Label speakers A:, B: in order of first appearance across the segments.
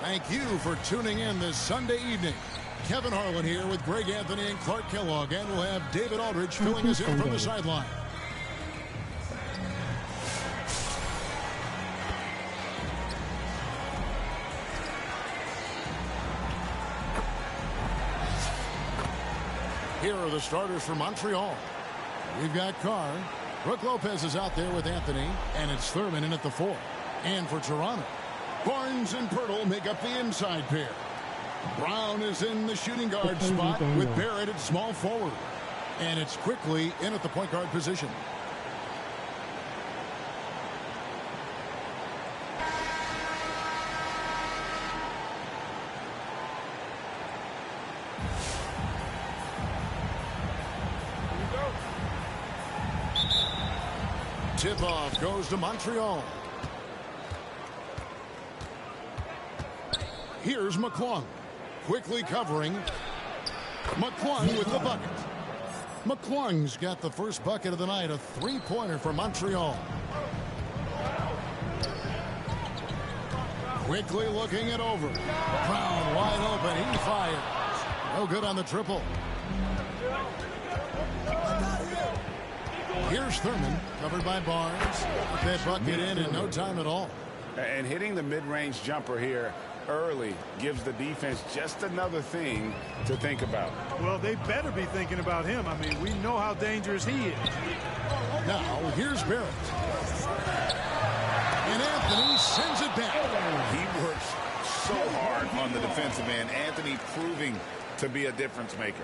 A: Thank you for tuning in this Sunday evening. Kevin Harlan here with Greg Anthony and Clark Kellogg, and we'll have David Aldridge filling us in from the sideline. Here are the starters for Montreal. We've got Carr. Brook Lopez is out there with Anthony, and it's Thurman in at the 4. And for Toronto, Barnes and Pirtle make up the inside pair. Brown is in the shooting guard spot with Barrett at small forward. And it's quickly in at the point guard position. Tip-off goes to Montreal. Here's McClung. Quickly covering. McClung with the bucket. McClung's got the first bucket of the night, a three-pointer for Montreal. Quickly looking it over. Brown wide open. He fires. No good on the triple. Here's Thurman, covered by Barnes. Put that bucket in no time at all.
B: And hitting the mid-range jumper here early gives the defense just another thing to think about.
C: Well, they better be thinking about him. I mean, we know how dangerous he is.
A: Now, here's Barrett. And Anthony sends it back.
B: He works so hard on the defensive end. Anthony proving to be a difference maker.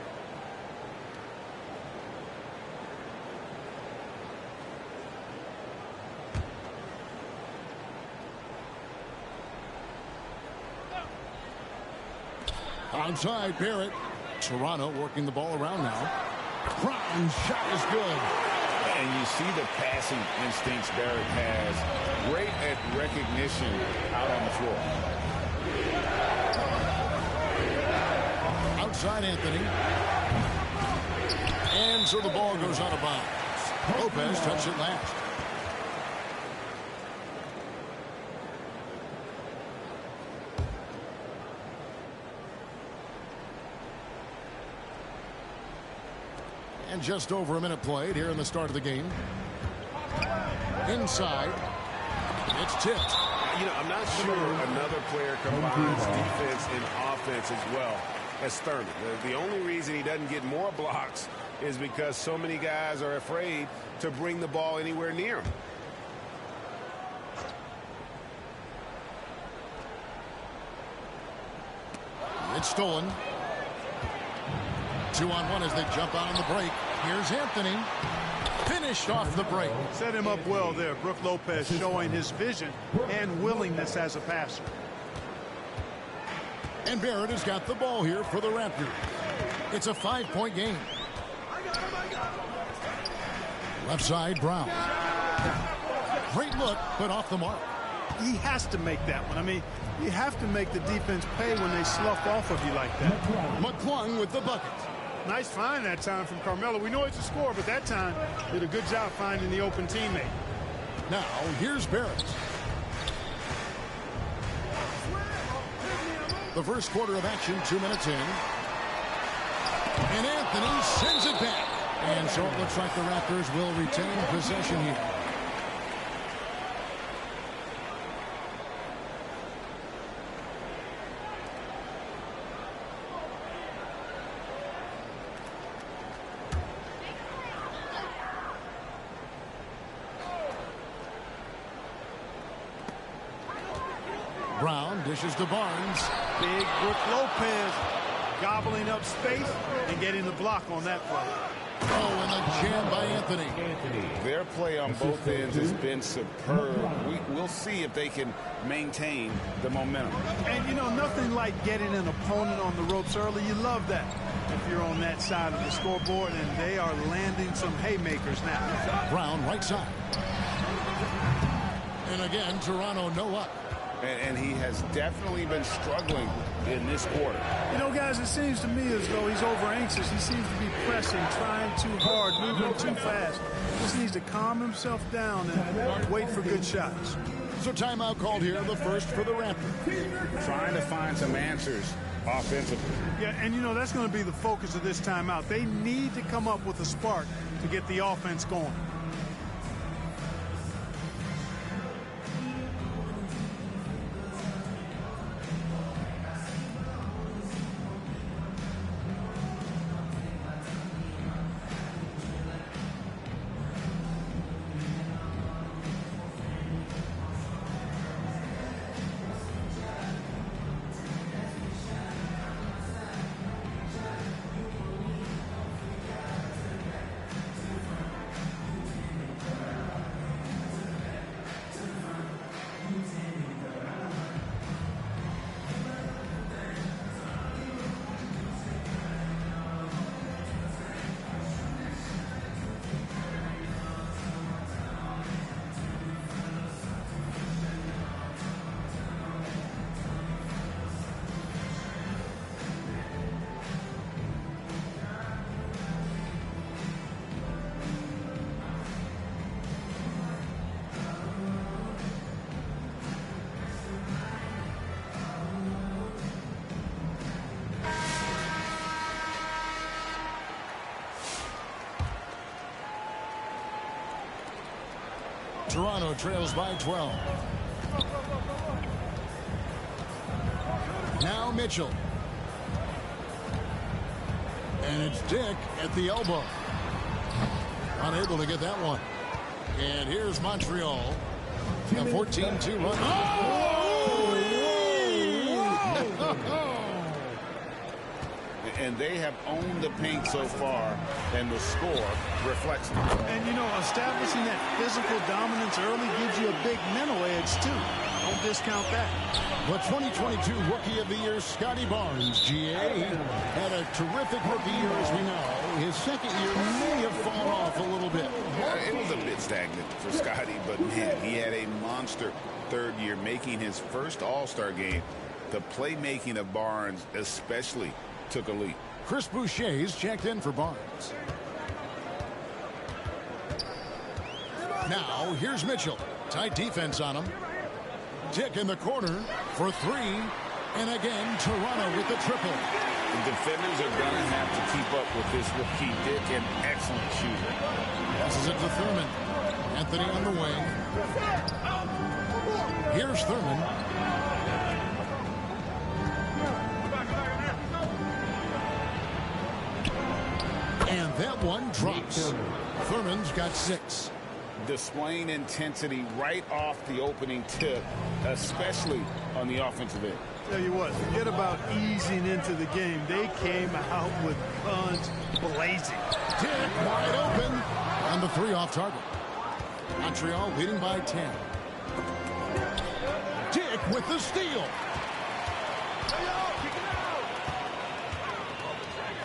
A: Outside Barrett. Toronto working the ball around now. Brown's shot is good.
B: And you see the passing instincts Barrett has. Great at recognition out on the floor.
A: Outside Anthony. And so the ball goes out of bounds. Lopez touched it last. And just over a minute played here in the start of the game. Inside. It's tipped.
B: You know, I'm not sure another player combines defense and offense as well as Thurman. The only reason he doesn't get more blocks is because so many guys are afraid to bring the ball anywhere near him.
A: It's stolen. 2-on-1 as they jump out on the break. Here's Anthony. Finished off the break.
C: Set him up well there. Brook Lopez showing his vision and willingness as a passer.
A: And Barrett has got the ball here for the Raptors. It's a 5-point game. Left side, Brown. Great look, but off the mark.
C: He has to make that one. I mean, you have to make the defense pay when they slough off of you like that.
A: McClung with the bucket.
C: Nice find that time from Carmelo. We know it's a score, but that time did a good job finding the open teammate.
A: Now, here's Barrett. The first quarter of action, 2 minutes in. And Anthony sends it back. And so it looks like the Raptors will retain possession here. Brown dishes to Barnes.
C: Big Brook Lopez gobbling up space and getting the block on that play.
A: Oh, and the jam by Anthony.
B: Their play on both ends has been superb. We'll see if they can maintain the momentum.
C: And, you know, nothing like getting an opponent on the ropes early. You love that if you're on that side of the scoreboard, and they are landing some haymakers now.
A: Brown right side. And again, Toronto no up.
B: And he has definitely been struggling in this quarter.
C: You know, guys, it seems to me as though he's over anxious. He seems to be pressing, trying too hard, moving too fast. Just needs to calm himself down and wait for good shots.
A: So timeout called here, the first for the Raptors.
B: Trying to find some answers offensively.
C: Yeah, and you know, that's going to be the focus of this timeout. They need to come up with a spark to get the offense going.
A: Toronto trails by 12. Now Mitchell. And it's Dick at the elbow. Unable to get that one. And here's Montreal. A 14-2 run.
B: And they have owned the paint so far, and the score reflects it.
C: And, you know, establishing that physical dominance early gives you a big mental edge, too. Don't discount that.
A: The 2022 Rookie of the Year, Scotty Barnes, GA, had a terrific rookie year, as we know. His second year may have fallen off a little bit.
B: It was a bit stagnant for Scotty, but, man, he had a monster third year, making his first All-Star game. The playmaking of Barnes especially took a leap.
A: Chris Boucher's checked in for Barnes. Now, here's Mitchell. Tight defense on him. Dick in the corner for three. And again, Toronto with the triple.
B: The defenders are going to have to keep up with this rookie Dick, an excellent shooter.
A: Passes it to Thurman. Anthony on the wing. Here's Thurman. And that one drops. Thurman's got 6.
B: Displaying intensity right off the opening tip, especially on the offensive end.
C: Tell you what, forget about easing into the game. They came out with guns blazing.
A: Dick wide open. And the 3 off target. Montreal leading by 10. Dick with the steal.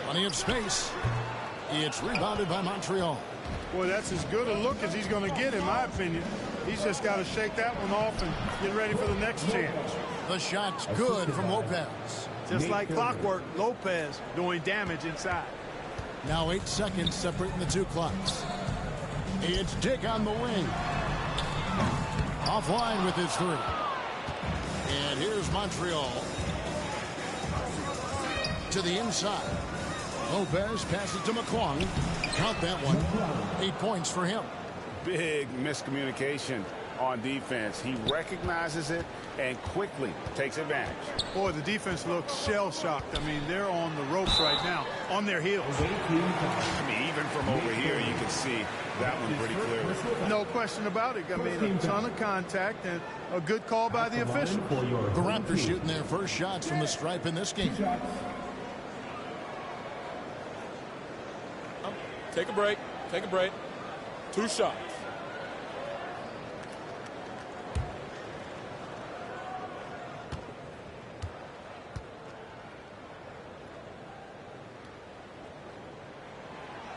A: Plenty of space. It's rebounded by Montreal.
C: Boy, that's as good a look as he's going to get, in my opinion. He's just got to shake that one off and get ready for the next chance.
A: The shot's good from Lopez.
C: Just like clockwork, Lopez doing damage inside.
A: Now 8 seconds separating the 2 clocks. It's Dick on the wing. Offline with his 3. And here's Montreal. To the inside. Lopez passes to McClung. Count that one. 8 points for him.
B: Big miscommunication on defense. He recognizes it and quickly takes advantage.
C: Boy, the defense looks shell-shocked. I mean, they're on the ropes right now, on their heels.
B: I mean, even from over here, you can see that one pretty clearly.
C: No question about it. I mean, a ton of contact and a good call by the official.
A: The Raptors shooting their first shots from the stripe in this game.
D: Take a break. Take a break. 2 shots.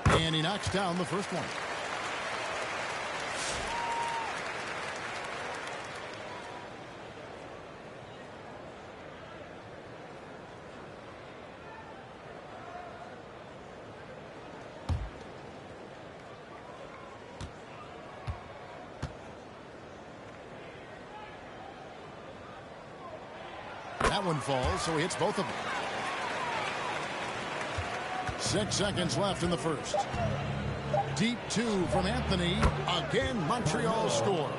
A: And he knocks down the first one. That one falls, so he hits both of them. 6 seconds left in the first. Deep two from Anthony. Again, Montreal scores.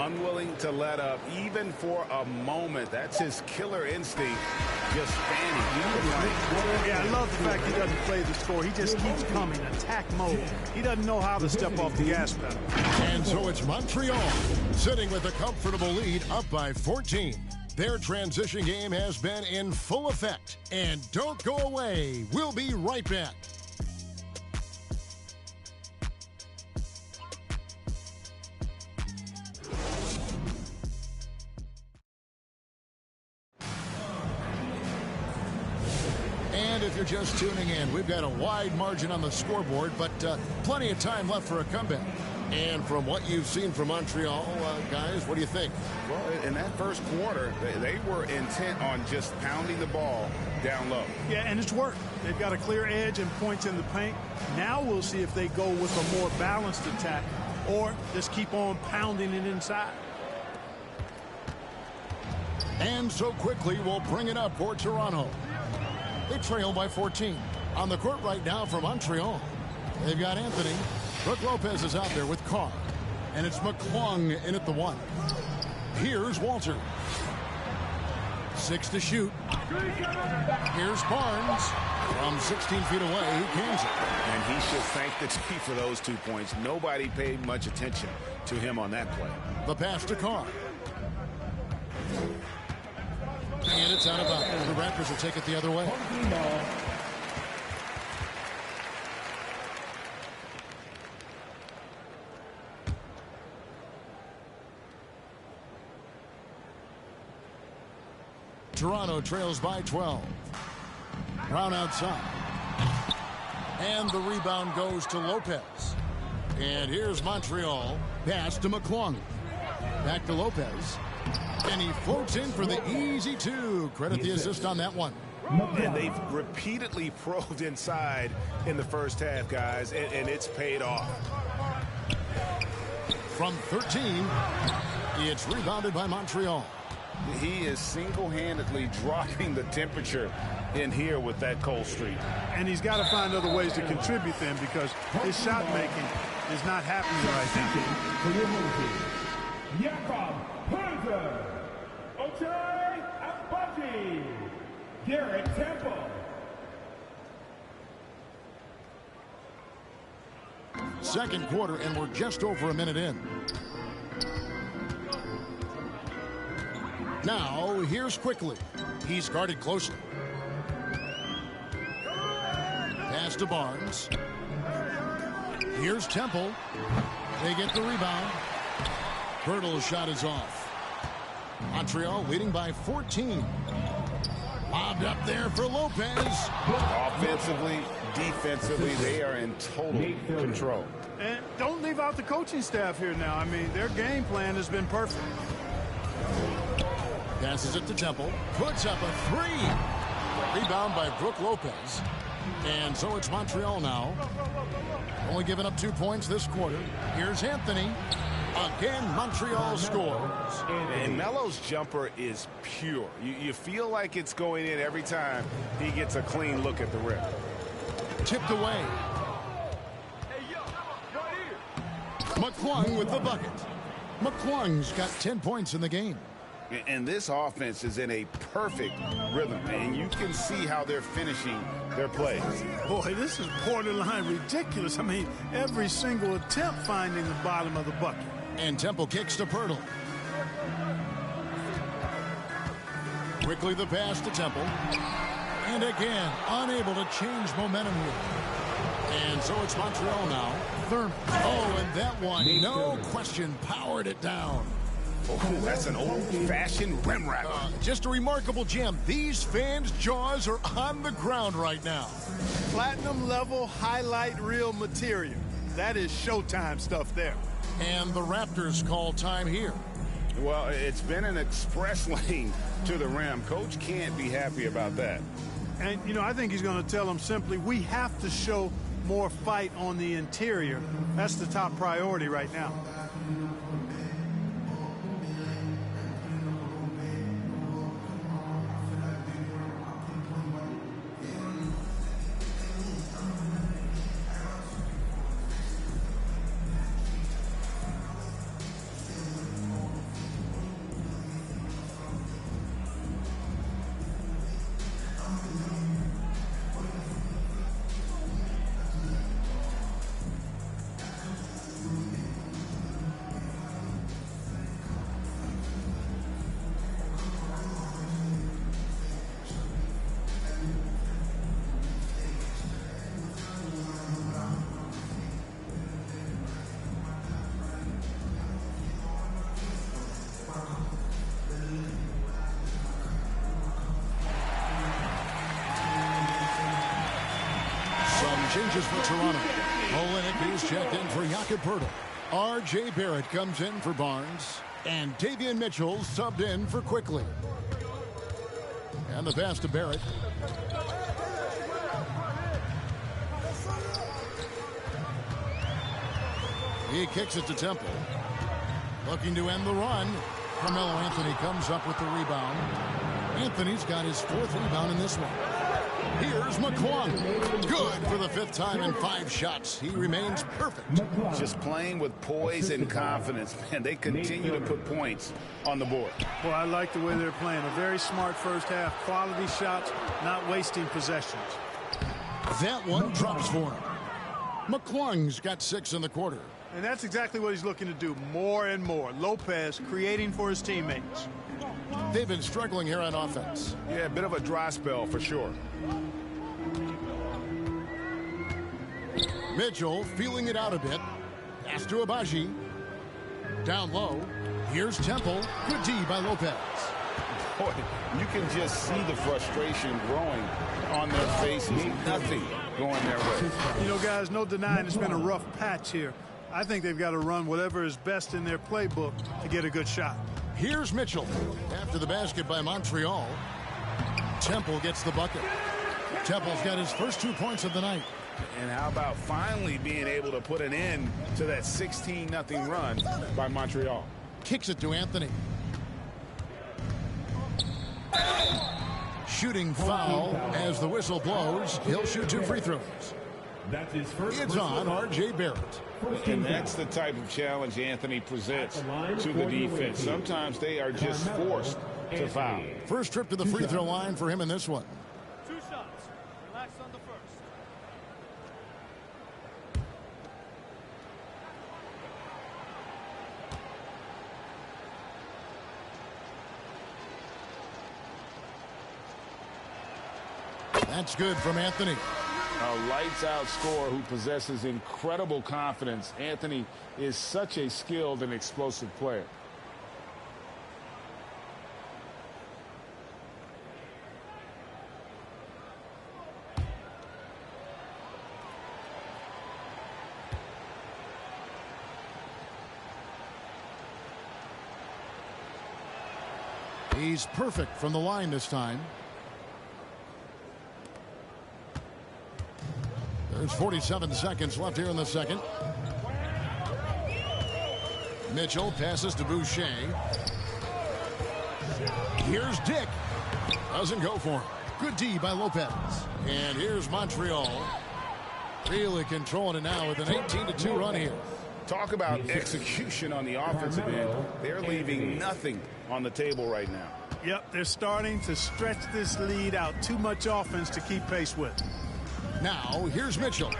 B: Unwilling to let up, even for a moment. That's his killer instinct. Just standing.
C: Yeah, I love the fact he doesn't play the score. He just keeps coming. Attack mode. He doesn't know how to step off the gas pedal.
A: And so it's Montreal sitting with a comfortable lead, up by 14. Their transition game has been in full effect. And don't go away. We'll be right back. And if you're just tuning in, we've got a wide margin on the scoreboard, but plenty of time left for a comeback. And from what you've seen from Montreal, guys, what do you think?
B: Well, in that first quarter, they were intent on just pounding the ball down low.
C: Yeah, and it's worked. They've got a clear edge and points in the paint. Now we'll see if they go with a more balanced attack or just keep on pounding it inside.
A: And so quickly, we'll bring it up for Toronto. They trail by 14. On the court right now for Montreal, they've got Anthony. Brook Lopez is out there with Carr. And it's McClung in at the one. Here's Walter. 6 to shoot. Here's Barnes. From 16 feet away, he cans it.
B: And he should thank the team for those 2 points. Nobody paid much attention to him on that play.
A: The pass to Carr. And it's out of bounds. The Raptors will take it the other way. Toronto trails by 12. Brown outside. And the rebound goes to Lopez. And here's Montreal. Pass to McClung. Back to Lopez. And he floats in for the easy two. Credit the assist on that one.
B: And they've repeatedly probed inside in the first half, guys, and it's paid off.
A: From 13, it's rebounded by Montreal.
B: He is single-handedly dropping the temperature in here with that cold streak.
C: And he's got to find other ways to contribute then, because his shot making is not happening right now.
E: Jakob Hunter, Ochai Agbaji, Garrett Temple.
A: Second quarter, and we're just over a minute in. Now, here's Quickly. He's guarded closely. Pass to Barnes. Here's Temple. They get the rebound. Birtle's shot is off. Montreal leading by 14. Lobbed up there for Lopez.
B: Offensively, defensively, they are in total control.
C: And don't leave out the coaching staff here now. I mean, their game plan has been perfect.
A: Passes it to Temple. Puts up a three. Rebound by Brook Lopez. And so it's Montreal now. Only giving up 2 points this quarter. Here's Anthony. Again, Montreal scores.
B: And Melo's jumper is pure. You feel like it's going in every time he gets a clean look at the rim.
A: Tipped away. McClung with the bucket. McClung's got 10 points in the game.
B: And this offense is in a perfect rhythm, and you can see how they're finishing their plays.
C: Boy, this is borderline ridiculous. I mean, every single attempt finding the bottom of the bucket.
A: And Temple kicks to Pirtle. Quickly the pass to Temple. And again, unable to change momentum here. And so it's Montreal now. Thurman. Oh, and that one, no question, powered it down.
B: Oh, that's an old-fashioned rim wrap.
A: Just a remarkable gem. These fans' jaws are on the ground right now.
C: Platinum level highlight reel material. That is Showtime stuff there.
A: And the Raptors call time here.
B: Well, it's been an express lane to the rim. Coach can't be happy about that.
C: And, you know, I think he's going to tell them simply, we have to show more fight on the interior. That's the top priority right now.
A: changes for Toronto. Olenek is checked in for Jakob Poeltl. R.J. Barrett comes in for Barnes. And Davian Mitchell subbed in for Quickly. And the pass to Barrett. He kicks it to Temple. Looking to end the run. Carmelo Anthony comes up with the rebound. Anthony's got his 4th rebound in this one. Here's McClung. Good for the 5th time in 5 shots. He remains perfect.
F: Just playing with poise and confidence. Man, they continue to put points on the board.
C: Well, I like the way they're playing. A very smart first half. Quality shots, not wasting possessions.
A: That one drops for him. McClung's got 6 in the quarter.
C: And that's exactly what he's looking to do, more and more. Lopez creating for his teammates.
A: They've been struggling here on offense.
B: Yeah, a bit of a dry spell for sure.
A: Mitchell feeling it out a bit. Pass to Abaji. Down low. Here's Temple. Good D by Lopez.
F: Boy, you can just see the frustration growing on their faces. Nothing going their way.
C: You know, guys, no denying it's been a rough patch here. I think they've got to run whatever is best in their playbook to get a good shot.
A: Here's Mitchell. After the basket by Montreal. Temple gets the bucket. Temple's got his first 2 points of the night.
F: And how about finally being able to put an end to that 16-0 run by Montreal?
A: Kicks it to Anthony. Shooting foul as the whistle blows. He'll shoot 2 free throws.
E: That's his first.
A: It's on R.J. Barrett.
F: And that's the type of challenge Anthony presents to the defense. Sometimes they are just forced to foul.
A: First trip to the free throw line for him in this one.
G: 2 shots. Relax on the first.
A: That's good from Anthony.
F: A lights-out scorer who possesses incredible confidence. Anthony is such a skilled and explosive player.
A: He's perfect from the line this time. There's 47 seconds left here in the second. Mitchell passes to Boucher. Here's Dick. Doesn't go for him. Good D by Lopez. And here's Montreal. Really controlling it now with an 18-2 run here.
F: Talk about execution on the offensive end. They're leaving nothing on the table right now.
C: Yep, they're starting to stretch this lead out. Too much offense to keep pace with.
A: Now, here's Mitchell.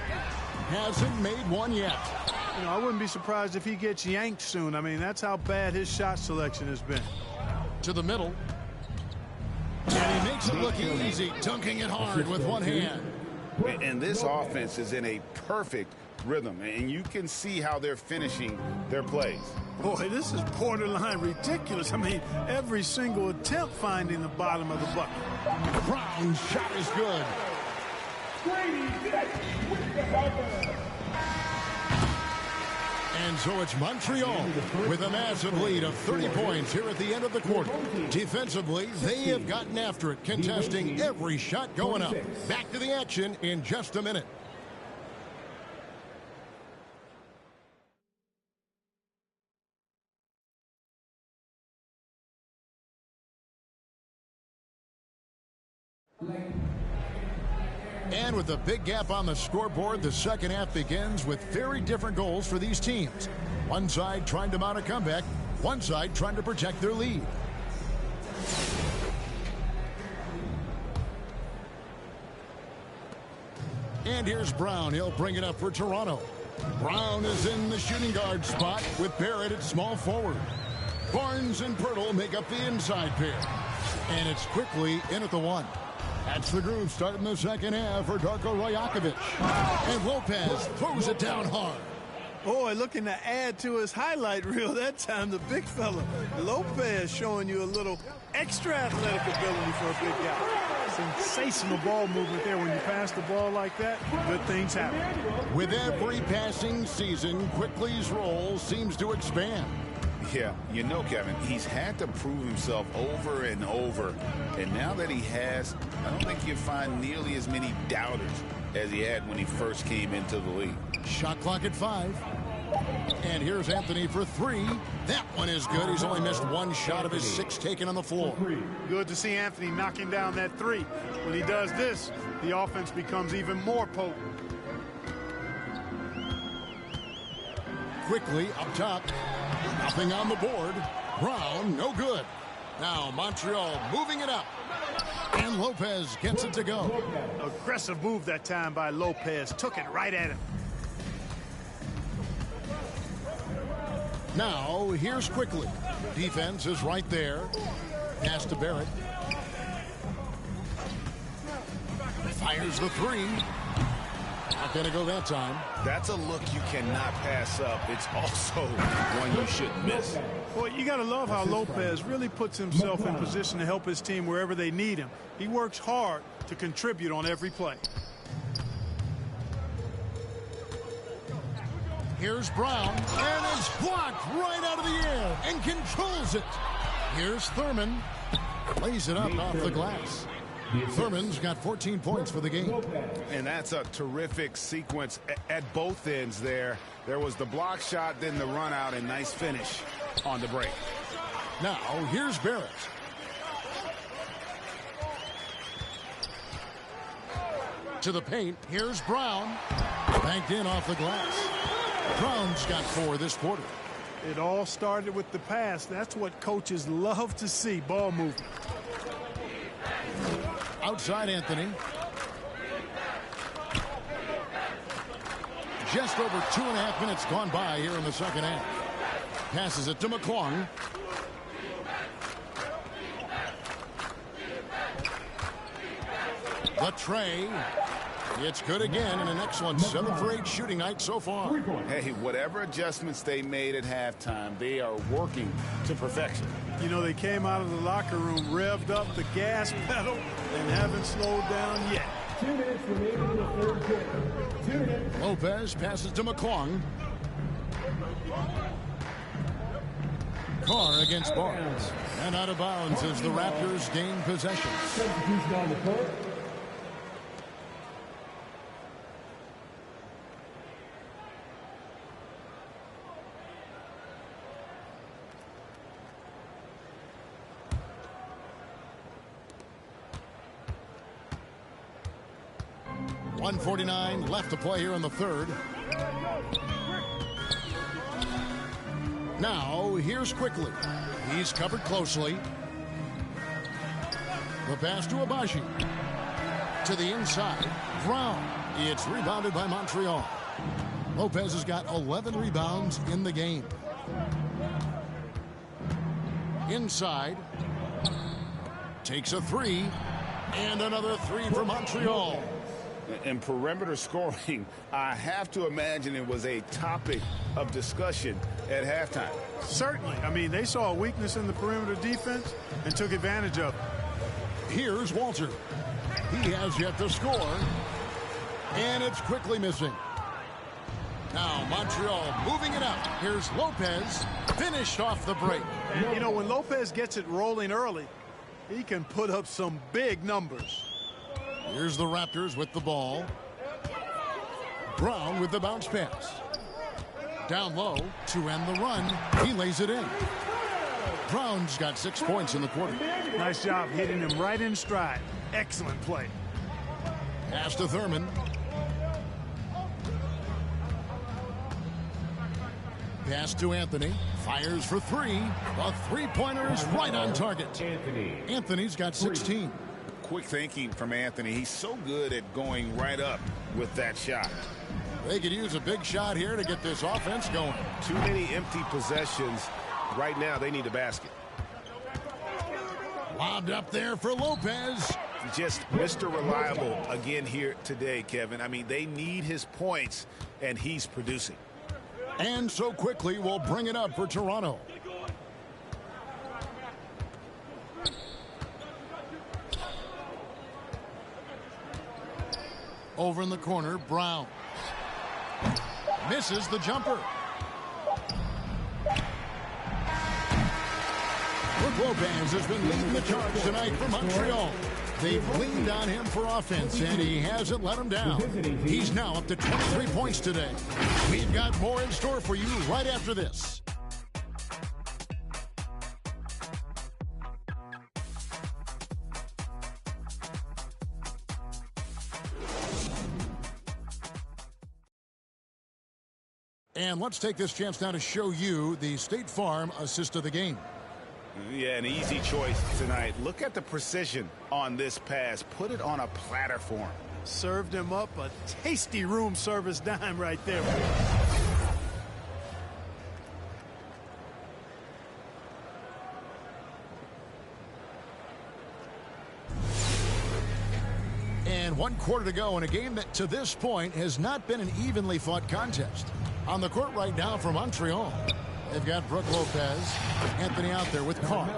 A: Hasn't made one yet.
C: You know, I wouldn't be surprised if he gets yanked soon. I mean, that's how bad his shot selection has been.
A: To the middle. And he makes it look easy, dunking it hard with one hand.
F: And this offense is in a perfect rhythm, and you can see how they're finishing their plays.
C: Boy, this is borderline ridiculous. I mean, every single attempt finding the bottom of the bucket.
A: Brown's shot is good. And so it's Montreal with a massive lead of 30 points here at the end of the quarter. Defensively, they have gotten after it, contesting every shot going up. Back to the action in just a minute. And with a big gap on the scoreboard, the second half begins with very different goals for these teams. One side trying to mount a comeback, one side trying to protect their lead. And here's Brown. He'll bring it up for Toronto. Brown is in the shooting guard spot with Barrett at small forward. Barnes and Poeltl make up the inside pair. And it's quickly in at the one. That's the groove starting the second half for Darko Rajakovic. And Lopez throws it down hard.
C: Boy, looking to add to his highlight reel that time, the big fella. Lopez showing you a little extra athletic ability for a big guy. Sensational ball movement there. When you pass the ball like that, good things happen.
A: With every passing season, Quickly's role seems to expand.
H: Yeah, you know, Kevin, he's had to prove himself over and over. And now that he has, I don't think you'll find nearly as many doubters as he had when he first came into the league.
A: Shot clock at 5. And here's Anthony for 3. That one is good. He's only missed 1 shot of his 6 taken on the floor.
C: Good to see Anthony knocking down that 3. When he does this, the offense becomes even more potent.
A: Quickly up top. Nothing on the board. Brown, no good. Now Montreal moving it up. And Lopez gets it to go.
C: Aggressive move that time by Lopez. Took it right at him.
A: Now, here's Quickly. Defense is right there. Pass to Barrett. Fires the 3. Not going to go that time.
H: That's a look you cannot pass up. It's also one you shouldn't miss.
C: Boy, you got to love how Lopez really puts himself in position to help his team wherever they need him. He works hard to contribute on every play.
A: Here's Brown, and it's blocked right out of the air and controls it. Here's Thurman. Lays it up off the glass. Thurman's got 14 points for the game.
B: And that's a terrific sequence at both ends there. There was the block shot, then the run out, and nice finish on the break.
A: Now, here's Barrett. To the paint, here's Brown. Banked in off the glass. Brown's got 4 this quarter.
C: It all started with the pass. That's what coaches love to see, ball movement.
A: Outside Anthony. Just over 2.5 minutes gone by here in the second half. Passes it to McClung. The tray. It's good again, and an excellent 7 for 8 shooting night so far.
H: Hey, whatever adjustments they made at halftime, they are working to perfection.
C: You know, they came out of the locker room, revved up the gas pedal, and haven't slowed down yet.
E: 2 minutes remaining in the third quarter. 2 minutes.
A: Lopez passes to McClung. Carr against Barnes. And out of bounds as the Raptors gain possession.
E: Substitution on the court.
A: .149 left to play here in the third. Now, here's Quickly. He's covered closely. The pass to Abaji. To the inside. Brown. It's rebounded by Montreal. Lopez has got 11 rebounds in the game. Inside. Takes a 3. And another 3 for Montreal.
H: In perimeter scoring, I have to imagine it was a topic of discussion at halftime.
C: Certainly. I mean, they saw a weakness in the perimeter defense and took advantage of it.
A: Here's Walter. He has yet to score. And it's Quickly missing. Now Montreal moving it up. Here's Lopez. Finished off the break.
C: And, you know, when Lopez gets it rolling early, he can put up some big numbers.
A: Here's the Raptors with the ball. Brown with the bounce pass. Down low to end the run. He lays it in. Brown's got 6 points in the quarter.
C: Nice job hitting him right in stride. Excellent play.
A: Pass to Thurman. Pass to Anthony. Fires for 3. The three-pointer is right on target. Anthony's got 16.
H: Quick thinking from Anthony. He's so good at going right up with that shot.
A: They could use a big shot here to get this offense going.
B: Too many empty possessions. Right now, they need a basket.
A: Lobbed up there for Lopez.
B: Just Mr. Reliable again here today, Kevin. I mean, they need his points, and he's producing.
A: And so Quickly will bring it up for Toronto. Over in the corner, Brown. Misses the jumper. Brook Lopez has been leading the charge tonight for Montreal. They've leaned on him for offense, and he hasn't let them down. He's now up to 23 points today. We've got more in store for you right after this. And let's take this chance now to show you the State Farm assist of the game.
H: Yeah, an easy choice tonight. Look at the precision on this pass. Put it on a platter for him.
C: Served him up a tasty room service dime right there.
A: And 1 quarter to go in a game that to this point has not been an evenly fought contest. On the court right now for Montreal, they've got Brook Lopez, Anthony out there with Carr,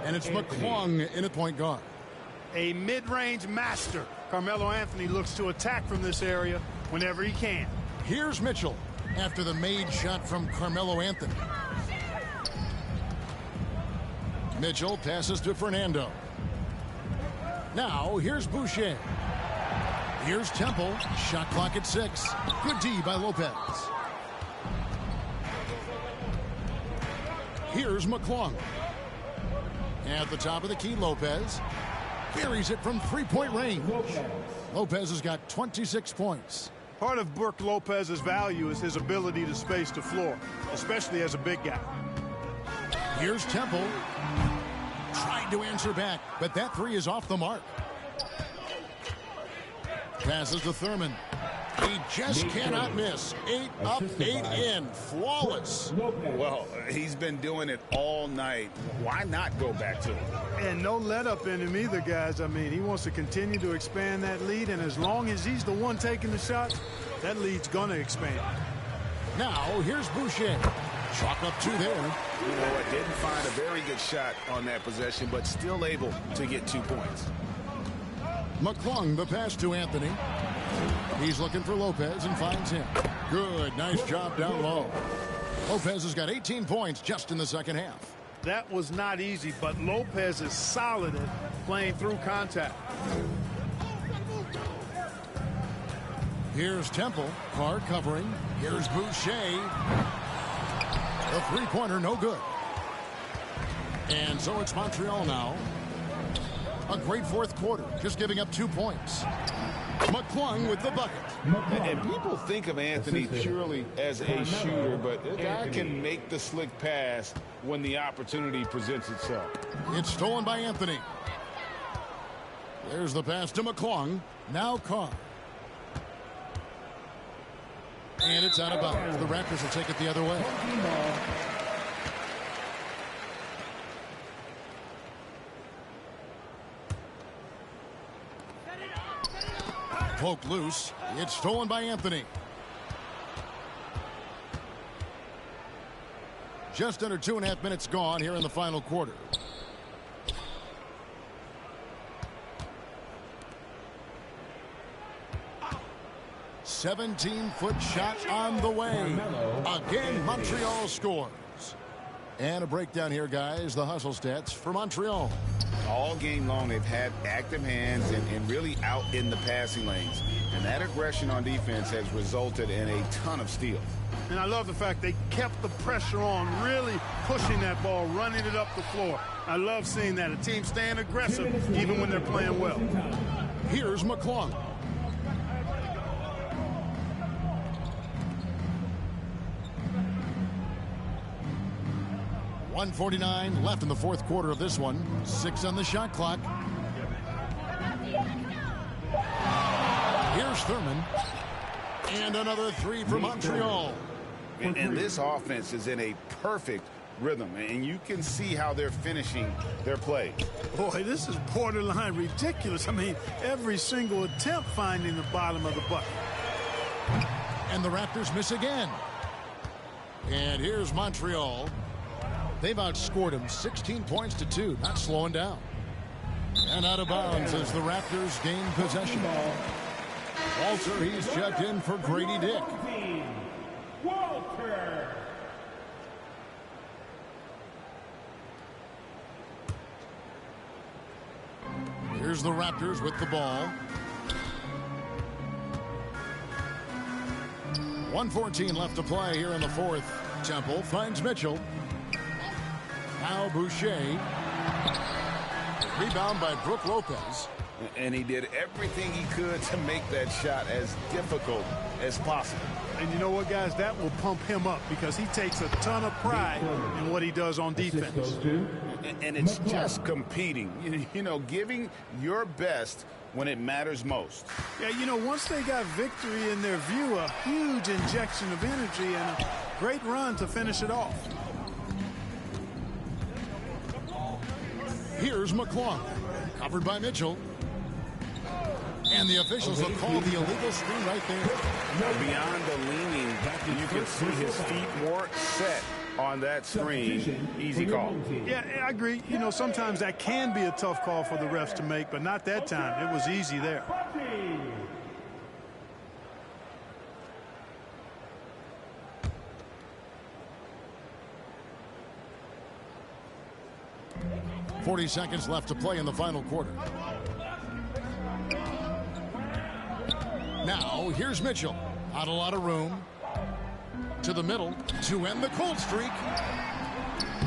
A: and it's McClung in at point guard.
C: A mid-range master. Carmelo Anthony looks to attack from this area whenever he can.
A: Here's Mitchell after the made shot from Carmelo Anthony. Mitchell passes to Fernando. Now here's Boucher. Here's Temple. Shot clock at 6. Good D by Lopez. Here's McClung. At the top of the key, Lopez carries it from three-point range. Lopez has got 26 points.
C: Part of Brook Lopez's value is his ability to space the floor, especially as a big guy.
A: Here's Temple. Tried to answer back, but that three is off the mark. Passes to Thurman. He just cannot miss. 8 up, 8 in. Flawless.
H: Well, he's been doing it all night. Why not go back to it?
C: And no let up in him either, guys. I mean, he wants to continue to expand that lead, and as long as he's the one taking the shot, that lead's going to expand.
A: Now, here's Boucher. Chalk up 2 there.
H: You know what? Didn't find a very good shot on that possession, but still able to get 2 points.
A: McClung, the pass to Anthony. He's looking for Lopez and finds him. Good, nice job down low. Lopez has got 18 points just in the second half.
C: That was not easy, but Lopez is solid at playing through contact.
A: Here's Temple. Carr covering. Here's Boucher. The three-pointer, no good. And so it's Montreal now. A great fourth quarter, just giving up 2 points. McClung with the bucket.
H: And people think of Anthony purely as a shooter, but the guy can make the slick pass when the opportunity presents itself.
A: It's stolen by Anthony. There's the pass to McClung. Now Carr. And it's out of bounds. The Raptors will take it the other way. Poked loose. It's stolen by Anthony. Just under 2.5 minutes gone here in the final quarter. $17-foot shot on the way. Again, Montreal scores. And a breakdown here, guys. The hustle stats for Montreal.
H: All game long, they've had active hands and really out in the passing lanes. And that aggression on defense has resulted in a ton of steals.
C: And I love the fact they kept the pressure on, really pushing that ball, running it up the floor. I love seeing that. A team staying aggressive even when they're playing well.
A: Here's McClung. .149 left in the fourth quarter of this one. 6 on the shot clock. Here's Thurman. And another 3 for Montreal.
H: And this offense is in a perfect rhythm, and you can see how they're finishing their play.
C: Boy, this is borderline ridiculous. I mean, every single attempt finding the bottom of the bucket.
A: And the Raptors miss again. And here's Montreal. They've outscored him 16 points to 2, not slowing down. And out of bounds as the Raptors gain possession. Walter, he's checked in for Grady Dick.
E: Walter.
A: Here's the Raptors with the ball. 1:14 left to play here in the fourth. Temple finds Mitchell. Now Boucher. Rebound by Brook Lopez.
H: And he did everything he could to make that shot as difficult as possible.
C: And you know what, guys? That will pump him up because he takes a ton of pride in what he does on defense.
H: And it's just competing, you know, giving your best when it matters most.
C: Yeah, you know, once they got victory in their view, a huge injection of energy and a great run to finish it off.
A: Here's McClung. Covered by Mitchell. And the officials will call the illegal screen right there.
B: Now, beyond the leaning, you can see his feet more set on that screen. Easy call.
C: Yeah, I agree. You know, sometimes that can be a tough call for the refs to make, but not that time. It was easy there.
A: 40 seconds left to play in the final quarter. Now, here's Mitchell. Not a lot of room. To the middle to end the cold streak.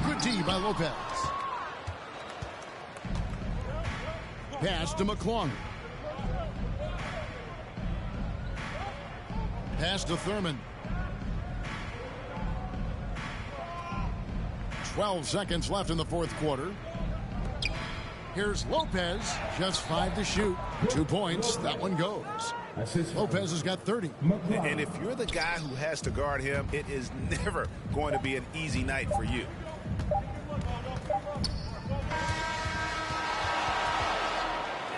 A: Good D by Lopez. Pass to McClung. Pass to Thurman. 12 seconds left in the fourth quarter. Here's Lopez. Just 5 to shoot. 2 points. That one goes. Lopez has got 30.
B: And if you're the guy who has to guard him, it is never going to be an easy night for you.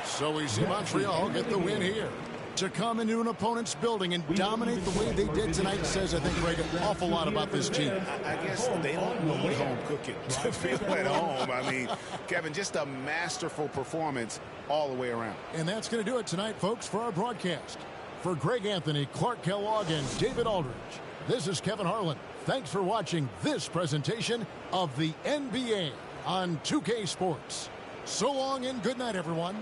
A: So we see Montreal get the win here. To come into an opponent's building and dominate the way they did tonight says, I think, Greg, an awful lot about this team.
B: I guess they don't need home cooking to feel at home. I mean, Kevin, just a masterful performance all the way around.
A: And that's going to do it tonight, folks, for our broadcast. For Greg Anthony, Clark Kellogg, and David Aldridge, this is Kevin Harlan. Thanks for watching this presentation of the NBA on 2K Sports. So long and good night, everyone.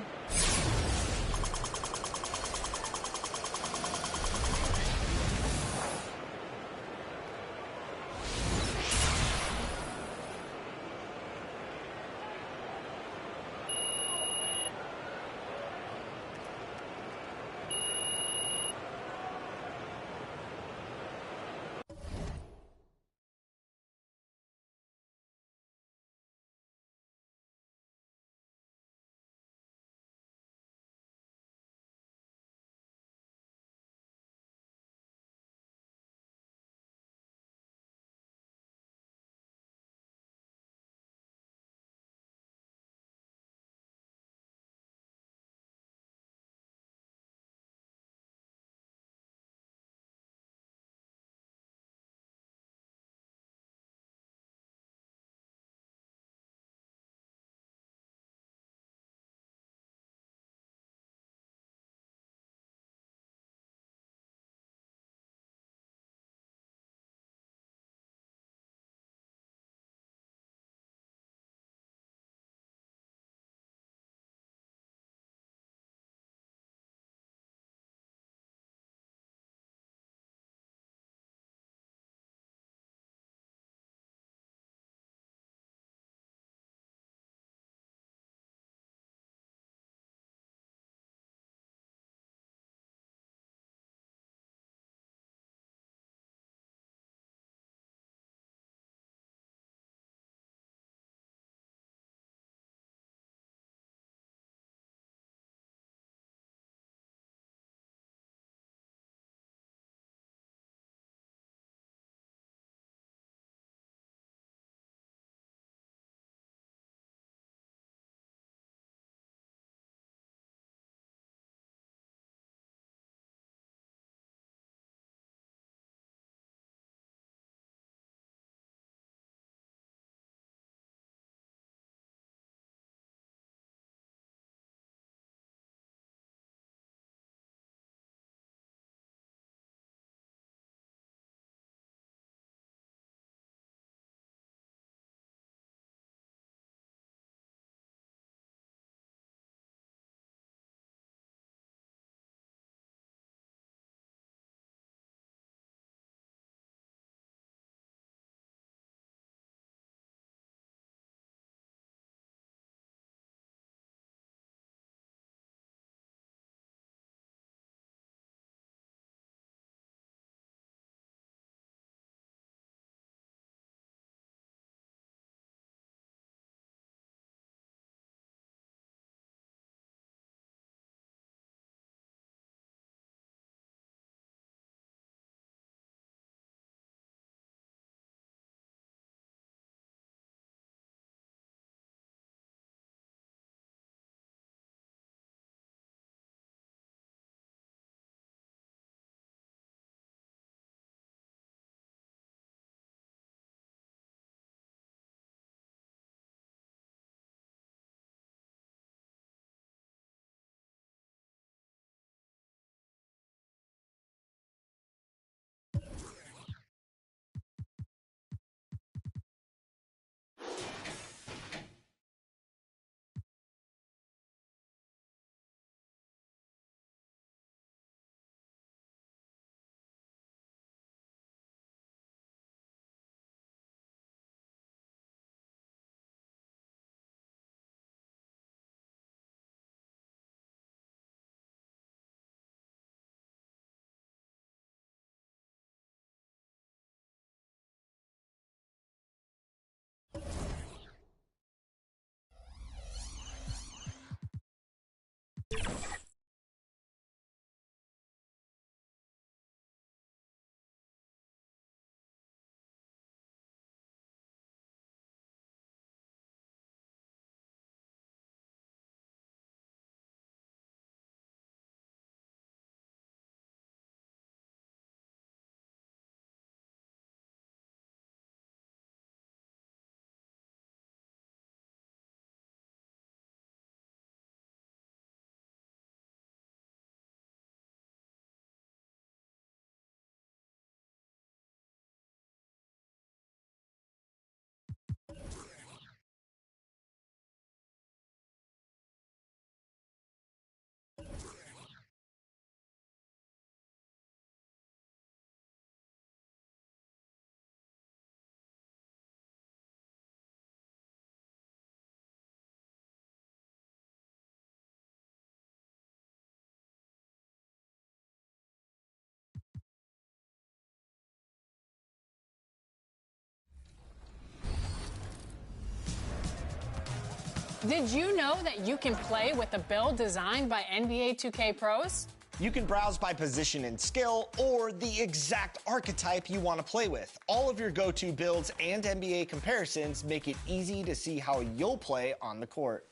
I: Did you know that you can play with a build designed by NBA 2K pros?
J: You can browse by position and skill or the exact archetype you want to play with. All of your go-to builds and NBA comparisons make it easy to see how you'll play on the court.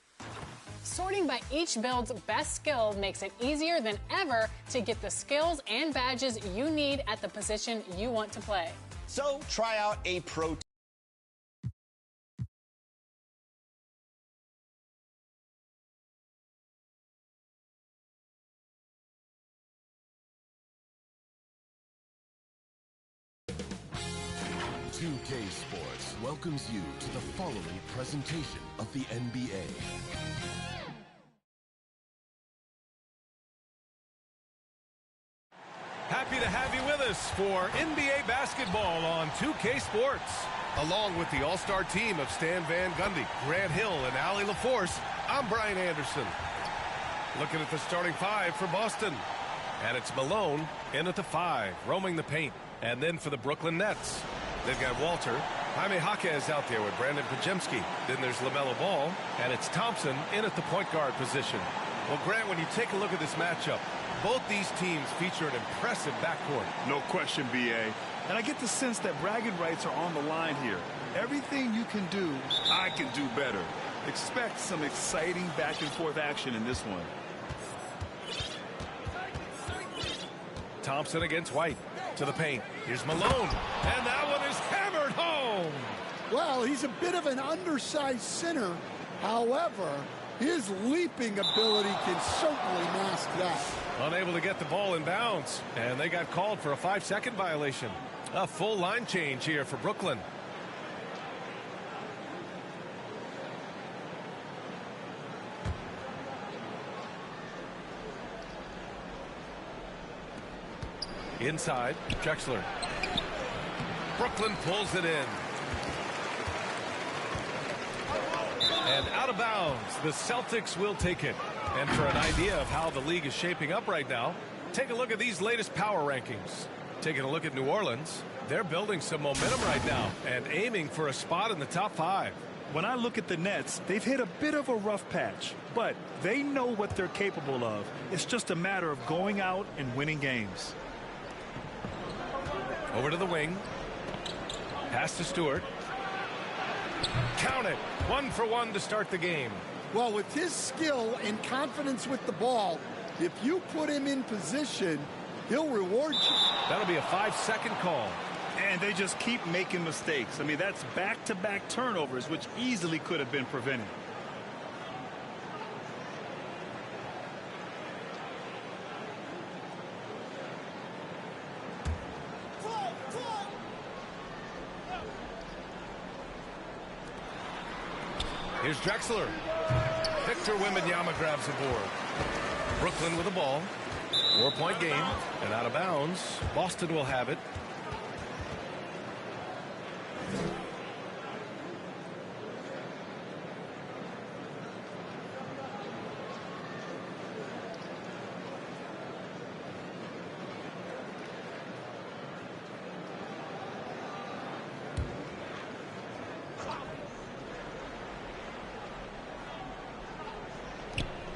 I: Sorting by each build's best skill makes it easier than ever to get the skills and badges you need at the position you want to play.
J: So try out a pro.
K: K Sports welcomes you to the following presentation of the NBA.
L: Happy to have you with us for NBA basketball on 2K Sports. Along with the all-star team of Stan Van Gundy, Grant Hill, and Allie LaForce, I'm Brian Anderson. Looking at the starting five for Boston. And it's Malone in at the 5, roaming the paint. And then for the Brooklyn Nets, they've got Walter. Jaime Jaquez out there with Brandon Pajemski. Then there's LaMelo Ball, and it's Thompson in at the point guard position. Well, Grant, when you take a look at this matchup, both these teams feature an impressive backcourt.
C: No question, B.A. And I get the sense that bragging rights are on the line here. Everything you can do, I can do better. Expect some exciting back-and-forth action in this one.
L: Thompson against White. To the paint. Here's Malone. And that one is hammered home.
M: Well, he's a bit of an undersized center. However, his leaping ability can certainly mask that.
L: Unable to get the ball in bounds. And they got called for a 5-second violation. A full line change here for Brooklyn. Inside, Drexler. Brooklyn pulls it in. And out of bounds, the Celtics will take it. And for an idea of how the league is shaping up right now, take a look at these latest power rankings. Taking a look at New Orleans, they're building some momentum right now and aiming for a spot in the top 5.
C: When I look at the Nets, they've hit a bit of a rough patch, but they know what they're capable of. It's just a matter of going out and winning games.
L: Over to the wing. Pass to Stewart. Count it. 1 for 1 to start the game.
M: Well, with his skill and confidence with the ball, if you put him in position, he'll reward you.
L: That'll be a 5-second call.
C: And they just keep making mistakes. I mean, that's back-to-back turnovers, which easily could have been prevented.
L: Here's Drexler. Victor Wembanyama grabs the board. Brooklyn with the ball. 4-point game. And out of bounds. Boston will have it.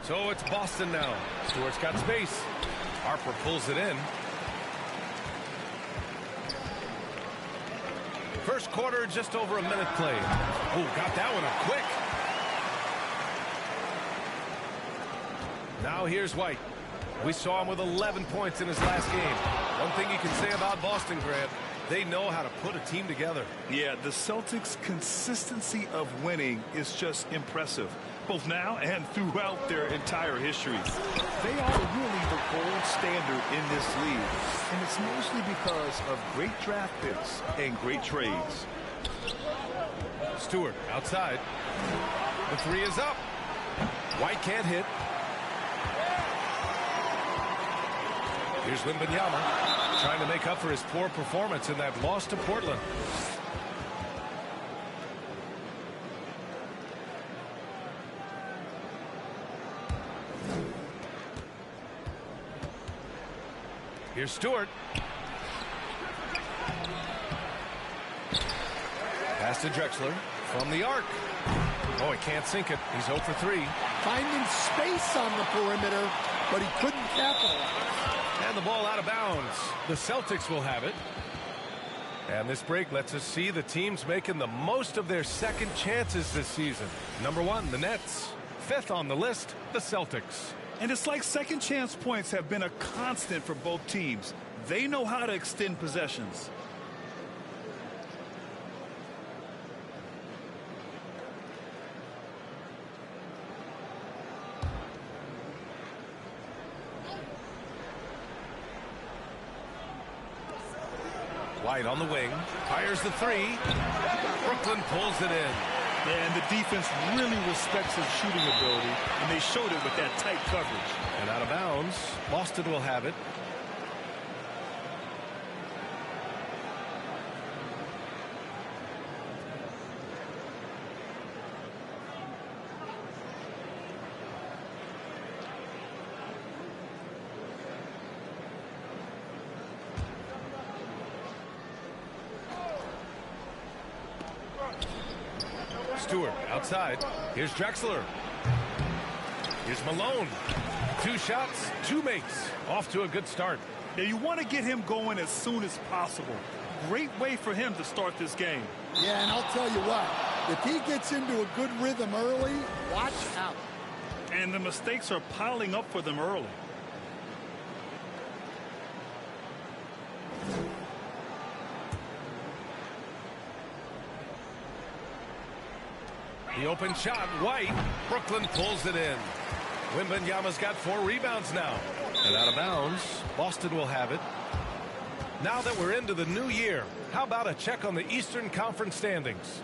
L: So it's Boston now. Stewart's got space. Harper pulls it in. First quarter, just over a minute played. Oh, got that one up quick. Now here's White. We saw him with 11 points in his last game. One thing you can say about Boston, Grant, they know how to put a team together.
C: Yeah, the Celtics' consistency of winning is just impressive, both now and throughout their entire history. They are really the gold standard in this league, and it's mostly because of great draft picks and great trades.
L: Stewart outside. The 3 is up. White can't hit. Here's Wembanyama trying to make up for his poor performance in that loss to Portland. Here's Stewart. Pass to Drexler from the arc. Oh, he can't sink it. He's 0 for 3.
M: Finding space on the perimeter, but he couldn't capitalize.
L: And the ball out of bounds. The Celtics will have it. And this break lets us see the teams making the most of their second chances this season. Number 1, the Nets. 5th on the list, the Celtics.
C: And it's like second chance points have been a constant for both teams. They know how to extend possessions.
L: White on the wing, fires the 3. Brooklyn pulls it in.
C: And the defense really respects his shooting ability, and they showed it with that tight coverage.
L: And out of bounds, Boston will have it. Stewart outside. Here's Drexler. Here's Malone. 2 shots, 2 makes. Off to a good start.
C: Yeah, you want to get him going as soon as possible. Great way for him to start this game.
M: Yeah, and I'll tell you what, if he gets into a good rhythm early, watch out.
C: And the mistakes are piling up for them early.
L: The open shot, White. Brooklyn pulls it in. Wembanyama's got 4 rebounds now. And out of bounds, Boston will have it. Now that we're into the new year, how about a check on the Eastern Conference standings?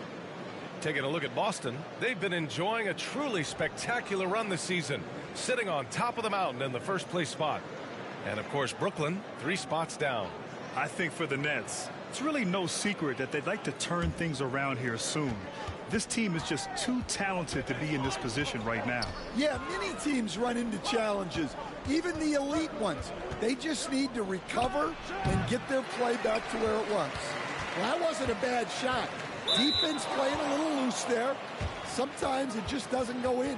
L: Taking a look at Boston, they've been enjoying a truly spectacular run this season, sitting on top of the mountain in the first place spot. And of course, Brooklyn, 3 spots down.
C: I think for the Nets, it's really no secret that they'd like to turn things around here soon. This team is just too talented to be in this position right now.
M: Yeah, many teams run into challenges, even the elite ones. They just need to recover and get their play back to where it was. Well, that wasn't a bad shot. Defense playing a little loose there. Sometimes it just doesn't go in.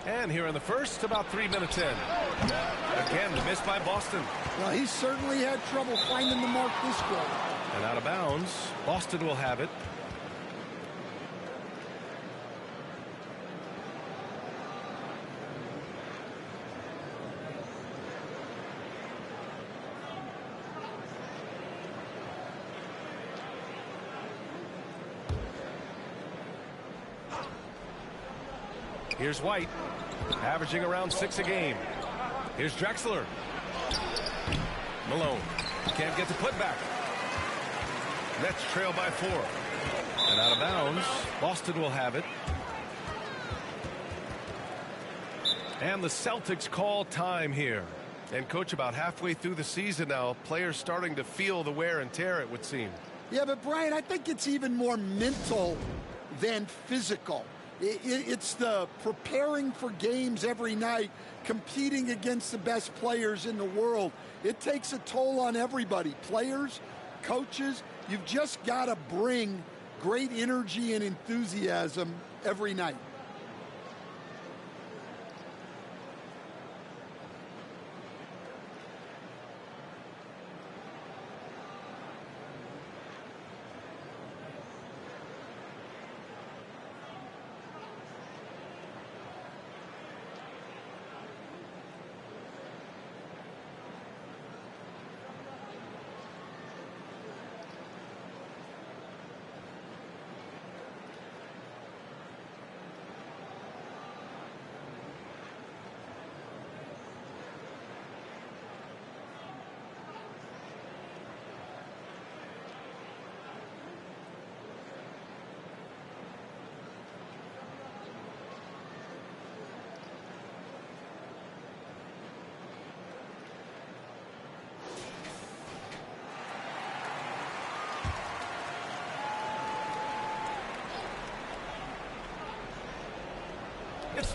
L: And here in the first, about 3 minutes in. Again, the miss by Boston.
M: Well, he certainly had trouble finding the mark this quarter.
L: And out of bounds, Boston will have it. Here's White, averaging around 6 a game. Here's Drexler. Malone can't get the putback. Nets trail by 4. And out of bounds, Boston will have it. And the Celtics call time here. And coach, about halfway through the season now, players starting to feel the wear and tear, it would seem.
M: Yeah, but Brian, I think it's even more mental than physical. It's the preparing for games every night, competing against the best players in the world. It takes a toll on everybody, players, coaches. You've just got to bring great energy and enthusiasm every night.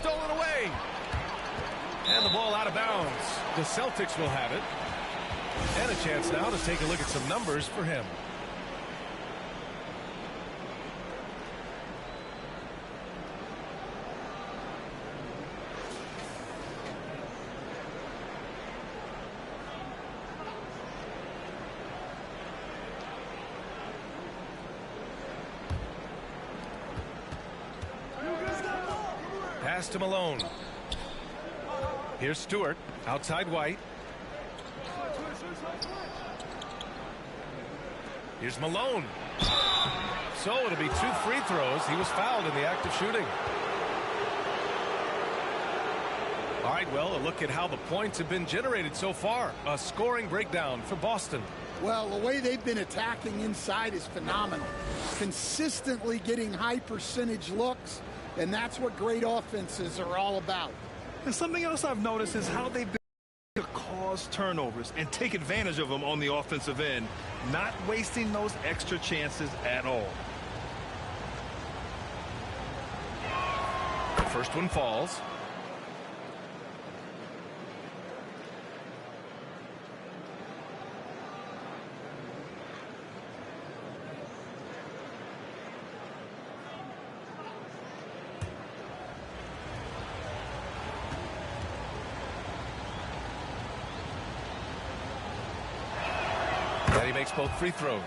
L: stolen away. And the ball out of bounds. The Celtics will have it. And a chance now to take a look at some numbers for him. Pass to Malone. Here's Stewart. Outside White. Here's Malone. So it'll be 2 free throws. He was fouled in the act of shooting. All right, well, a look at how the points have been generated so far. A scoring breakdown for Boston.
M: Well, the way they've been attacking inside is phenomenal. Consistently getting high percentage looks, and that's what great offenses are all about.
C: And something else I've noticed is how they've been to cause turnovers and take advantage of them on the offensive end, not wasting those extra chances at all.
L: The first one falls. And he makes both free throws.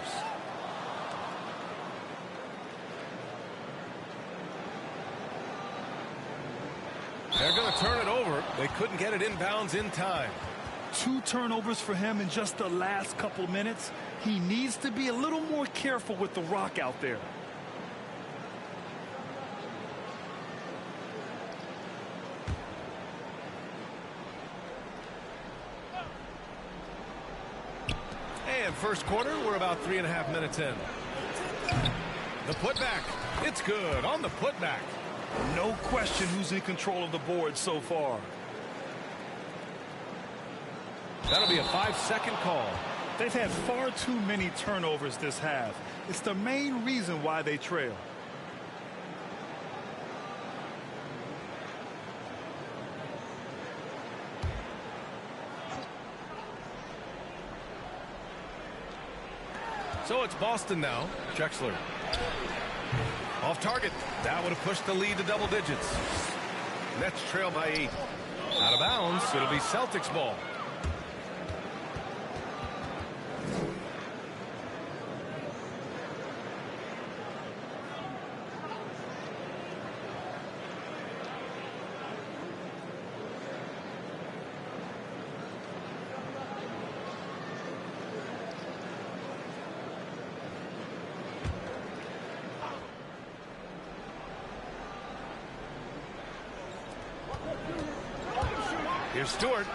L: They're going to turn it over. They couldn't get it inbounds in time.
C: 2 turnovers for him in just the last couple minutes. He needs to be a little more careful with the rock out there.
L: And first quarter, we're about 3.5 minutes in. The putback. It's good on the putback.
C: No question who's in control of the board so far.
L: That'll be a 5-second call.
C: They've had far too many turnovers this half. It's the main reason why they trail.
L: So it's Boston now. Drexler. Off target. That would have pushed the lead to double digits. Nets trail by 8. Out of bounds. It'll be Celtics ball. Here's Stewart.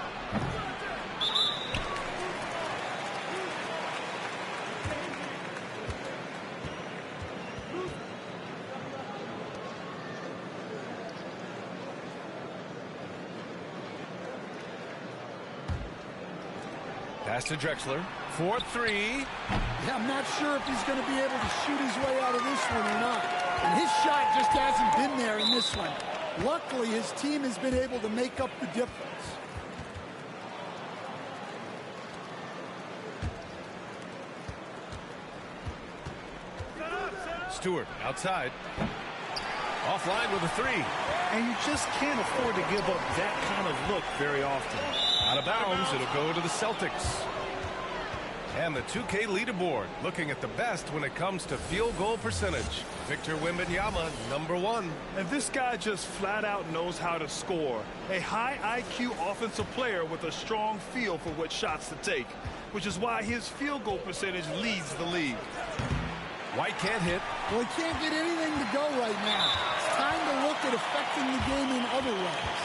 L: Pass to Drexler. 4-3.
M: Yeah, I'm not sure if he's going to be able to shoot his way out of this one or not. And his shot just hasn't been there in this one. Luckily, his team has been able to make up the difference.
L: Stewart outside. Offline with a 3.
C: And you just can't afford to give up that kind of look very often.
L: Out of bounds, it'll go to the Celtics. And the 2K leaderboard, looking at the best when it comes to field goal percentage. Victor Wembanyama, #1.
C: And this guy just flat out knows how to score. A high IQ offensive player with a strong feel for what shots to take, which is why his field goal percentage leads the league.
L: White can't hit.
M: Well, he can't get anything to go right now. It's time to look at affecting the game in other ways.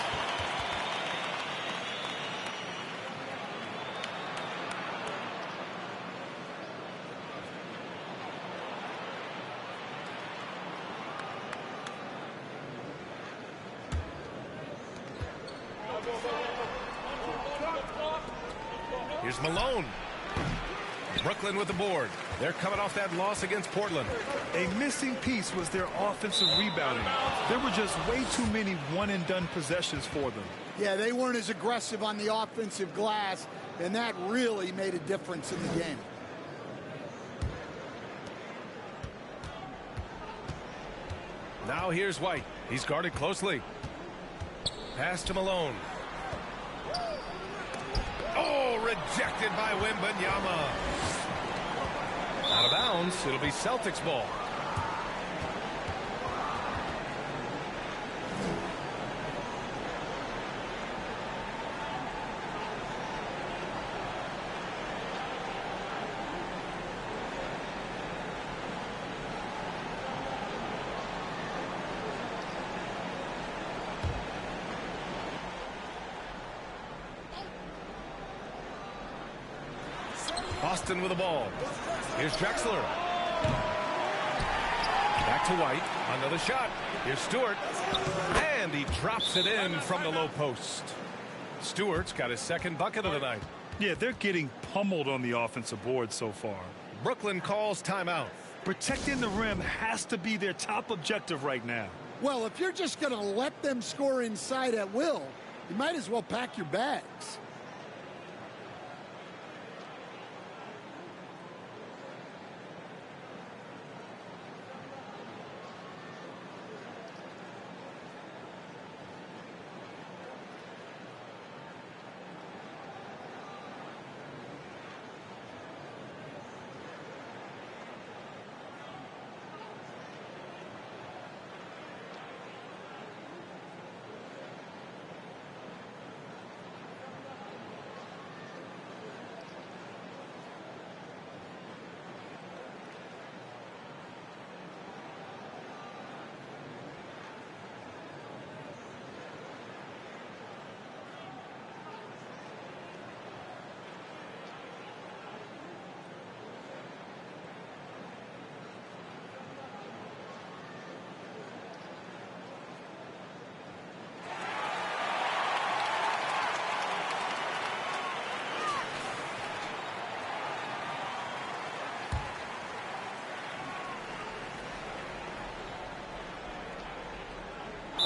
L: Here's Malone. Brooklyn with the board. They're coming off that loss against Portland.
C: A missing piece was their offensive rebounding. There were just way too many one-and-done possessions for them.
M: Yeah, they weren't as aggressive on the offensive glass, and that really made a difference in the game.
L: Now here's White. He's guarded closely. Pass to Malone. Oh, rejected by Wembanyama. Out of bounds. It'll be Celtics ball. Boston with the ball. Here's Drexler. Back to White. Another shot. Here's Stewart. And he drops it in from the low post. Stewart's got his second bucket of the night.
C: Yeah, they're getting pummeled on the offensive board so far.
L: Brooklyn calls timeout.
C: Protecting the rim has to be their top objective right now.
M: Well, if you're just going to let them score inside at will, you might as well pack your bags.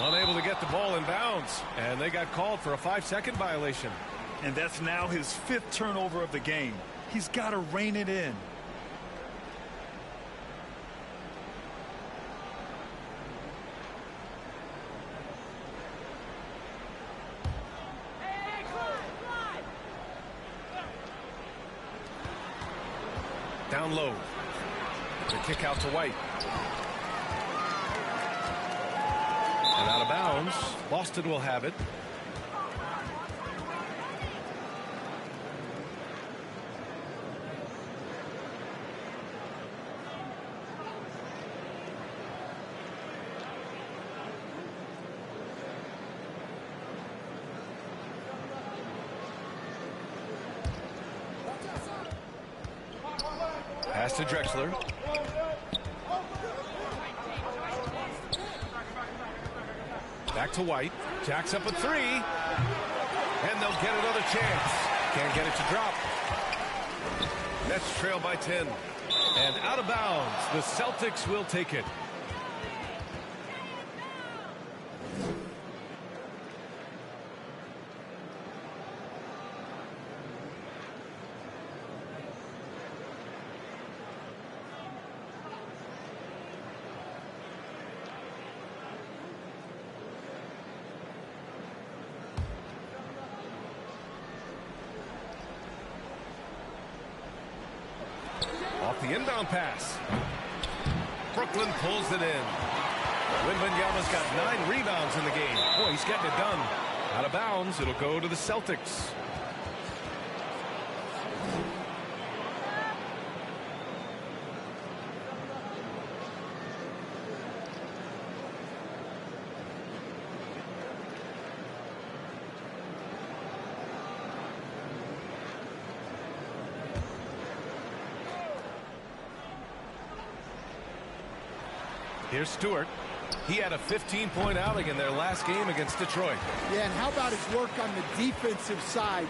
L: Unable to get the ball in bounds, and they got called for a 5-second violation.
C: And that's now his 5th turnover of the game. He's got to rein it in.
L: Down low. The kick out to White. And out of bounds. Boston will have it. Pass to Drexler. Back to White. Jacks up a 3. And they'll get another chance. Can't get it to drop. Nets trail by 10. And out of bounds. The Celtics will take it. Off the inbound pass. Brooklyn pulls it in. Wembanyama's got 9 rebounds in the game. Boy, he's getting it done. Out of bounds, it'll go to the Celtics. Here's Stewart. He had a 15-point outing in their last game against Detroit.
M: Yeah, and how about his work on the defensive side,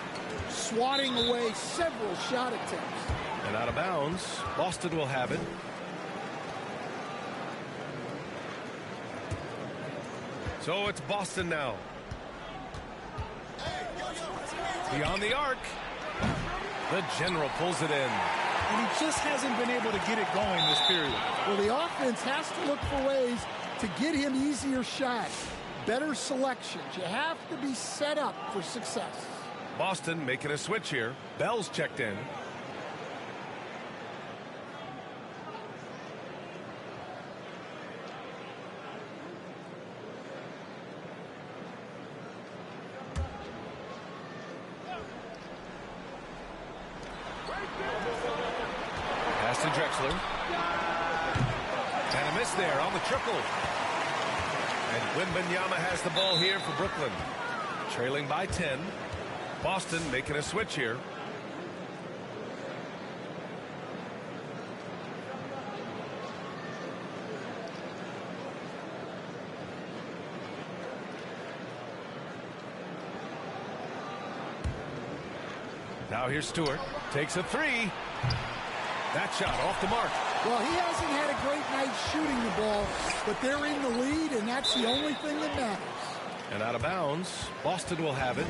M: swatting away several shot attempts.
L: And out of bounds. Boston will have it. So it's Boston now. Beyond the arc. The general pulls it in.
C: And he just hasn't been able to get it going this period.
M: Well, the offense has to look for ways to get him easier shots, better selections. You have to be set up for success.
L: Boston making a switch here. Bell's checked in. Pass to Drexler. And a miss there on the triple. And Wembanyama has the ball here for Brooklyn. Trailing by 10. Boston making a switch here. Now here's Stewart. Takes a three. That shot off the mark.
M: Well, he hasn't had a great night shooting the ball, but they're in the lead, and that's the only thing that matters.
L: And out of bounds. Boston will have it.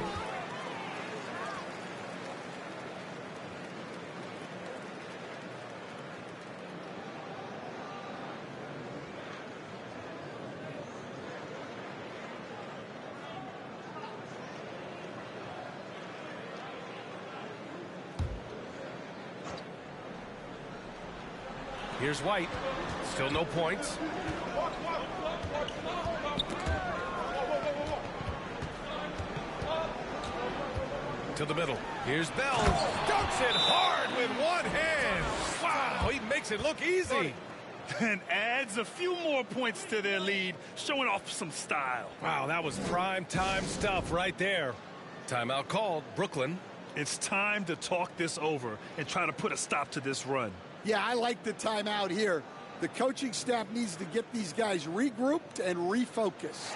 L: Here's White. Still no points. To the middle. Here's Bell. Dunks it hard with one hand. Wow, he makes it look easy.
C: And adds a few more points to their lead, showing off some style.
L: Wow, that was prime time stuff right there. Timeout called. Brooklyn.
C: It's time to talk this over and try to put a stop to this run.
M: Yeah, I like the timeout here. The coaching staff needs to get these guys regrouped and refocused.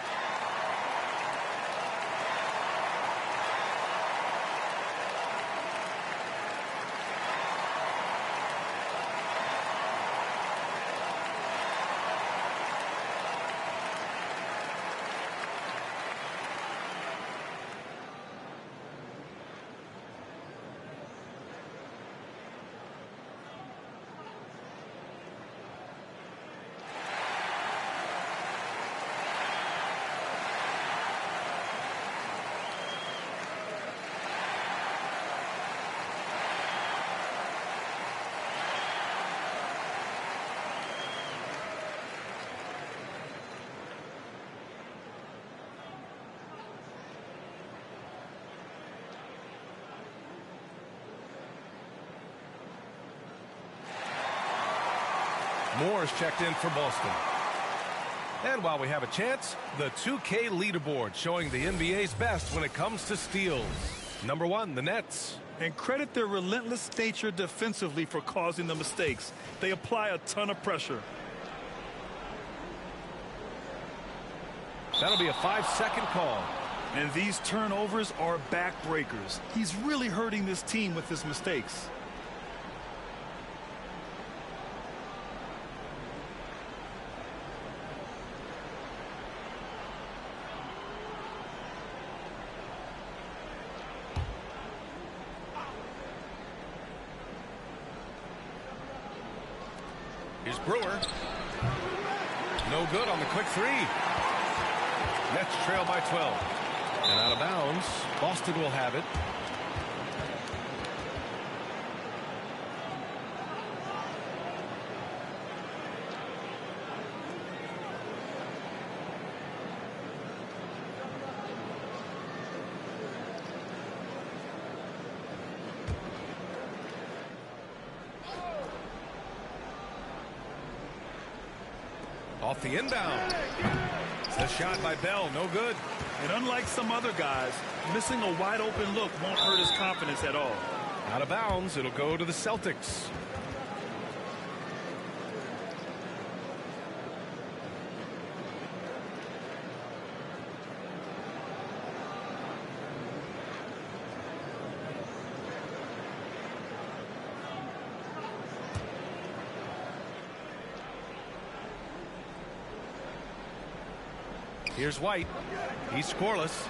L: Moore's checked in for Boston. And while we have a chance, the 2K leaderboard showing the NBA's best when it comes to steals. Number 1, the Nets.
C: And credit their relentless nature defensively for causing the mistakes. They apply a ton of pressure.
L: That'll be a 5-second call.
C: And these turnovers are backbreakers. He's really hurting this team with his mistakes.
L: Here's Brewer. No good on the quick three. Nets trail by 12. And out of bounds. Boston will have it. Off the inbound. The shot by Bell, no good.
C: And unlike some other guys, missing a wide open look won't hurt his confidence at all.
L: Out of bounds, it'll go to the Celtics. Here's White. He's scoreless.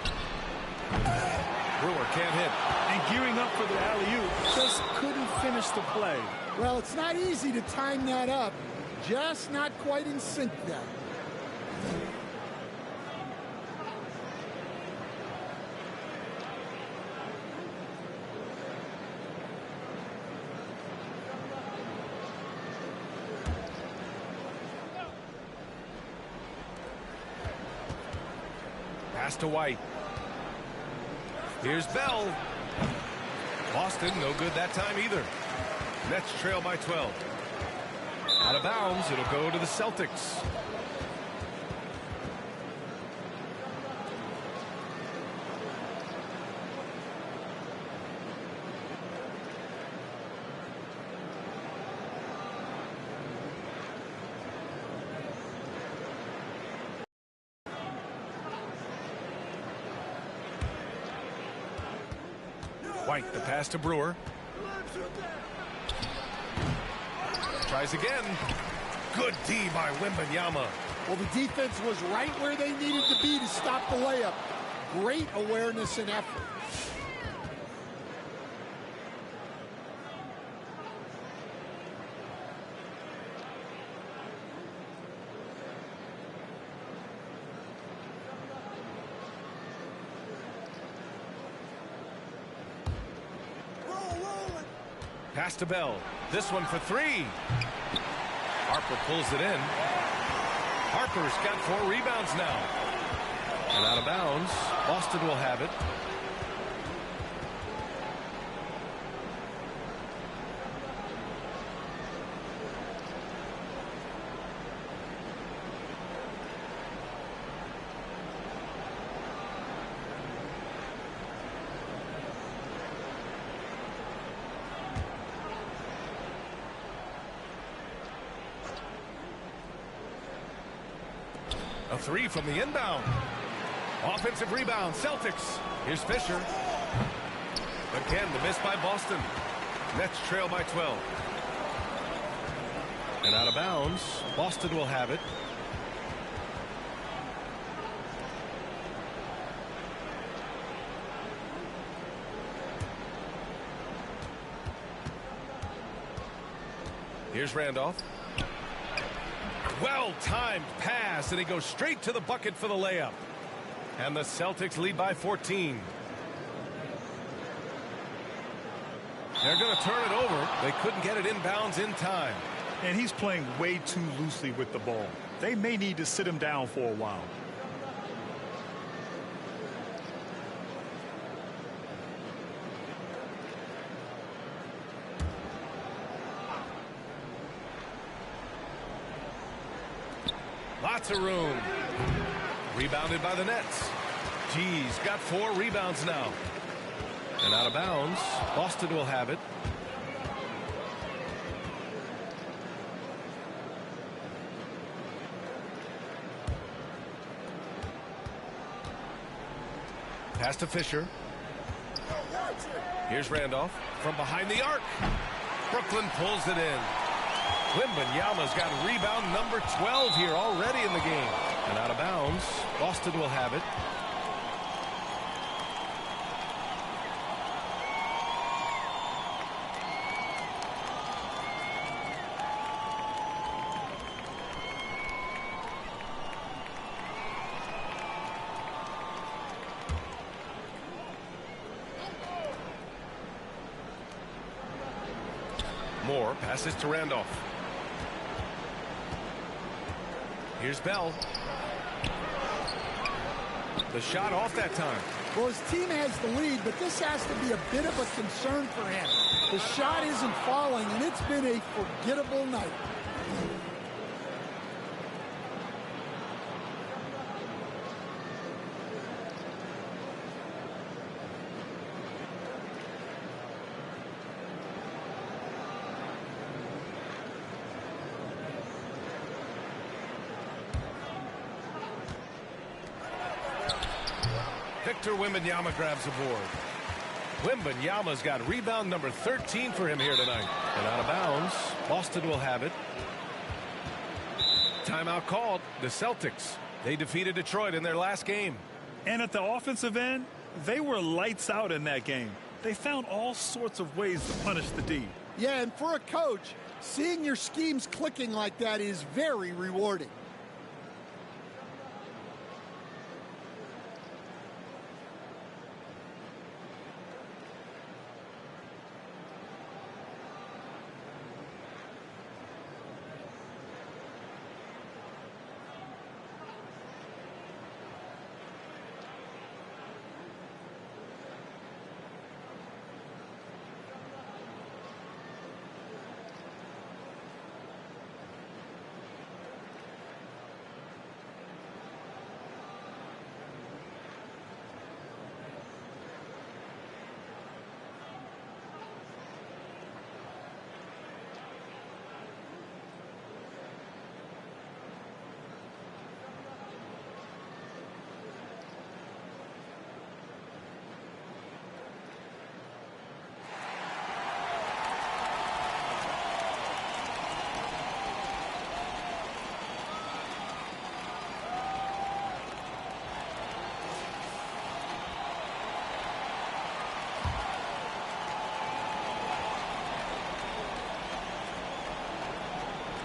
L: Brewer can't hit.
C: And gearing up for the alley-oop, just couldn't finish the play.
M: Well, it's not easy to time that up. Just not quite in sync there.
L: Pass to White. Here's Bell. Boston, no good that time either. Nets trail by 12. Out of bounds, it'll go to the Celtics. White, the pass to Brewer. Tries again. Good D by Wembanyama.
M: Well, the defense was right where they needed to be to stop the layup. Great awareness and effort.
L: Pass to Bell. This one for three. Harper pulls it in. Harper's got 4 rebounds now. And out of bounds. Boston will have it. A 3 from the inbound. Offensive rebound, Celtics. Here's Fisher. Again, the miss by Boston. Nets trail by 12. And out of bounds. Boston will have it. Here's Randolph. Well-timed pass, and he goes straight to the bucket for the layup. And the Celtics lead by 14. They're going to turn it over. They couldn't get it inbounds in time.
C: And he's playing way too loosely with the ball. They may need to sit him down for a while.
L: Lots of room. Rebounded by the Nets. G's got 4 rebounds now. And out of bounds. Boston will have it. Pass to Fisher. Here's Randolph from behind the arc. Brooklyn pulls it in. Wembanyama's got rebound number 12 here already in the game. And out of bounds. Boston will have it. Moore passes to Randolph. Here's Bell. The shot off that time.
M: Well, his team has the lead, but this has to be a bit of a concern for him. The shot isn't falling, and it's been a forgettable night.
L: Victor Wembanyama grabs a board. Wembanyama's got rebound number 13 for him here tonight. And out of bounds, Boston will have it. Timeout called. The Celtics. They defeated Detroit in their last game.
C: And at the offensive end, they were lights out in that game. They found all sorts of ways to punish the D.
M: Yeah, and for a coach, seeing your schemes clicking like that is very rewarding.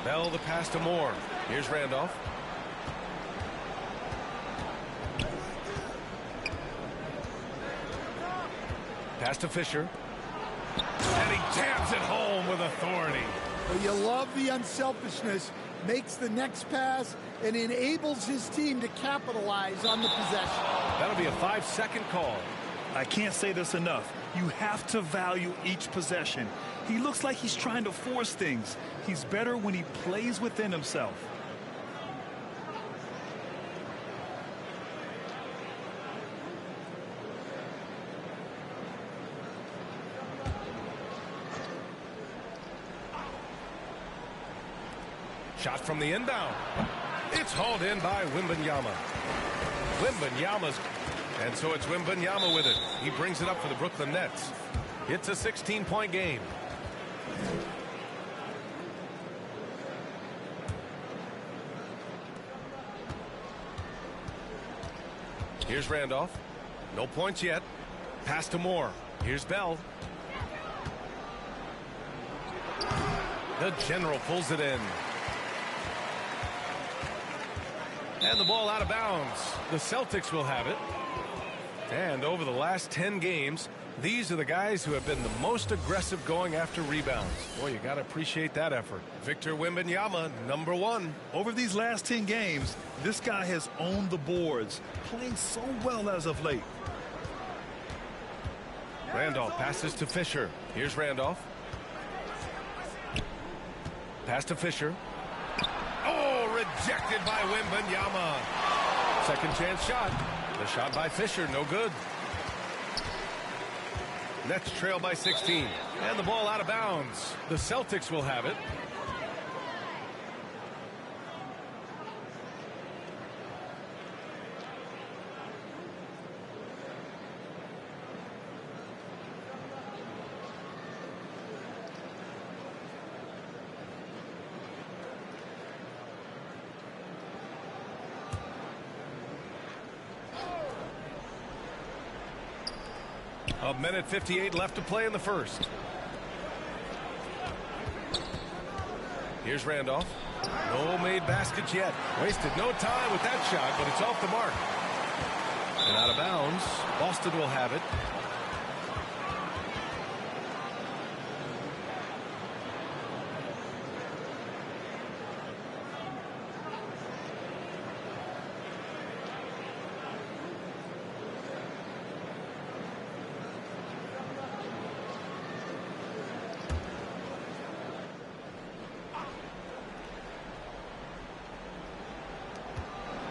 L: Bell the pass to Moore. Here's Randolph. Pass to Fisher. And he jams it home with authority.
M: Well, you love the unselfishness. Makes the next pass and enables his team to capitalize on the possession.
L: That'll be a 5-second call.
C: I can't say this enough. You have to value each possession. He looks like he's trying to force things. He's better when he plays within himself.
L: Shot from the inbound. It's hauled in by Wembanyama. Wembanyama's, and so it's Wembanyama with it. He brings it up for the Brooklyn Nets. It's a 16-point game. Here's Randolph. No points yet. Pass to Moore. Here's Bell. The General pulls it in. And the ball out of bounds. The Celtics will have it. And over the last 10 games, these are the guys who have been the most aggressive going after rebounds. Boy, you got to appreciate that effort. Victor Wembanyama, number 1.
C: Over these last 10 games, this guy has owned the boards, playing so well as of late.
L: Randolph passes to Fisher. Here's Randolph. Pass to Fisher. Oh, rejected by Wembanyama. Second chance shot. The shot by Fisher, no good. Nets trail by 16. And the ball out of bounds. The Celtics will have it. A minute 58 left to play in the first. Here's Randolph. No made baskets yet. Wasted no time with that shot, but it's off the mark. And out of bounds. Boston will have it.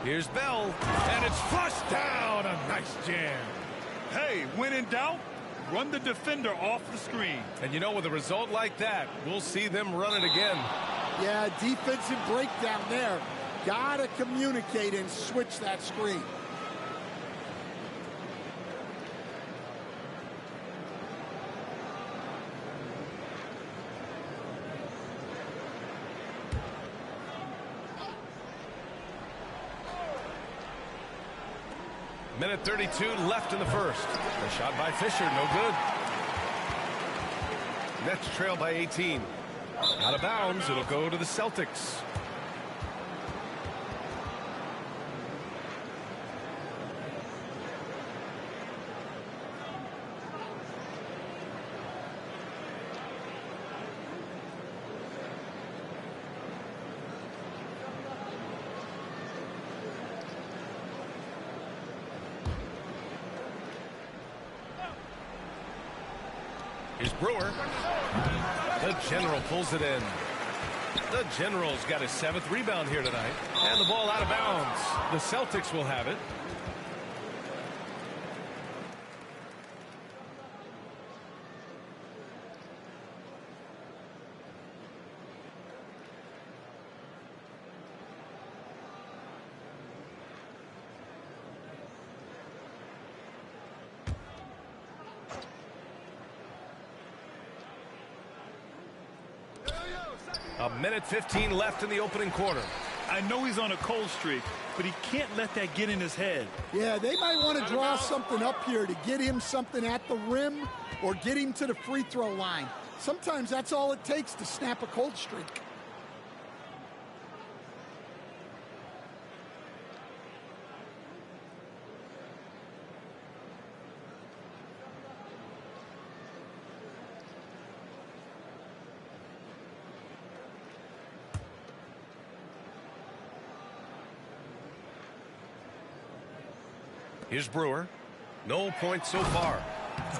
L: Here's Bell, and it's flushed down. A nice jam.
C: Hey, when in doubt, run the defender off the screen.
L: And you know, with a result like that, we'll see them run it again.
M: Yeah, defensive breakdown there. Gotta communicate and switch that screen.
L: Minute 32 left in the first. A shot by Fisher, no good. Nets trail by 18. Out of bounds, it'll go to the Celtics. Here's Brewer. The General pulls it in. The General's got his 7th rebound here tonight. And the ball out of bounds. The Celtics will have it. A minute 15 left in the opening quarter.
C: I know he's on a cold streak, but he can't let that get in his head.
M: Yeah, they might want to draw something up here to get him something at the rim or get him to the free throw line. Sometimes that's all it takes to snap a cold streak.
L: Here's Brewer. No points so far.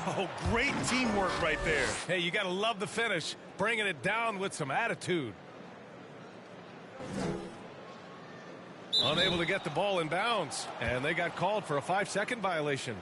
C: Oh, great teamwork right there.
L: Hey, you got to love the finish. Bringing it down with some attitude. Unable to get the ball in bounds. And they got called for a 5-second violation.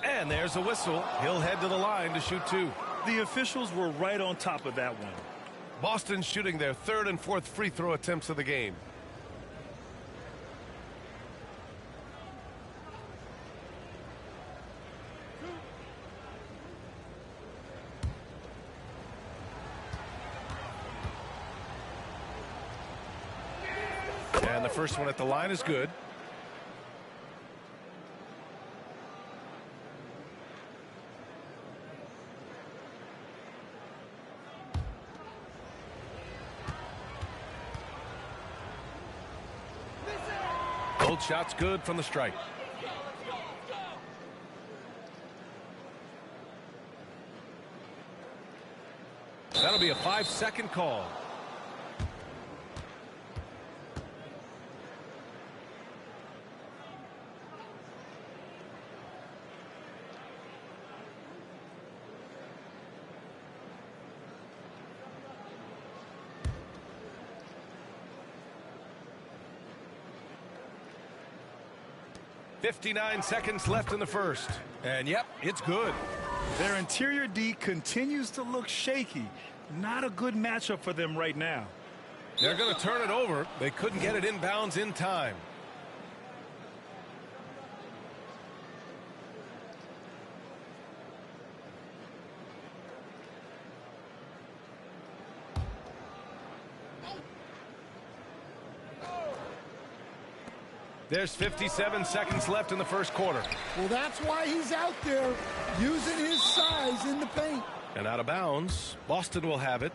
L: And there's a whistle. He'll head to the line to shoot 2.
C: The officials were right on top of that one.
L: Boston shooting their 3rd and 4th free throw attempts of the game. And the first one at the line is good. Both shots good from the strike. That'll be a 5-second call. .59 seconds left in the first. And yep, it's good.
C: Their interior D continues to look shaky. Not a good matchup for them right now.
L: They're going to turn it over. They couldn't get it inbounds in time. There's 57 seconds left in the first quarter.
M: Well, that's why he's out there using his size in the paint.
L: And out of bounds. Boston will have it.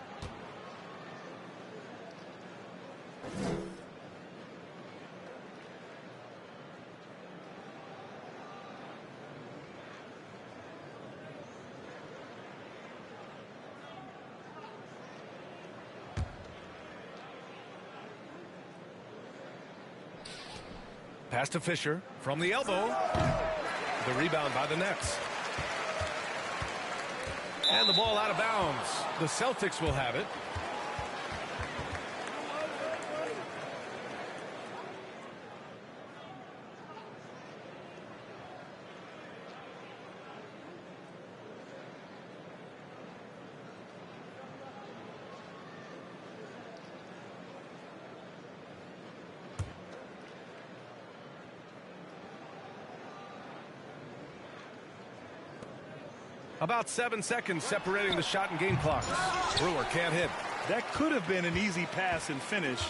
L: Pass to Fisher from the elbow. The rebound by the Nets. And the ball out of bounds. The Celtics will have it. About 7 seconds separating the shot and game clock. Brewer can't hit.
C: That could have been an easy pass and finish.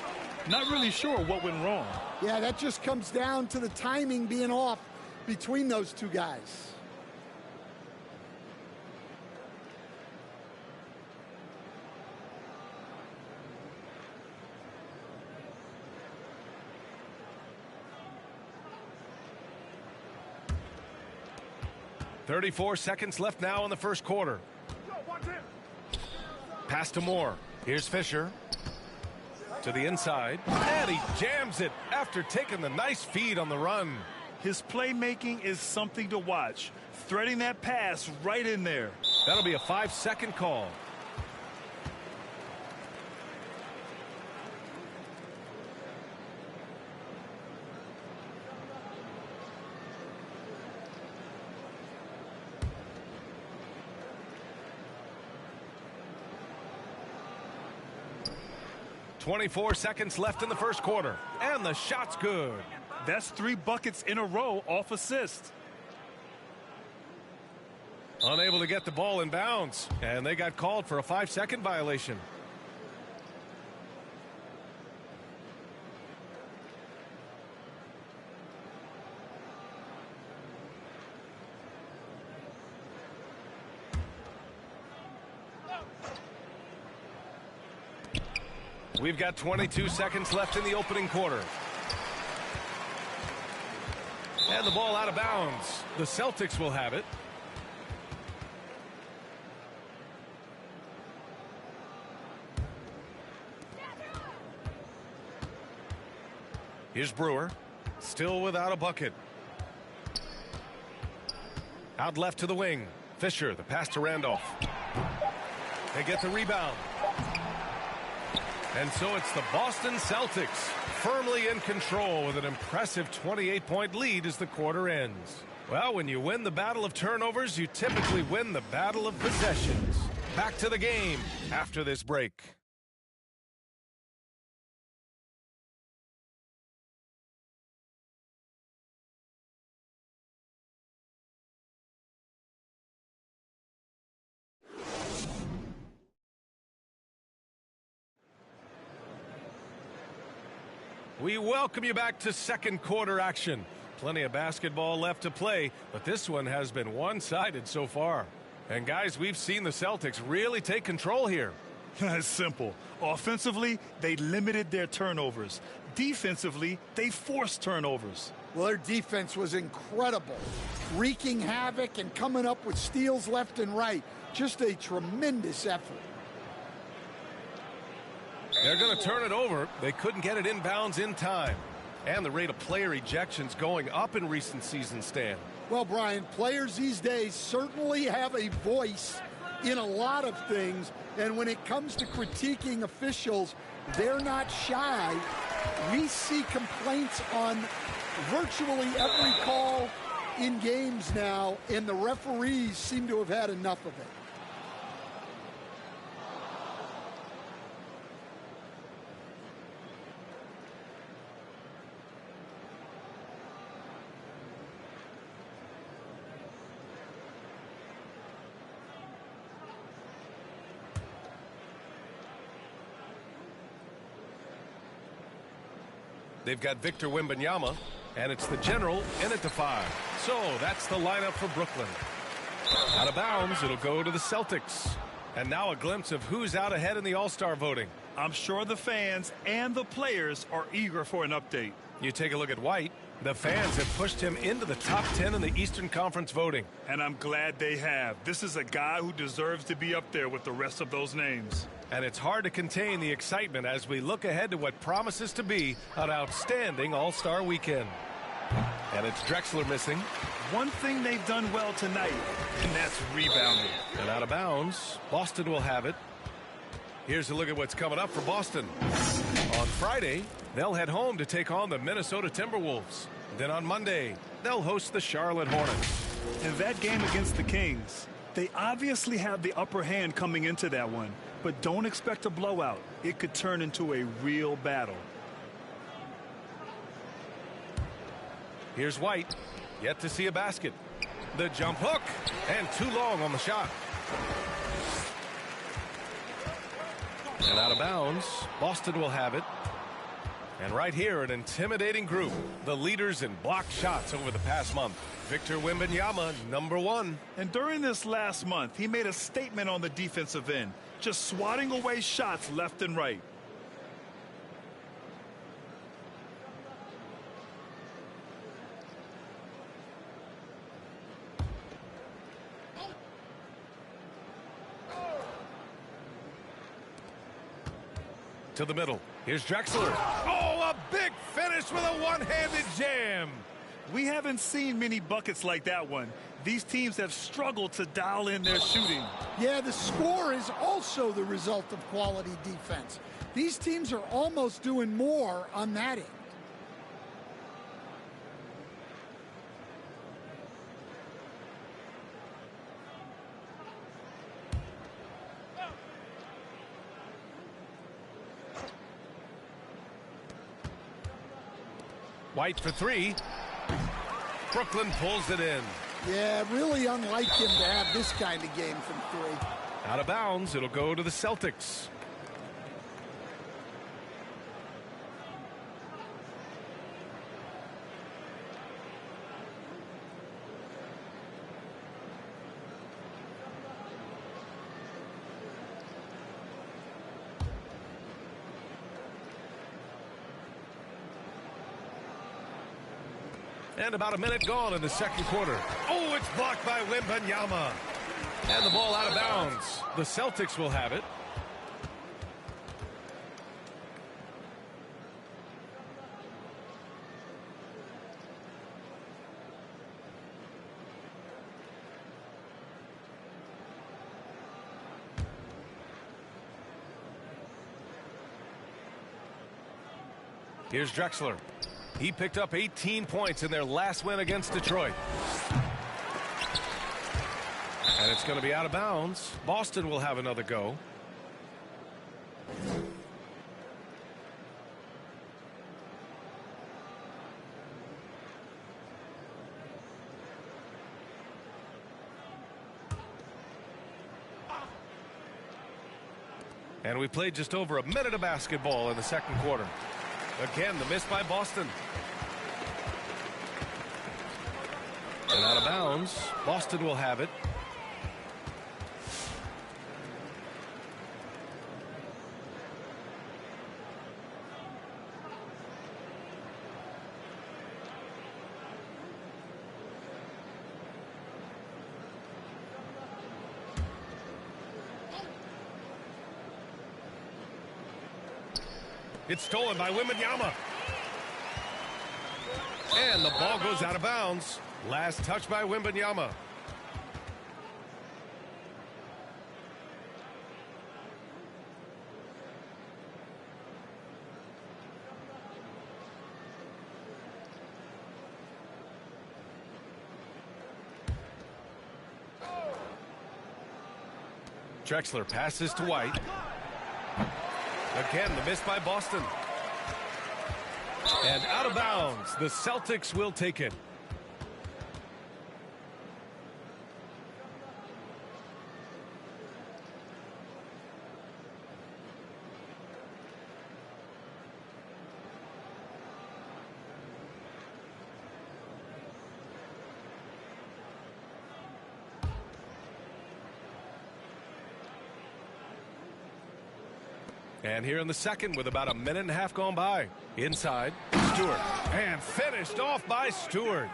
C: Not really sure what went wrong.
M: Yeah, that just comes down to the timing being off between those two guys.
L: .34 seconds left now in the first quarter. Pass to Moore. Here's Fisher. To the inside. And he jams it after taking the nice feed on the run.
C: His playmaking is something to watch. Threading that pass right in there.
L: That'll be a 5-second call. .24 seconds left in the first quarter. And the shot's good.
C: That's 3 buckets in a row off assist.
L: Unable to get the ball in bounds. And they got called for a 5-second violation. We've got 22 seconds left in the opening quarter. And the ball out of bounds. The Celtics will have it. Here's Brewer. Still without a bucket. Out left to the wing. Fisher, the pass to Randolph. They get the rebound. And so it's the Boston Celtics firmly in control with an impressive 28-point lead as the quarter ends. Well, when you win the battle of turnovers, you typically win the battle of possessions. Back to the game after this break. We welcome you back to second quarter action. Plenty of basketball left to play, but this one has been one-sided so far. And guys, we've seen the Celtics really take control here.
C: It's simple. Offensively, they limited their turnovers. Defensively, they forced turnovers.
M: Well, their defense was incredible, wreaking havoc and coming up with steals left and right. Just a tremendous effort.
L: They're going to turn it over. They couldn't get it inbounds in time. And the rate of player ejections going up in recent seasons, Stan.
M: Well, Brian, players these days certainly have a voice in a lot of things. And when it comes to critiquing officials, they're not shy. We see complaints on virtually every call in games now, and the referees seem to have had enough of it.
L: They've got Victor Wembanyama, and it's the general in at the 5. So that's the lineup for Brooklyn. Out of bounds, it'll go to the Celtics. And now a glimpse of who's out ahead in the All-Star voting.
C: I'm sure the fans and the players are eager for an update.
L: You take a look at White. The fans have pushed him into the top 10 in the Eastern Conference voting.
C: And I'm glad they have. This is a guy who deserves to be up there with the rest of those names.
L: And it's hard to contain the excitement as we look ahead to what promises to be an outstanding All-Star weekend. And it's Drexler missing.
C: One thing they've done well tonight, and that's rebounding.
L: And out of bounds, Boston will have it. Here's a look at what's coming up for Boston. On Friday, they'll head home to take on the Minnesota Timberwolves. Then on Monday, they'll host the Charlotte Hornets.
C: In that game against the Kings, they obviously have the upper hand coming into that one. But don't expect a blowout. It could turn into a real battle.
L: Here's White. Yet to see a basket. The jump hook, and too long on the shot. And out of bounds. Boston will have it. And right here, an intimidating group. The leaders in blocked shots over the past month. Victor Wembanyama, #1.
C: And during this last month, he made a statement on the defensive end, just swatting away shots left and right.
L: To the middle. Here's Drexler. Oh, a big finish with a one-handed jam.
C: We haven't seen many buckets like that one. These teams have struggled to dial in their shooting.
M: Yeah, the score is also the result of quality defense. These teams are almost doing more on that end.
L: White for three. Brooklyn pulls it in.
M: Yeah, really unlike him to have this kind of game from three.
L: Out of bounds. It'll go to the Celtics. And about a minute gone in the second quarter. Oh, it's blocked by Wembanyama. And the ball out of bounds. The Celtics will have it. Here's Drexler. He picked up 18 points in their last win against Detroit. And it's going to be out of bounds. Boston will have another go. And we played just over a minute of basketball in the second quarter. Again, the miss by Boston. And out of bounds. Boston will have it. It's stolen by Wembanyama. And the ball goes out of bounds. Last touch by Wembanyama. Drexler passes to White. Again, the miss by Boston. And out of bounds. The Celtics will take it. And here in the second with about a minute and a half gone by. Inside, Stewart. And finished off by Stewart.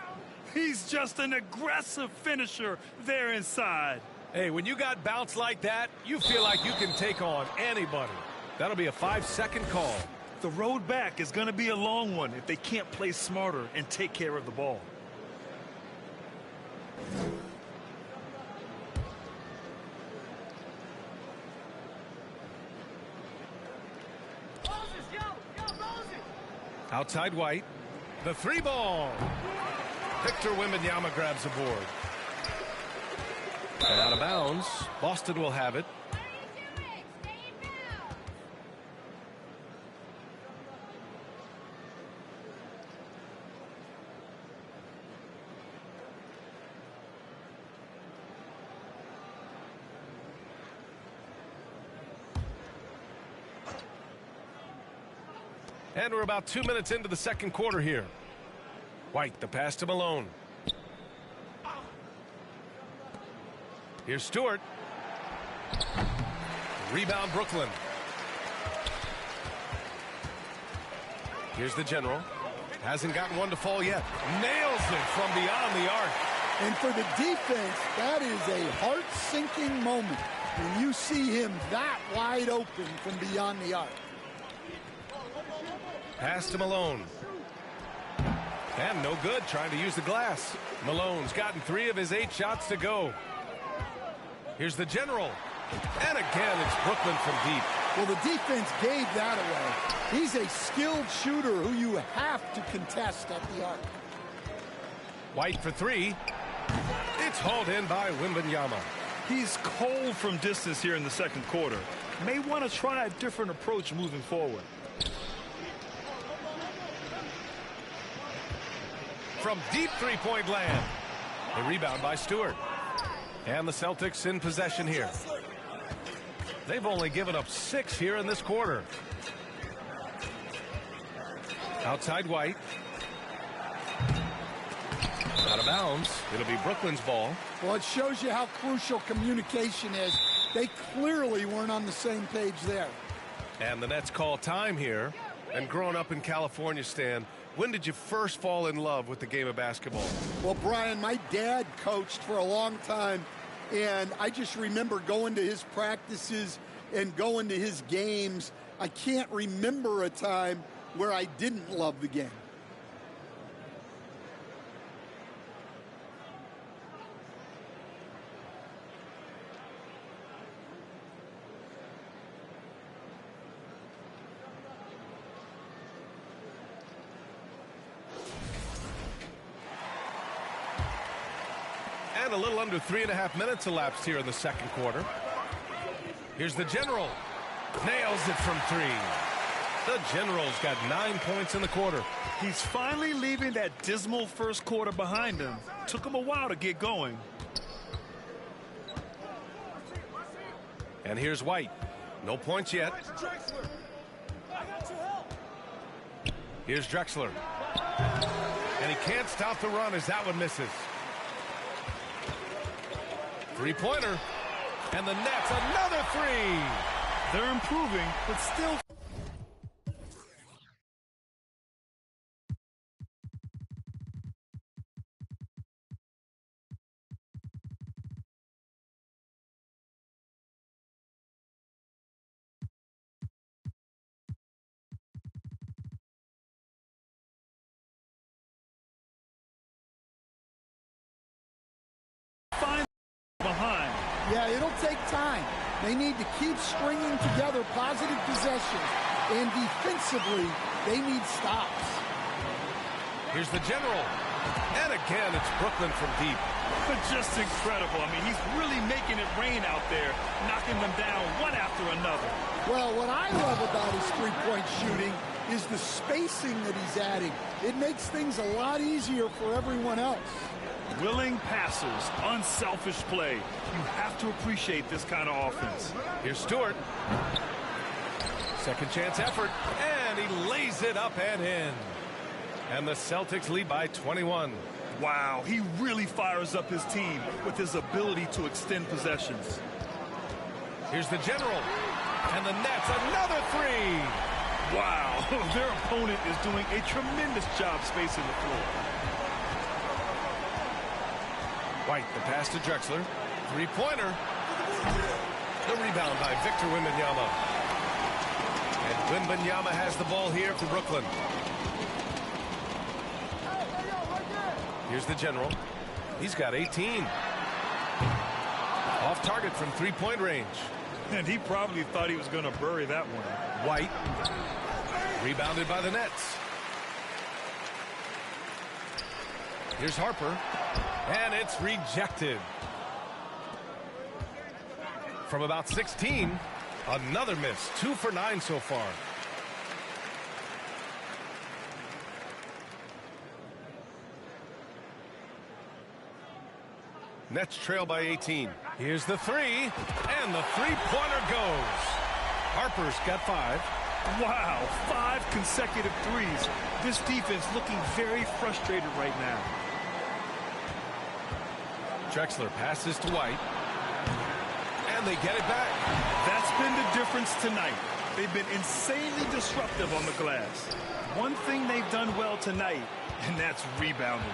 C: He's just an aggressive finisher there inside.
L: Hey, when you got bounce like that, you feel like you can take on anybody. That'll be a 5-second call.
C: The road back is going to be a long one if they can't play smarter and take care of the ball.
L: Outside White. The three ball. Victor Wembanyama grabs the board. And out of bounds. Boston will have it. And we're about 2 minutes into the second quarter here. White, the pass to Malone. Here's Stewart. Rebound, Brooklyn. Here's the general. Hasn't gotten one to fall yet. Nails it from beyond the arc.
M: And for the defense, that is a heart-sinking moment when you see him that wide open from beyond the arc.
L: Pass to Malone. And no good, trying to use the glass. Malone's gotten 3 of his 8 shots to go. Here's the general. And again, it's Brooklyn from deep.
M: Well, the defense gave that away. He's a skilled shooter who you have to contest at the arc.
L: White for 3. It's hauled in by Wembanyama.
C: He's cold from distance here in the second quarter. May want to try a different approach moving forward.
L: From deep three-point land. A rebound by Stewart. And the Celtics in possession here. They've only given up 6 here in this quarter. Outside White. Out of bounds. It'll be Brooklyn's ball.
M: Well, it shows you how crucial communication is. They clearly weren't on the same page there.
L: And the Nets call time here. And growing up in California, Stan, when did you first fall in love with the game of basketball?
M: Well, Brian, my dad coached for a long time, and I just remember going to his practices and going to his games. I can't remember a time where I didn't love the game.
L: And a little under 3.5 minutes elapsed here in the second quarter. Here's the general. Nails it from 3. The general's got 9 points in the quarter.
C: He's finally leaving that dismal first quarter behind him. Took him a while to get going.
L: And here's White. No points yet. Here's Drexler. And he can't stop the run as that one misses. Three-pointer. And the Nets, another 3.
C: They're improving, but still. Behind.
M: Yeah, it'll take time. They need to keep stringing together positive possessions, and defensively, they need stops.
L: Here's the general. And again, it's Brooklyn from deep.
C: But just incredible. I mean, he's really making it rain out there, knocking them down one after another.
M: Well, what I love about his three-point shooting is the spacing that he's adding. It makes things a lot easier for everyone else.
C: Willing passers, unselfish play. You have to appreciate this kind of offense.
L: Here's Stewart. Second chance effort, and he lays it up and in. And the Celtics lead by 21.
C: Wow, he really fires up his team with his ability to extend possessions.
L: Here's the general. And the Nets, another 3.
C: Wow, their opponent is doing a tremendous job spacing the floor.
L: White, the pass to Drexler. Three-pointer. The rebound by Victor Wembanyama. And Wembanyama has the ball here for Brooklyn. Here's the general. He's got 18. Off target from three-point range.
C: And he probably thought he was going to bury that one.
L: White. Rebounded by the Nets. Here's Harper. And it's rejected. From about 16, another miss. 2 for 9 so far. Nets trail by 18. Here's the 3, and the three-pointer goes. Harper's got 5.
C: Wow, 5 consecutive threes. This defense looking very frustrated right now.
L: Drexler passes to White. And they get it back.
C: That's been the difference tonight. They've been insanely disruptive on the glass. One thing they've done well tonight, and that's rebounding.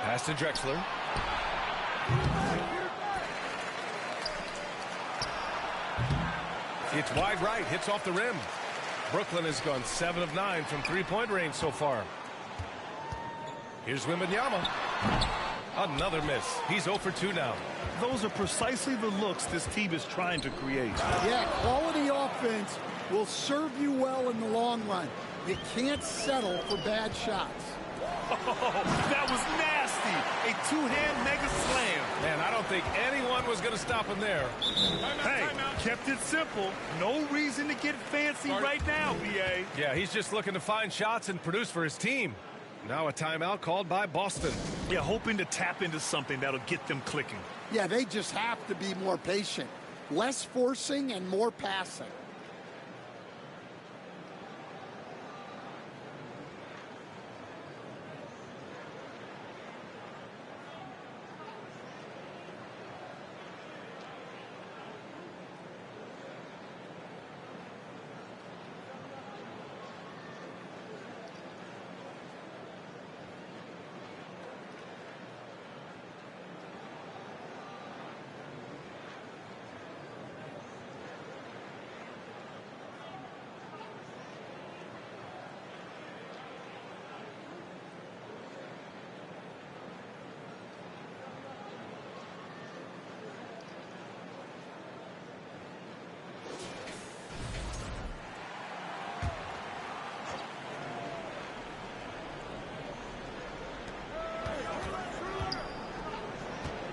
L: Pass to Drexler. It's wide right, hits off the rim. Brooklyn has gone 7 of 9 from three-point range so far. Here's Wembanyama. Another miss. He's 0 for 2 now.
C: Those are precisely the looks this team is trying to create.
M: Yeah, quality offense will serve you well in the long run. You can't settle for bad shots.
C: Oh, that was nasty. A two-hand mega slam.
L: Man, I don't think anyone was going to stop him there.
C: Hey, kept it simple. No reason to get fancy right now, BA.
L: Yeah, he's just looking to find shots and produce for his team. Now a timeout called by Boston.
C: Yeah, hoping to tap into something that'll get them clicking.
M: Yeah, they just have to be more patient. Less forcing and more passing.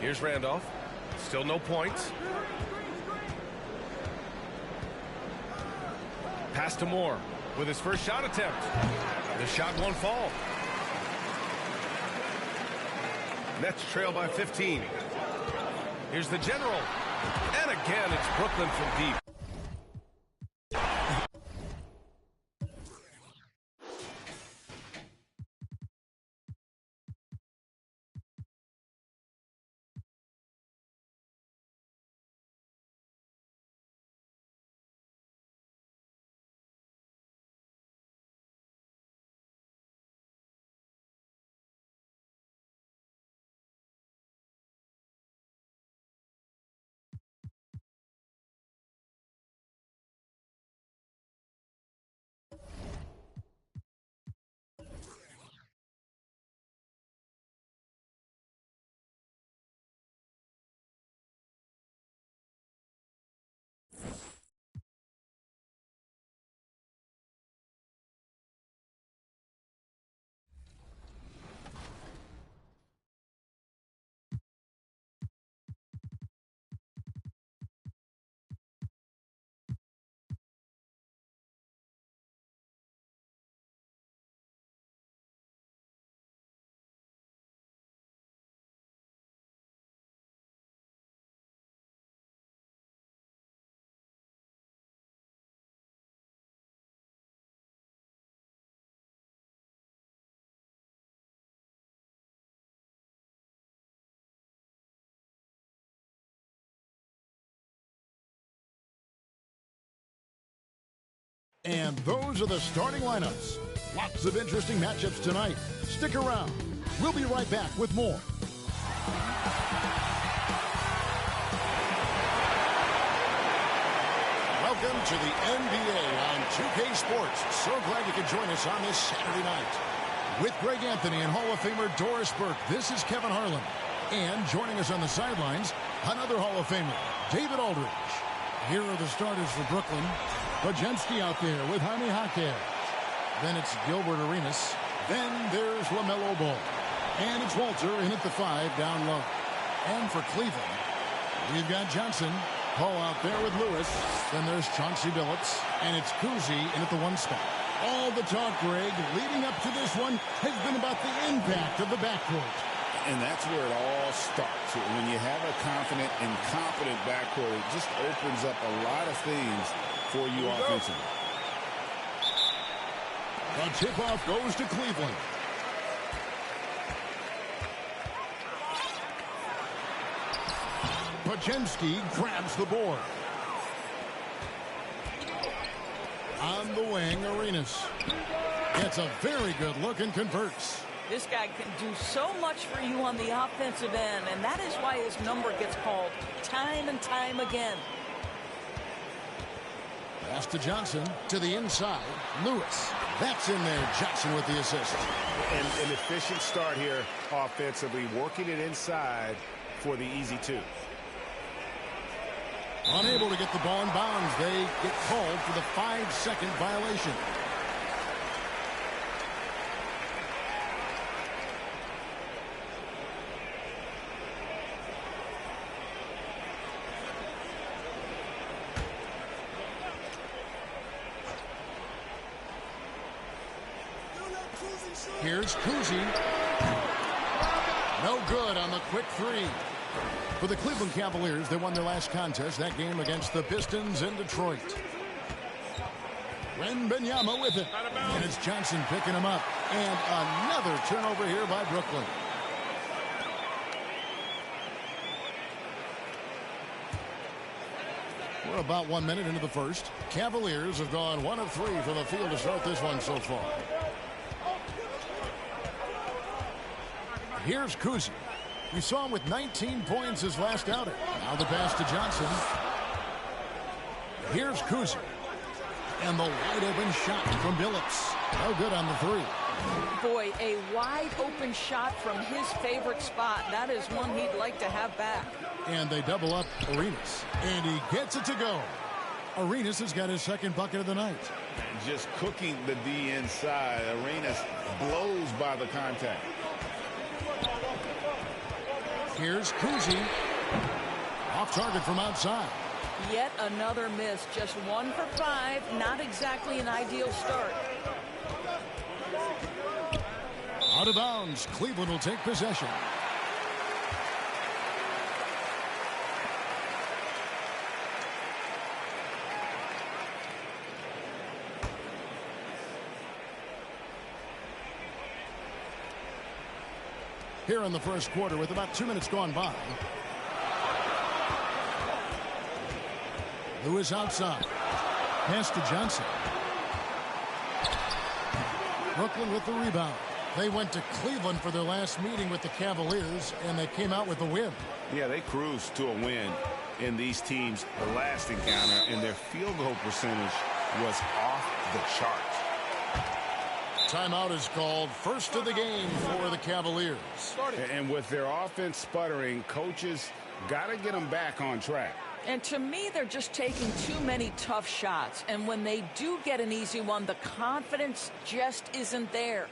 L: Here's Randolph. Still no points. Pass to Moore with his first shot attempt. The shot won't fall. Nets trail by 15. Here's the general. And again, it's Brooklyn from deep.
A: And those are the starting lineups. Lots of interesting matchups tonight. Stick around. We'll be right back with more. Welcome to the NBA on 2K Sports. So glad you could join us on this Saturday night. With Greg Anthony and Hall of Famer Doris Burke, this is Kevin Harlan. And joining us on the sidelines, another Hall of Famer, David Aldridge. Here are the starters for Brooklyn. Bajenski out there with Jaime Jaquez. Then it's Gilbert Arenas. Then there's LaMelo Ball. And it's Walter in at the 5 down low. And for Cleveland, we've got Johnson. Paul out there with Lewis. Then there's Chauncey Billups. And it's Kuzi in at the 1 spot. All the talk, Greg, leading up to this one has been about the impact of the backcourt.
H: And that's where it all starts. When you have a confident and competent backcourt, it just opens up a lot of things for you offensively.
A: The tip-off goes to Cleveland. Pajemski grabs the board. On the wing, Arenas gets a very good look and converts.
N: This guy can do so much for you on the offensive end, and that is why his number gets called time and time again.
A: Pass to Johnson to the inside. Lewis. That's in there. Johnson with the assist.
B: And an efficient start here offensively, working it inside for the easy two.
A: Unable to get the ball in bounds. They get called for the 5-second violation. Here's Kuzi. No good on the quick three. For the Cleveland Cavaliers, they won their last contest, that game against the Pistons in Detroit. Wembanyama with it. And it's Johnson picking him up. And another turnover here by Brooklyn. We're about 1 minute into the first. Cavaliers have gone 1 of 3 from the field to start this one so far. Here's Kuzi. We saw him with 19 points his last outing. Now the pass to Johnson. Here's Kuzi. And the wide open shot from Billups. No good on the three.
N: Boy, a wide open shot from his favorite spot. That is one he'd like to have back.
A: And they double up Arenas. And he gets it to go. Arenas has got his second bucket of the night.
H: Just cooking the D inside. Arenas blows by the contact.
A: Here's Kuzi. Off target from outside.
N: Yet another miss. Just 1 for 5. Not exactly an ideal start.
A: Out of bounds. Cleveland will take possession. Here in the first quarter with about 2 minutes gone by. Lewis outside. Pass to Johnson. Brooklyn with the rebound. They went to Cleveland for their last meeting with the Cavaliers, and they came out with a win.
H: Yeah, they cruised to a win in these teams' last encounter, and their field goal percentage was off the charts.
A: Timeout is called. First of the game for the Cavaliers.
H: And with their offense sputtering, coaches got to get them back on track.
N: And to me, they're just taking too many tough shots. And when they do get an easy one, the confidence just isn't there.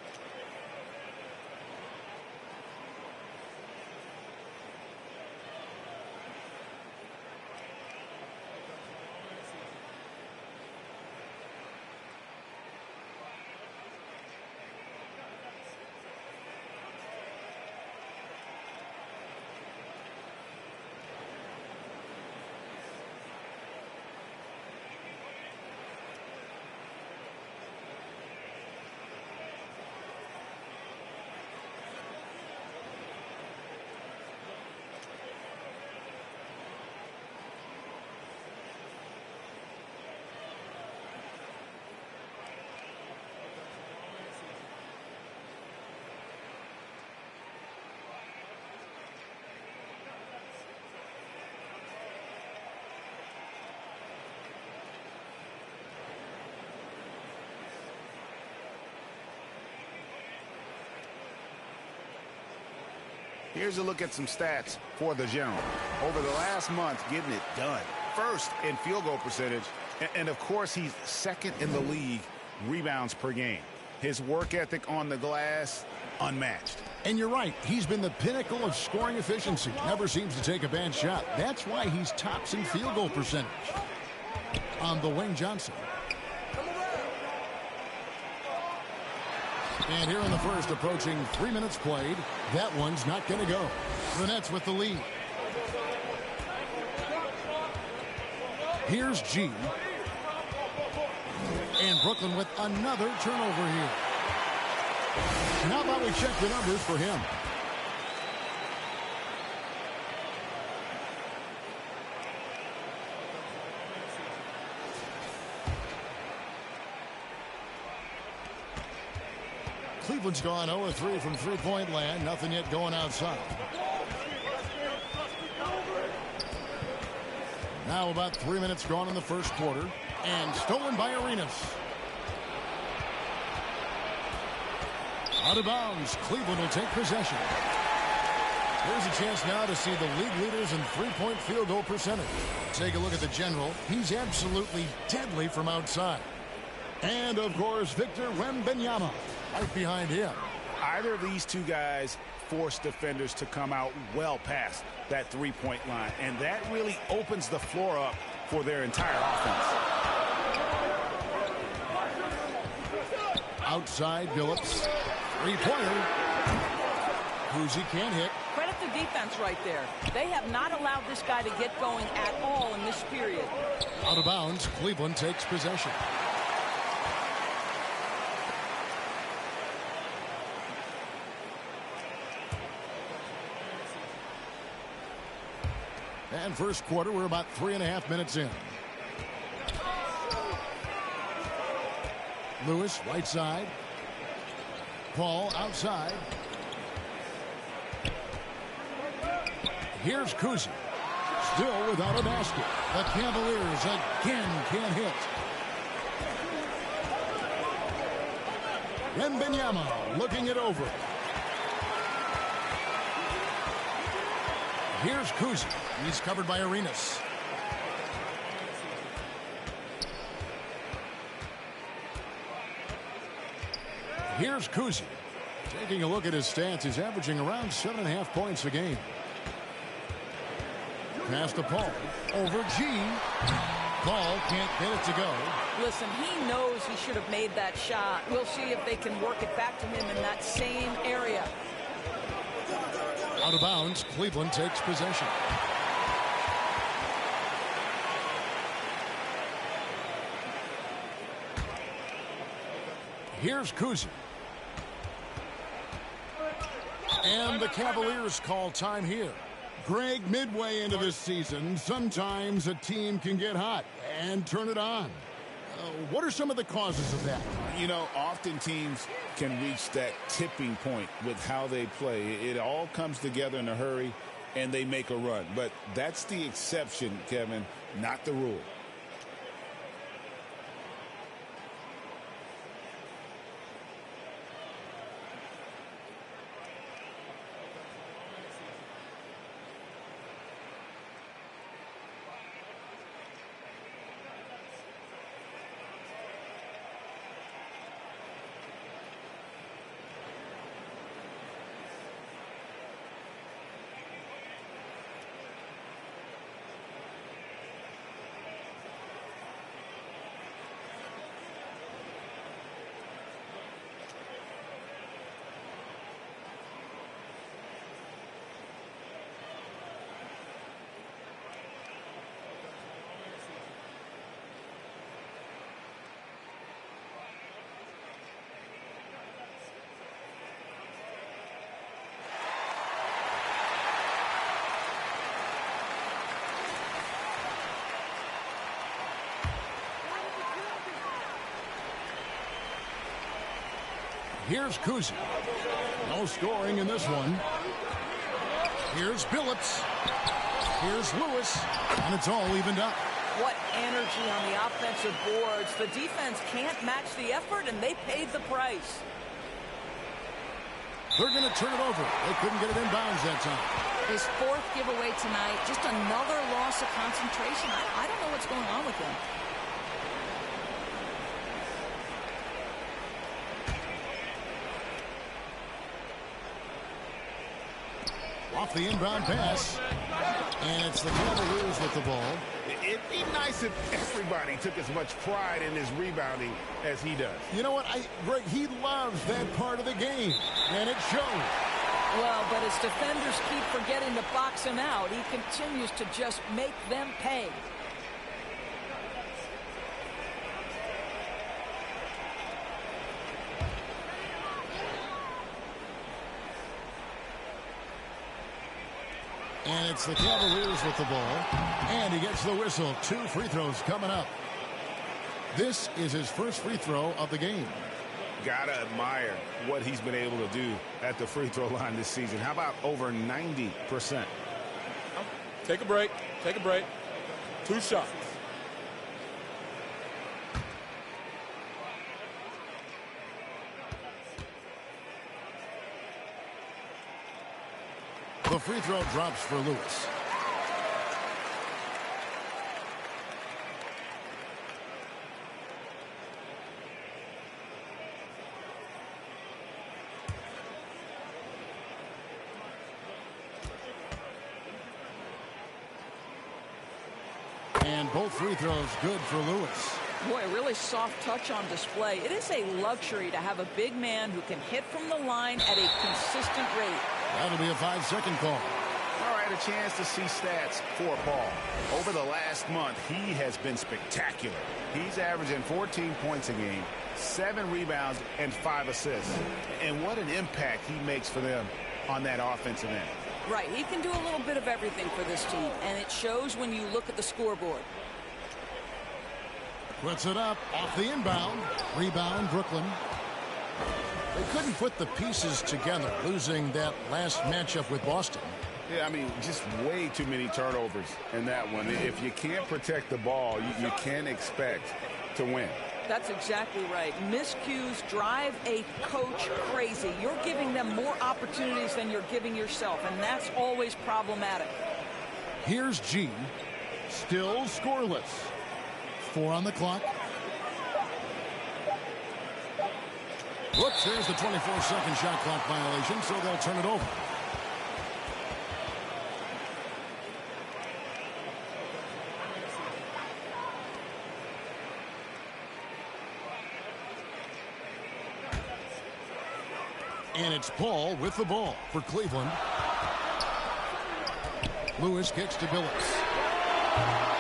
H: Here's a look at some stats for the General. Over the last month, getting it done. First in field goal percentage, and of course, he's second in the league rebounds per game. His work ethic on the glass, unmatched.
A: And you're right. He's been the pinnacle of scoring efficiency. Never seems to take a bad shot. That's why he's tops in field goal percentage. On the wing, Johnson. And here in the first, approaching 3 minutes played. That one's not going to go. The Nets with the lead. Here's G. And Brooklyn with another turnover here. How about we check the numbers for him? Cleveland's gone 0-3 from three-point land. Nothing yet going outside. Now about 3 minutes gone in the first quarter. And stolen by Arenas. Out of bounds. Cleveland will take possession. Here's a chance now to see the league leaders in three-point field goal percentage. Take a look at the general. He's absolutely deadly from outside. And, of course, Victor Wembanyama right behind him.
H: Either of these two guys force defenders to come out well past that three-point line, and that really opens the floor up for their entire offense.
A: Outside, Billups. Three-pointer. Kuzi can't hit.
N: Credit the defense right there. They have not allowed this guy to get going at all in this period.
A: Out of bounds, Cleveland takes possession. And first quarter, we're about 3.5 minutes in. Lewis, right side. Paul, outside. Here's Kuzi. Still without a basket. The Cavaliers again can't hit. Wembanyama looking it over. Here's Kuzi. He's covered by Arenas. Here's Kuzi. Taking a look at his stats, he's averaging around 7.5 points a game. Pass to Paul. Over G. Paul can't get it to go.
N: Listen, he knows he should have made that shot. We'll see if they can work it back to him in that same area.
A: Out of bounds, Cleveland takes possession. Here's Kuzi. And the Cavaliers call time here. Greg, midway into this season, sometimes a team can get hot and turn it on. What are some of the causes of that?
H: You know, often teams can reach that tipping point with how they play. It all comes together in a hurry, and they make a run. But that's the exception, Kevin, not the rule.
A: Here's Kuzi. No scoring in this one. Here's Billups. Here's Lewis. And it's all evened up.
N: What energy on the offensive boards. The defense can't match the effort, and they paid the price.
A: They're going to turn it over. They couldn't get it in bounds that time.
N: His fourth giveaway tonight. Just another loss of concentration. I don't know what's going on with him.
A: Off the inbound pass. And it's the Cavaliers with the ball.
B: It'd be nice if everybody took as much pride in his rebounding as he does.
A: You know what? Greg, he loves that part of the game. And it shows.
N: Well, but as defenders keep forgetting to box him out, he continues to just make them pay.
A: And it's the Cavaliers with the ball. And he gets the whistle. 2 free throws coming up. This is his first free throw of the game.
H: Gotta admire what he's been able to do at the free throw line this season. How about over 90%?
D: Take a break. Take a break. 2 shots.
A: The free throw drops for Lewis. And both free throws good for Lewis.
N: Boy, a really soft touch on display. It is a luxury to have a big man who can hit from the line at a consistent rate.
A: That'll be a 5-second call.
H: All right, a chance to see stats for Paul. Over the last month, he has been spectacular. He's averaging 14 points a game, 7 rebounds, and 5 assists. And what an impact he makes for them on that offensive end.
N: Right, he can do a little bit of everything for this team, and it shows when you look at the scoreboard.
A: Puts it up off the inbound. Rebound, Brooklyn. They couldn't put the pieces together, losing that last matchup with Boston.
H: Yeah, I mean, just way too many turnovers in that one. If you can't protect the ball, you can't expect to win.
N: That's exactly right. Miscues drive a coach crazy. You're giving them more opportunities than you're giving yourself, and that's always problematic.
A: Here's G. Still scoreless. 4 on the clock. Whoops, there's the 24-second shot clock violation, so they'll turn it over. And it's Paul with the ball for Cleveland. Lewis kicks to Billups.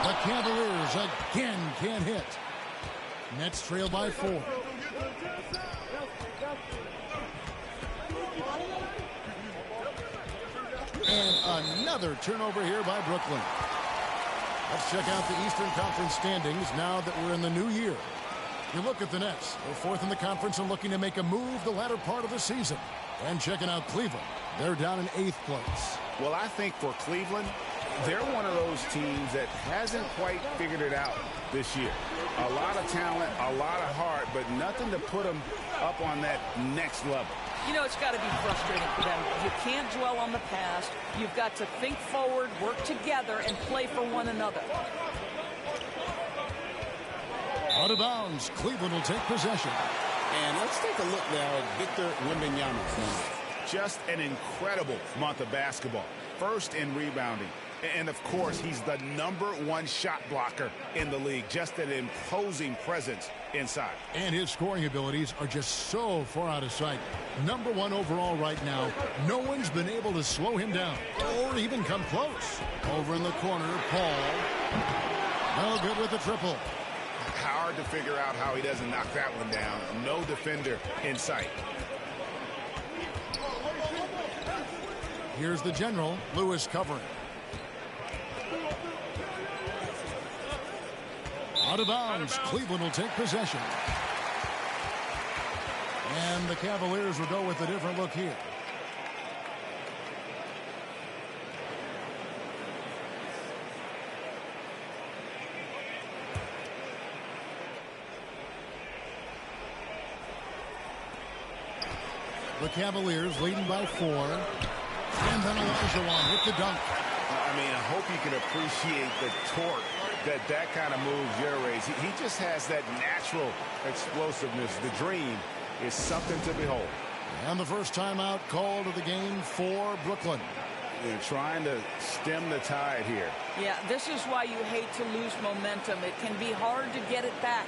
A: The Cavaliers again can't hit. Nets trail by 4. And another turnover here by Brooklyn. Let's check out the Eastern Conference standings now that we're in the new year. You look at the Nets. They're 4th in the conference and looking to make a move the latter part of the season. And checking out Cleveland. They're down in 8th place.
H: Well, I think for Cleveland, they're one of those teams that hasn't quite figured it out this year. A lot of talent, a lot of heart, but nothing to put them up on that next level.
N: You know, it's got to be frustrating for them. You can't dwell on the past. You've got to think forward, work together, and play for one another.
A: Out of bounds. Cleveland will take possession.
H: And let's take a look now at Victor Wembanyama's numbers. Just an incredible month of basketball. First in rebounding. And, of course, he's the #1 shot blocker in the league. Just an imposing presence inside.
A: And his scoring abilities are just so far out of sight. #1 overall right now. No one's been able to slow him down or even come close. Over in the corner, Paul. No good with the triple.
H: Hard to figure out how he doesn't knock that one down. No defender in sight.
A: Here's the general, Lewis covering. Out of bounds. Cleveland will take possession. And the Cavaliers will go with a different look here. The Cavaliers leading by 4. And then Olajuwon with the dunk.
H: I mean, I hope you can appreciate the torque that kind of move generates. He just has that natural explosiveness. The dream is something to behold.
A: And the first timeout called of the game for Brooklyn.
H: They're trying to stem the tide here.
N: Yeah, this is why you hate to lose momentum. It can be hard to get it back.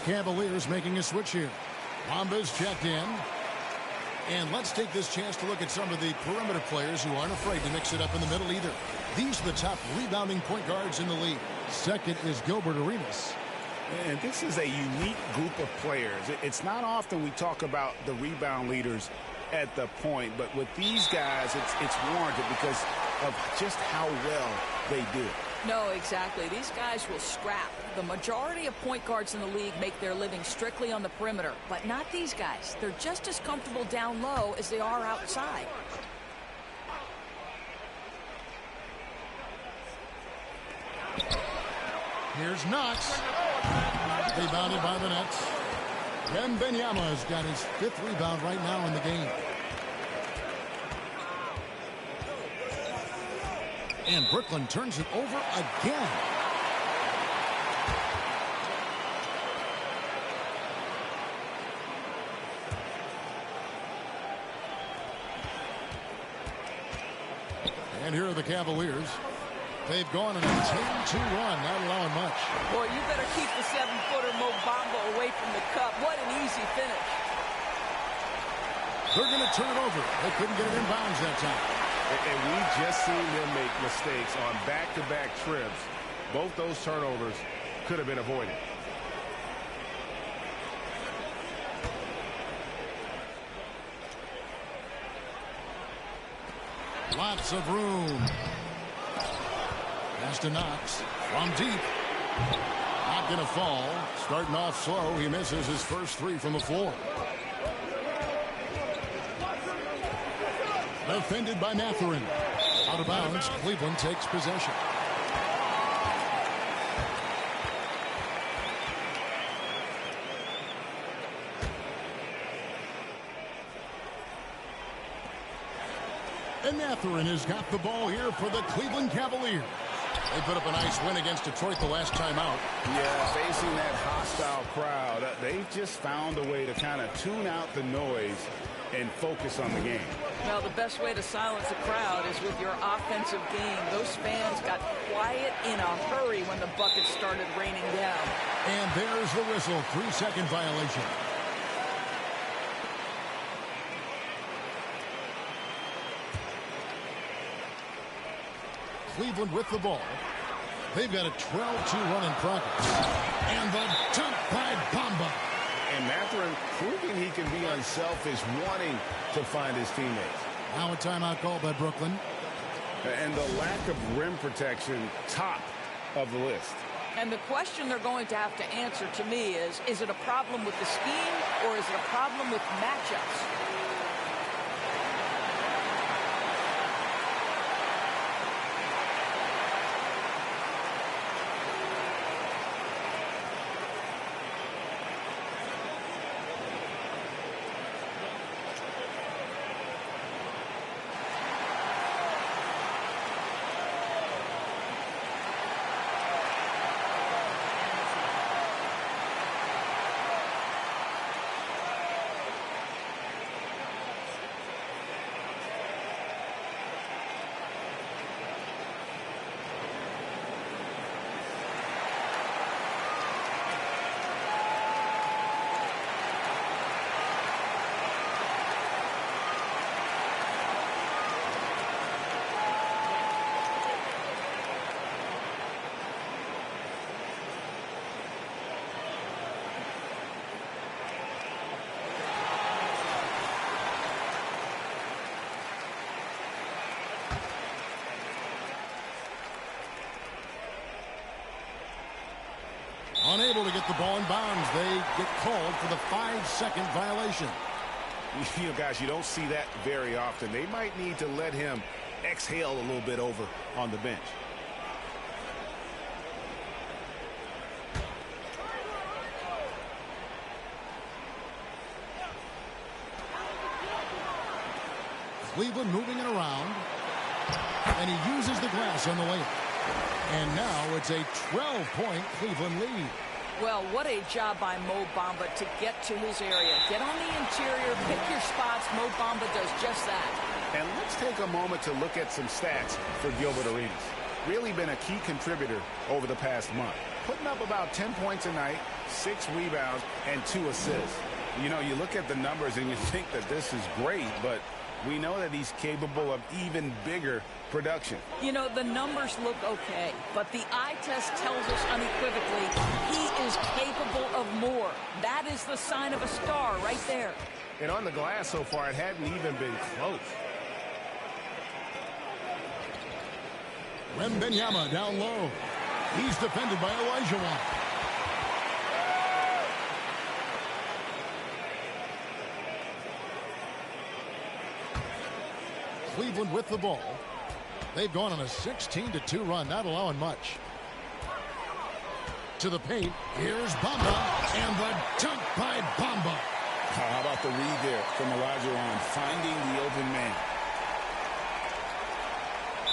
A: Cavaliers making a switch here. Bamba's checked in. And let's take this chance to look at some of the perimeter players who aren't afraid to mix it up in the middle either. These are the top rebounding point guards in the league. Second is Gilbert Arenas.
H: And this is a unique group of players. It's not often we talk about the rebound leaders at the point, but with these guys, it's warranted because of just how well they do it.
N: No, exactly. These guys will scrap. The majority of point guards in the league make their living strictly on the perimeter, but not these guys. They're just as comfortable down low as they are outside.
A: Here's Knox. Rebounded by the Nets. Wembanyama's got his 5th rebound right now in the game. And Brooklyn turns it over again. And here are the Cavaliers. They've gone on a 10-2 run, not allowing much.
N: Boy, you better keep the 7-footer Mo Bamba away from the cup. What an easy finish.
A: They're going to turn it over. They couldn't get it in bounds that time.
B: And we've just seen them make mistakes on back-to-back trips. Both those turnovers could have been avoided.
A: Lots of room. Pass to Knox from deep. Not going to fall. Starting off slow. He misses his first 3 from the floor. Defended by Mathurin. Out of bounds. Cleveland takes possession. And Mathurin has got the ball here for the Cleveland Cavaliers. They put up a nice win against Detroit the last time out.
H: Yeah, facing that hostile crowd, they've just found a way to kind of tune out the noise and focus on the game.
N: Well, the best way to silence a crowd is with your offensive game. Those fans got quiet in a hurry when the buckets started raining down.
A: And there's the whistle. 3-second violation. Cleveland with the ball. They've got a 12-2 run in progress. And the dunk by Bamba.
H: And Mathurin proving he can be unselfish, wanting to find his teammates.
A: Now a timeout called by Brooklyn.
H: And the lack of rim protection, top of the list.
N: And the question they're going to have to answer to me is it a problem with the scheme or is it a problem with matchups?
A: Unable to get the ball in bounds. They get called for the 5-second violation.
B: You know, guys, you don't see that very often. They might need to let him exhale a little bit over on the bench.
A: Cleveland moving it around. And he uses the glass on the layup. And now it's a 12-point Cleveland lead.
N: Well, what a job by Mo Bamba to get to his area. Get on the interior, pick your spots. Mo Bamba does just that.
B: And let's take a moment to look at some stats for Gilbert Arenas. Really been a key contributor over the past month.
H: putting up about 10 points a night, 6 rebounds, and 2 assists. You know, you look at the numbers and you think that this is great, but we know that he's capable of even bigger production.
N: You know, the numbers look okay, but the eye test tells us unequivocally he is capable of more. That is the sign of a star right there.
B: And on the glass so far, it hadn't even been close.
A: Wembanyama down low. He's defended by Olajuwon. Cleveland with the ball. They've gone on a 16-2 run, not allowing much. To the paint, here's Bamba, and the dunk by Bamba.
H: How about the read there from Olajuwon, finding the open man.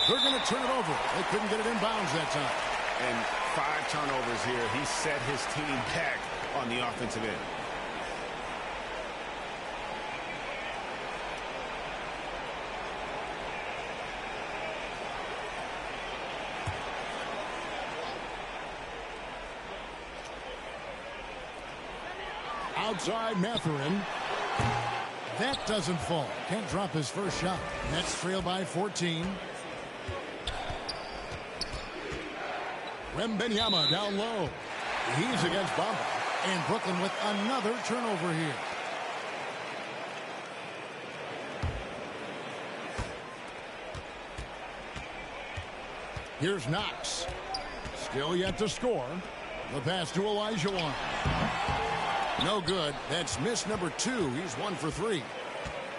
A: They're going to turn it over. They couldn't get it in bounds that time.
B: And 5 turnovers here. He set his team back on the offensive end.
A: Outside Mathurin. That doesn't fall. Can't drop his first shot. Nets trail by 14. Wembanyama down low. He's against Bamba. And Brooklyn with another turnover here. Here's Knox. Still yet to score. The pass to Olajuwon. No good. That's miss number 2. He's 1 for 3.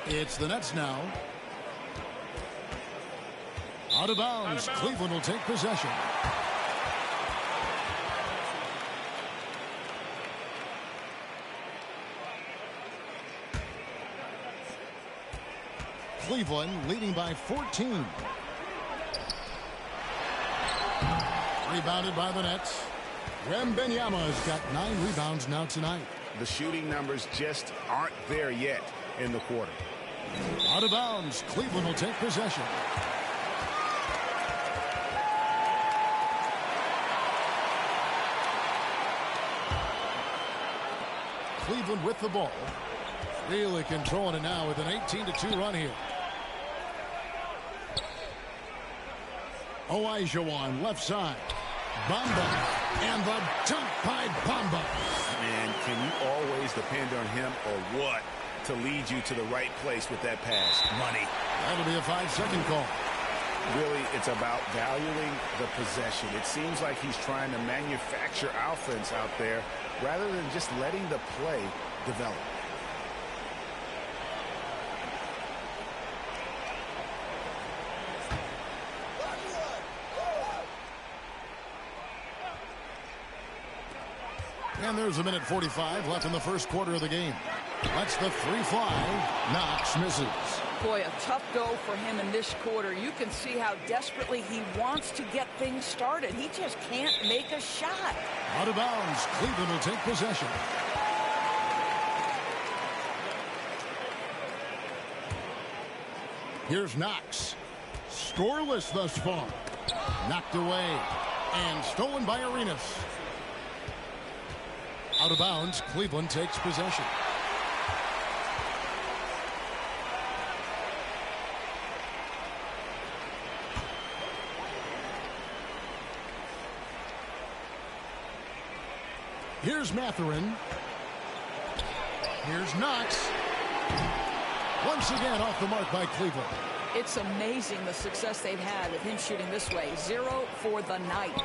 A: It's the Nets now. Out of bounds. Cleveland will take possession. Cleveland leading by 14. Rebounded by the Nets. Wembanyama's got 9 rebounds now tonight.
B: The shooting numbers just aren't there yet in the quarter.
A: Out of bounds. Cleveland will take possession. Cleveland with the ball. Really controlling it now with an 18-2 run here. Olajuwon left side. Bamba. And the dunk by Bamba.
B: Man, can you always depend on him or what to lead you to the right place with that pass? Money.
A: That'll be a 5-second call.
B: Really, it's about valuing the possession. It seems like he's trying to manufacture offense out there rather than just letting the play develop.
A: And there's a minute 45 left in the first quarter of the game. That's the 3 fly. Knox misses.
N: Boy, a tough go for him in this quarter. You can see how desperately he wants to get things started. He just can't make a shot.
A: Out of bounds. Cleveland will take possession. Here's Knox. Scoreless thus far. Knocked away. And stolen by Arenas. Out of bounds. Cleveland takes possession. Here's Mathurin. Here's Knox. Once again off the mark by Cleveland.
N: It's amazing the success they've had with him shooting this way. 0 for the night.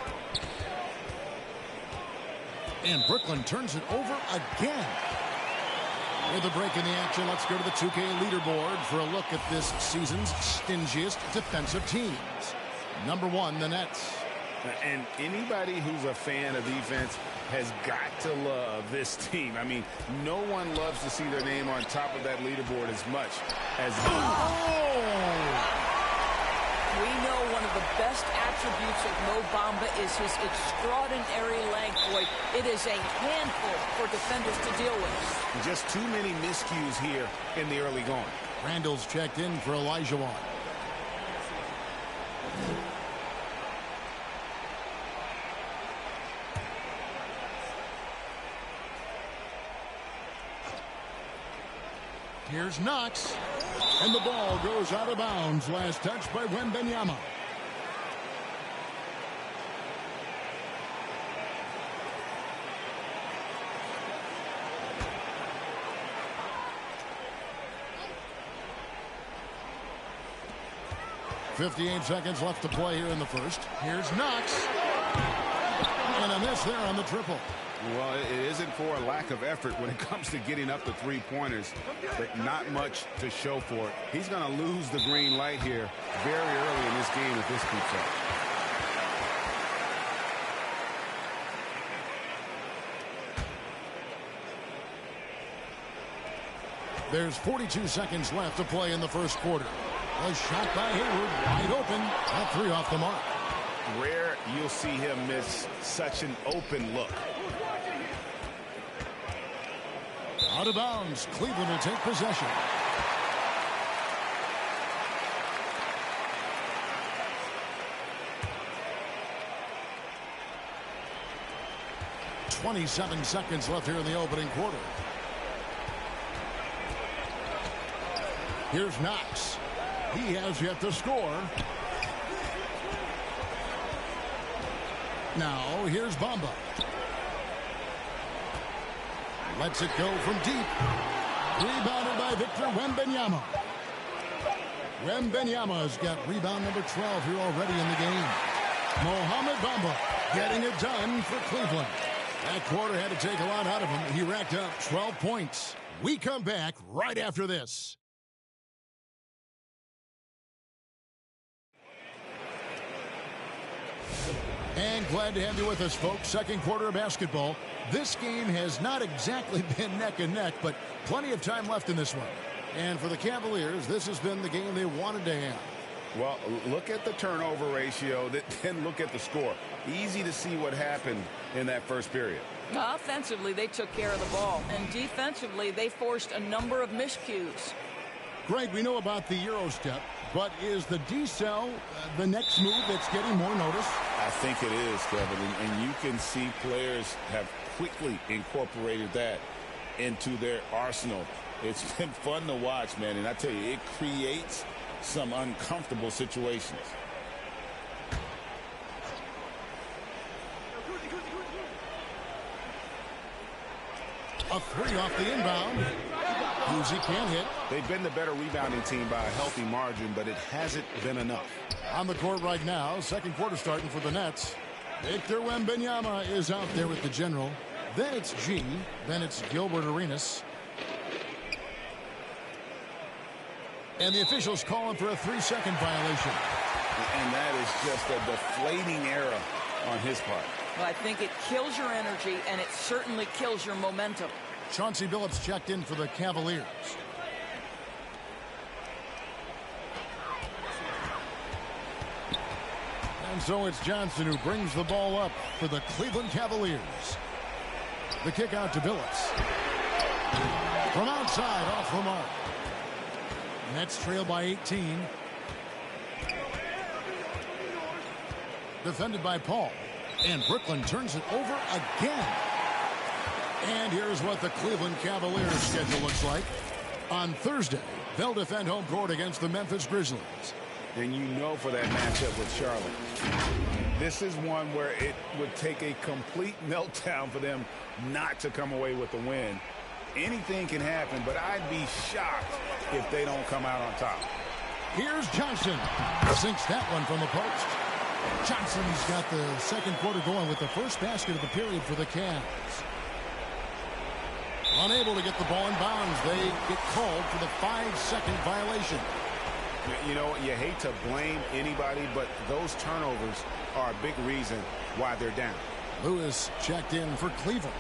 A: And Brooklyn turns it over again. With a break in the action, let's go to the 2K leaderboard for a look at this season's stingiest defensive teams. Number 1, the Nets.
B: And anybody who's a fan of defense has got to love this team. I mean, no one loves to see their name on top of that leaderboard as much as
N: We know one of the best attributes of Mo Bamba is his extraordinary length. Boy, it is a handful for defenders to deal with.
B: Just too many miscues here in the early going.
A: Randall's checked in for Olajuwon. Here's Knox. And the ball goes out of bounds. Last touch by Wembanyama. .58 seconds left to play here in the first. Here's Knox. And a miss there on the triple.
H: Well, it isn't for a lack of effort when it comes to getting up the three-pointers, but not much to show for it. He's going to lose the green light here very early in this game if this keeps up.
A: There's 42 seconds left to play in the first quarter. A shot by Hayward, wide open. A three off the mark.
H: Rare you'll see him miss such an open look.
A: Out of bounds. Cleveland will take possession. .27 seconds left here in the opening quarter. Here's Knox. He has yet to score. Now here's Bamba. Lets it go from deep. Rebounded by Victor Wembanyama. Wembanyama's got rebound number 12 here already in the game. Mohamed Bamba getting it done for Cleveland. That quarter had to take a lot out of him. He racked up 12 points. We come back right after this. And glad to have you with us, folks. Second quarter of basketball. This game has not exactly been neck and neck, but plenty of time left in this one. And for the Cavaliers, this has been the game they wanted to have.
H: Well, look at the turnover ratio, then look at the score. Easy to see what happened in that first period.
N: Offensively, they took care of the ball, and defensively, they forced a number of miscues.
A: Greg, we know about the Euro step, but is the decel the next move that's getting more notice?
H: I think it is, Kevin, and you can see players have quickly incorporated that into their arsenal. It's been fun to watch, man, and I tell you, it creates some uncomfortable situations.
A: A three off the inbound. Uzi can't hit.
H: They've been the better rebounding team by a healthy margin, but it hasn't been enough.
A: On the court right now, second quarter starting for the Nets. Victor Wembanyama is out there with the general. Then it's G. Then it's Gilbert Arenas. And the officials calling for a 3-second violation.
H: And that is just a deflating error on his part.
N: Well, I think it kills your energy, and it certainly kills your momentum.
A: Chauncey Billups checked in for the Cavaliers. And so it's Johnson who brings the ball up for the Cleveland Cavaliers. The kick out to Billups. From outside, off the mark. Nets trail by 18. Defended by Paul. And Brooklyn turns it over again. And here's what the Cleveland Cavaliers schedule looks like. On Thursday, they'll defend home court against the Memphis Grizzlies.
H: And you know for that matchup with Charlotte, this is one where it would take a complete meltdown for them not to come away with the win. Anything can happen, but I'd be shocked if they don't come out on top.
A: Here's Johnson. Sinks that one from the post. Johnson's got the second quarter going with the first basket of the period for the Cavs. Unable to get the ball in bounds. They get called for the 5-second violation.
H: You know, you hate to blame anybody, but those turnovers are a big reason why they're down.
A: Lewis checked in for Cleveland.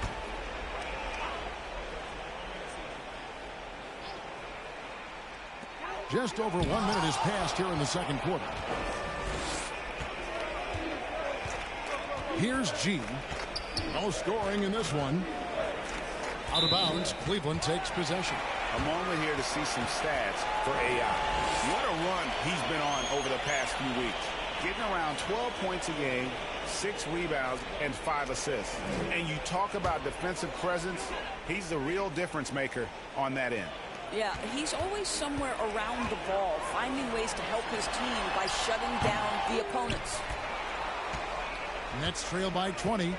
A: Just over 1 minute has passed here in the second quarter. Here's G. No scoring in this one. Out of bounds, Cleveland takes possession.
H: A moment here to see some stats for AI. What a run he's been on over the past few weeks. Getting around 12 points a game, 6 rebounds, and 5 assists. And you talk about defensive presence, he's the real difference maker on that end.
N: Yeah, he's always somewhere around the ball, finding ways to help his team by shutting down the opponents.
A: Nets trail by 20.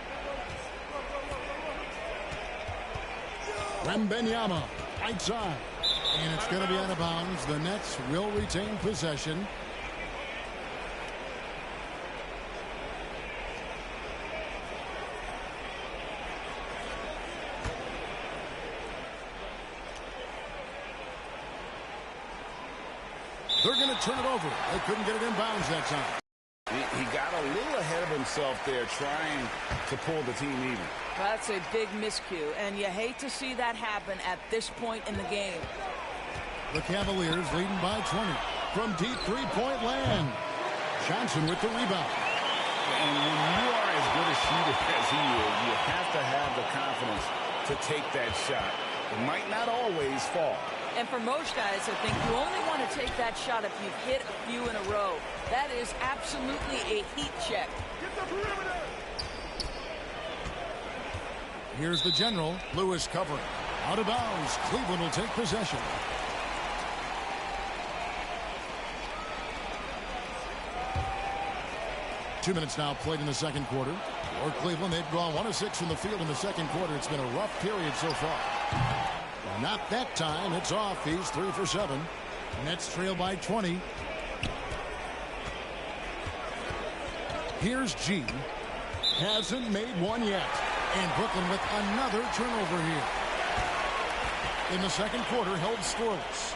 A: Wembanyama, right side. And it's going to be out of bounds. The Nets will retain possession. They're going to turn it over. They couldn't get it in bounds that time.
H: He got a little ahead of himself there trying to pull the team even.
N: That's a big miscue, and you hate to see that happen at this point in the game.
A: The Cavaliers leading by 20 from deep three-point land. Johnson with the rebound.
H: And when you are as good a shooter as he is, you have to have the confidence to take that shot. It might not always fall.
N: And for most guys, I think you only want to take that shot if you've hit a few in a row. That is absolutely a heat check.
E: Get the perimeter.
A: Here's the general. Lewis covering. Out of bounds. Cleveland will take possession. Two minutes now played in the second quarter. For Cleveland, they've gone 1 of 6 from the field in the second quarter. It's been a rough period so far. Not that time. It's off. He's 3 for 7. Nets trail by 20. Here's G. Hasn't made one yet. And Brooklyn with another turnover here. In the second quarter, held scoreless.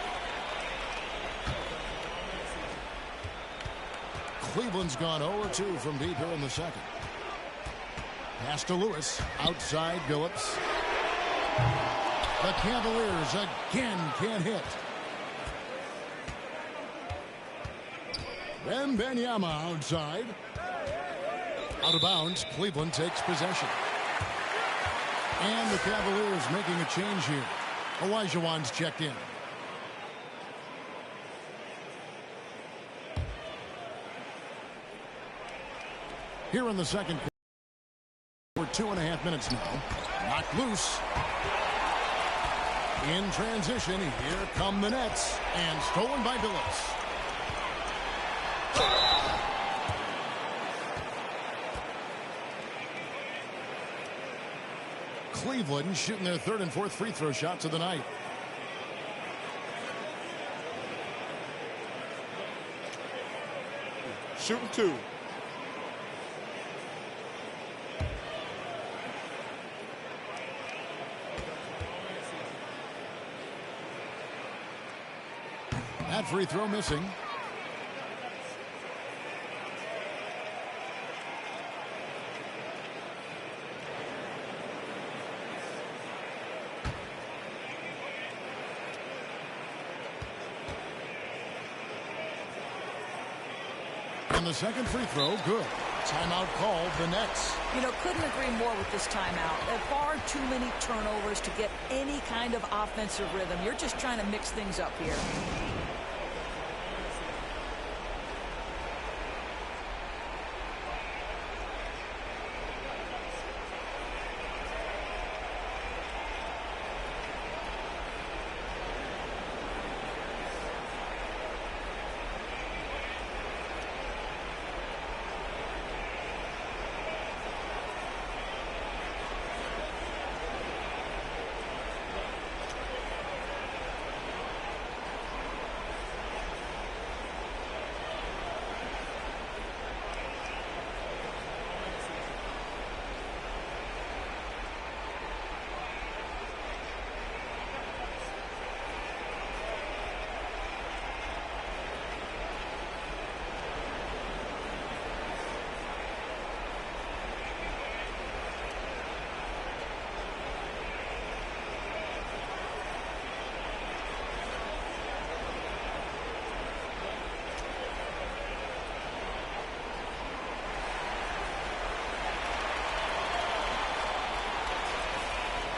A: Cleveland's gone 0-2 from deep here in the second. Pass to Lewis. Outside Billups. The Cavaliers again can't hit. Wembanyama outside. Out of bounds. Cleveland takes possession. And the Cavaliers making a change here. Olajuwon's checked in. Here in the second quarter. For 2.5 minutes now. Knocked loose. In transition, here come the Nets. And stolen by Billups. Cleveland shooting their third and fourth free throw shots of the night.
D: Shooting 2.
A: That free throw missing. And the second free throw, good. Timeout called, the Nets.
N: You know, couldn't agree more with this timeout. Far too many turnovers to get any kind of offensive rhythm. You're just trying to mix things up here.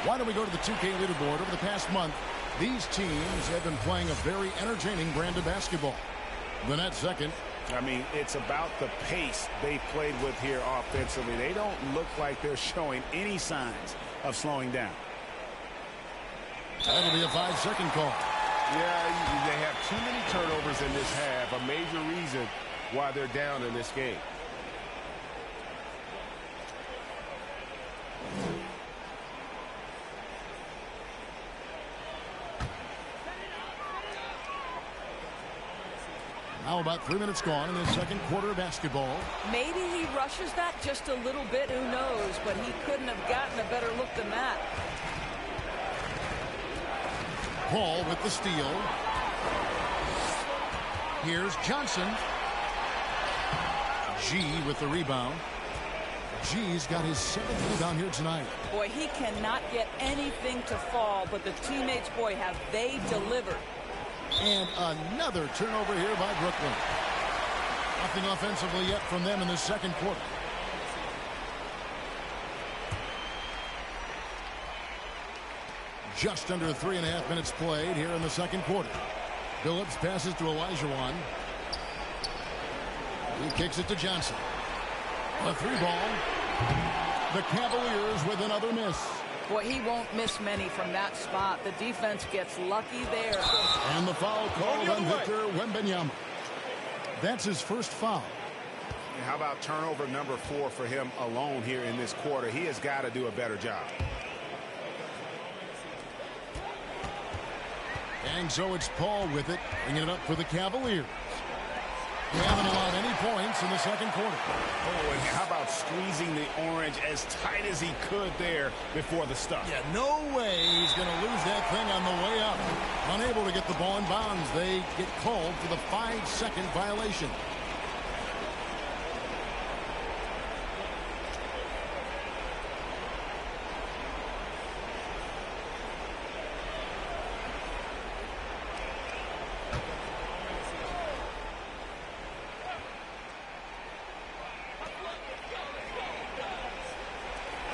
A: Why don't we go to the 2K leaderboard? Over the past month, these teams have been playing a very entertaining brand of basketball. The Nets second.
B: I mean, it's about the pace they played with here offensively. They don't look like they're showing any signs of slowing down.
A: That'll be a 5-second call.
B: Yeah, they have too many turnovers in this half, a major reason why they're down in this game.
A: Now about 3 minutes gone in the second quarter of basketball.
N: Maybe he rushes that just a little bit, who knows, but he couldn't have gotten a better look than that.
A: Paul with the steal. Here's Johnson. G with the rebound. G's got his 7th rebound here tonight.
N: Boy, he cannot get anything to fall, but the teammates, boy, have they delivered.
A: And another turnover here by Brooklyn. Nothing offensively yet from them in the second quarter. Just under 3.5 minutes played here in the second quarter. Billups passes to Olajuwon. He kicks it to Johnson. A 3-ball. The Cavaliers with another miss.
N: Boy, he won't miss many from that spot. The defense gets lucky there.
A: And the foul called on Victor Wembanyama. That's his first foul.
H: And how about turnover number 4 for him alone here in this quarter? He has got to do a better job.
A: And so it's Paul with it, bringing it up for the Cavaliers. They haven't allowed any points in the second quarter.
H: Oh, and how about squeezing the orange as tight as he could there before the stuff?
A: Yeah, no way he's going to lose that thing on the way up. Unable to get the ball in bounds. They get called for the 5-second violation.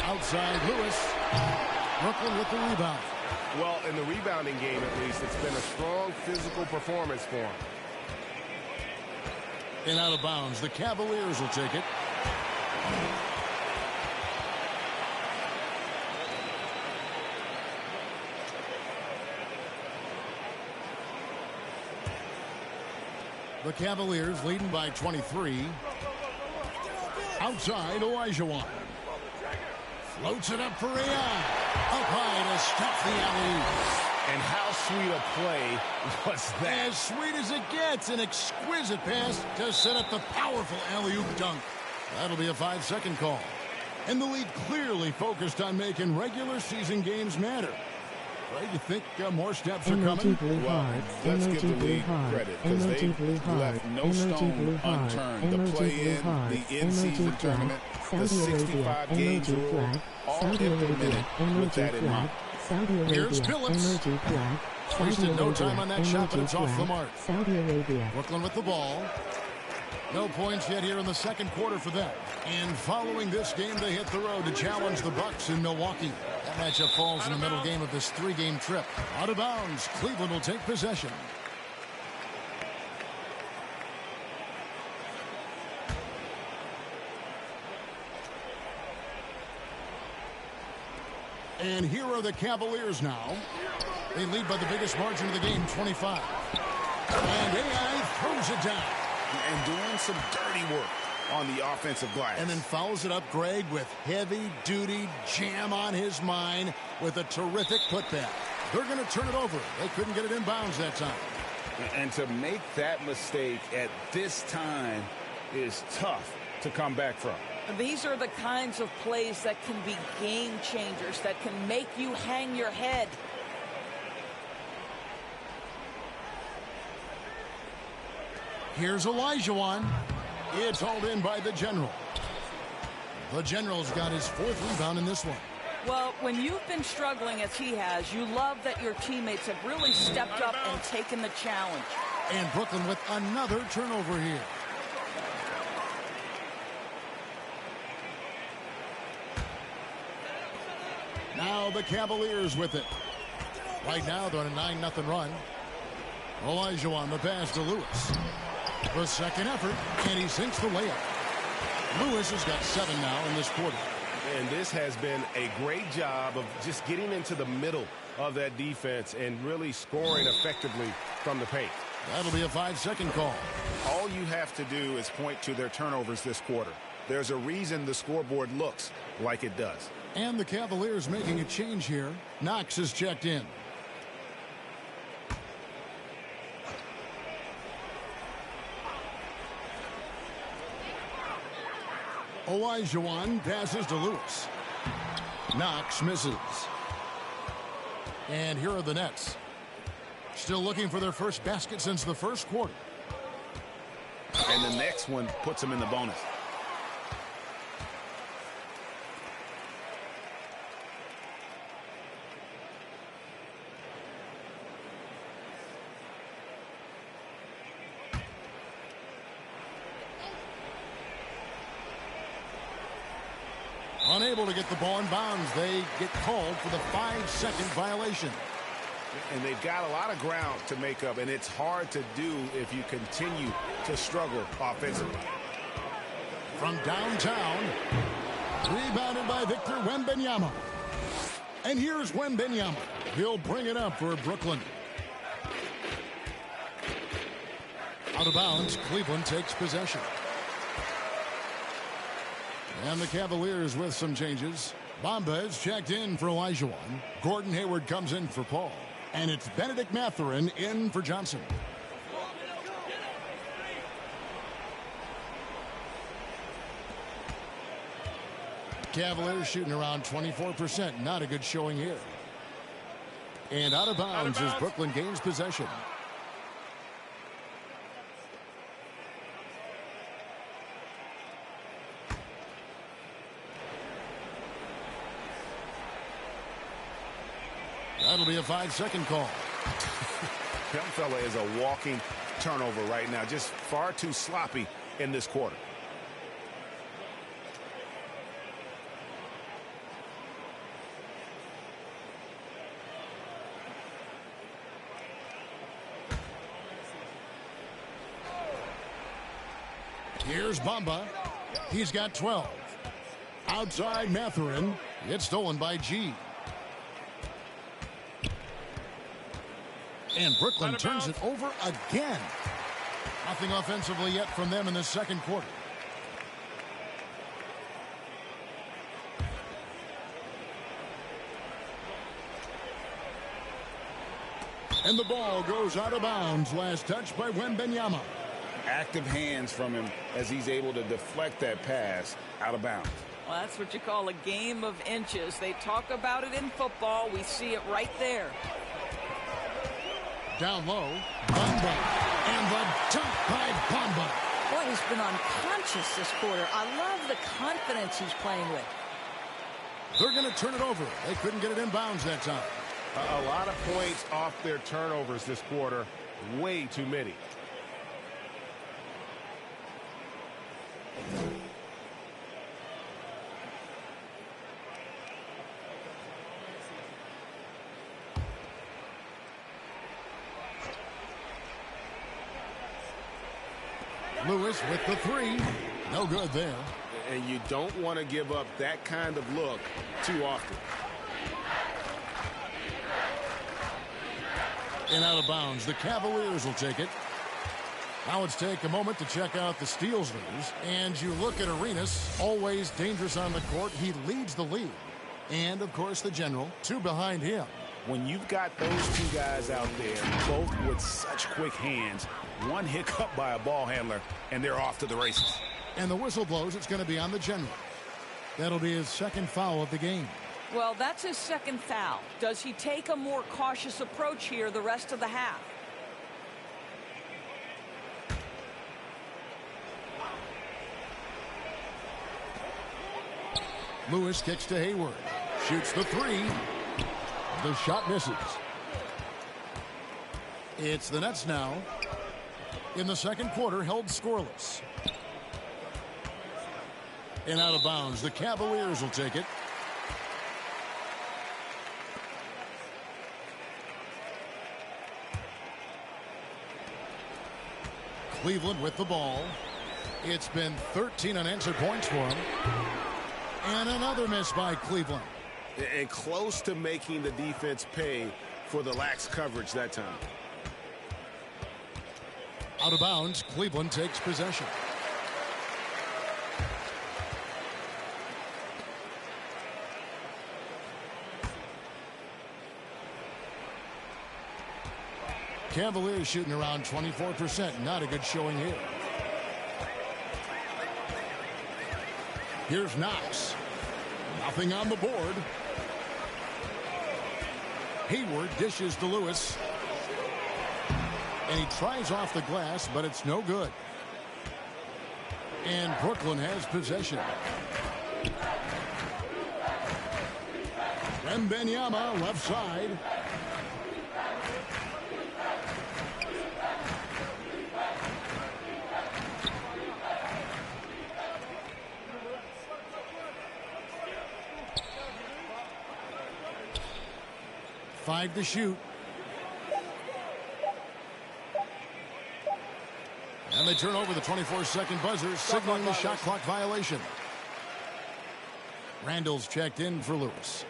A: Outside Lewis. Brooklyn with the rebound.
B: Well, in the rebounding game, at least, it's been a strong physical performance for him.
A: And out of bounds. The Cavaliers will take it. The Cavaliers leading by 23. Outside Olajuwon. Floats it up for Ray. Up high to stop the alley-oop.
H: And how sweet a play was that?
A: As sweet as it gets. An exquisite pass to set up the powerful alley-oop dunk. That'll be a 5-second call. And the league clearly focused on making regular season games matter. Right, you think more steps are coming?
H: Well, let's give the league credit because they left no stone unturned. The play-in, the in-season tournament, the 65-games rule, all implemented with that in mind.
A: Here's Billups. Wasted no time on that shot, but it's off the mark. Brooklyn with the ball. No points yet here in the second quarter for them. And following this game, they hit the road to challenge the Bucks in Milwaukee. That matchup falls in the middle game of this 3-game trip. Out of bounds, Cleveland will take possession. And here are the Cavaliers now. They lead by the biggest margin of the game, 25. And AI throws it down.
H: And doing some dirty work on the offensive glass.
A: And then fouls it up, Greg, with heavy-duty jam on his mind with a terrific putback. They're going to turn it over. They couldn't get it in bounds that time.
H: And to make that mistake at this time is tough to come back from.
N: These are the kinds of plays that can be game changers, that can make you hang your head.
A: Here's Olajuwon. It's hauled in by the General. The General's got his 4th rebound in this one.
N: Well, when you've been struggling as he has, you love that your teammates have really stepped up and taken the challenge.
A: And Brooklyn with another turnover here. Now the Cavaliers with it. Right now they're on a 9-0 run. Olajuwon, the pass to Lewis. The second effort, and he sinks the layup. Lewis has got 7 now in this quarter.
B: And this has been a great job of just getting into the middle of that defense and really scoring effectively from the paint.
A: That'll be a 5-second call.
H: All you have to do is point to their turnovers this quarter. There's a reason the scoreboard looks like it does.
A: And the Cavaliers making a change here. Knox is checked in. Olajuwon passes to Lewis. Knox misses. And here are the Nets. Still looking for their first basket since the first quarter.
H: And the next one puts them in the bonus.
A: Unable to get the ball in bounds. They get called for the 5-second violation.
B: And they've got a lot of ground to make up, and it's hard to do if you continue to struggle offensively.
A: From downtown, rebounded by Victor Wembanyama. And here's Wembanyama. He'll bring it up for Brooklyn. Out of bounds, Cleveland takes possession. And the Cavaliers with some changes. Bamba is checked in for Olajuwon. Gordon Hayward comes in for Paul. And it's Benedict Mathurin in for Johnson. Cavaliers shooting around 24%. Not a good showing here. And out of bounds as Brooklyn gains possession. That'll be a 5-second call.
B: That fella is a walking turnover right now. Just far too sloppy in this quarter.
A: Here's Bamba. He's got 12. Outside Mathurin. It's stolen by G. And Brooklyn turns it over again. Nothing offensively yet from them in this second quarter. And the ball goes out of bounds. Last touch by Wembanyama.
H: Active hands from him as he's able to deflect that pass out of bounds.
N: Well, that's what you call a game of inches. They talk about it in football. We see it right there.
A: Down low, Bamba, and the dunk by Bamba.
N: Boy, he's been unconscious this quarter. I love the confidence he's playing with.
A: They're going to turn it over. They couldn't get it in bounds that time.
B: A lot of points off their turnovers this quarter. Way too many.
A: Lewis with the three. No good there.
B: And you don't want to give up that kind of look too often.
A: And out of bounds. The Cavaliers will take it. Now let's take a moment to check out the steals leaders. And you look at Arenas, always dangerous on the court. He leads the league. And, of course, the general, two behind him.
H: When you've got those two guys out there, both with such quick hands, one hiccup by a ball handler, and they're off to the races.
A: And the whistle blows, it's going to be on the general. That'll be his second foul of the game.
N: Well, that's his second foul. Does he take a more cautious approach here the rest of the half?
A: Lewis kicks to Hayward. Shoots the three. The shot misses. It's the Nets now. In the second quarter, held scoreless. And out of bounds. The Cavaliers will take it. Cleveland with the ball. It's been 13 unanswered points for him. And another miss by Cleveland.
B: And close to making the defense pay for the lax coverage that time.
A: Out of bounds, Cleveland takes possession. Cavaliers shooting around 24%. Not a good showing here. Here's Knox. Nothing on the board. Hayward dishes to Lewis. And he tries off the glass, but it's no good. And Brooklyn has possession. Wembanyama left side. Five to shoot. And they turn over the 24-second buzzer, signaling the shot clock violation. Randall's checked in for Lewis.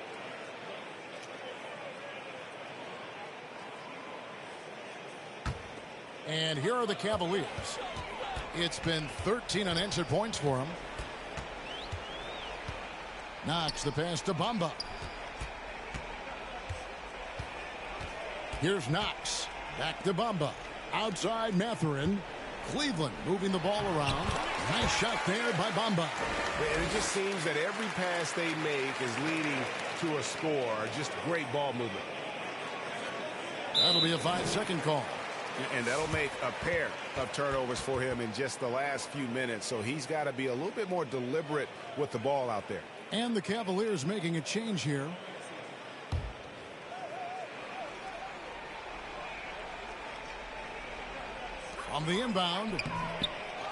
A: And here are the Cavaliers. It's been 13 unanswered points for them. Knox the pass to Bamba. Here's Knox. Back to Bamba. Outside Mathurin. Cleveland moving the ball around. Nice shot there by Bamba.
B: And it just seems that every pass they make is leading to a score. Just great ball movement.
A: That'll be a 5-second call.
B: And that'll make a pair of turnovers for him in just the last few minutes. So he's got to be a little bit more deliberate with the ball out there.
A: And the Cavaliers making a change here. On the inbound.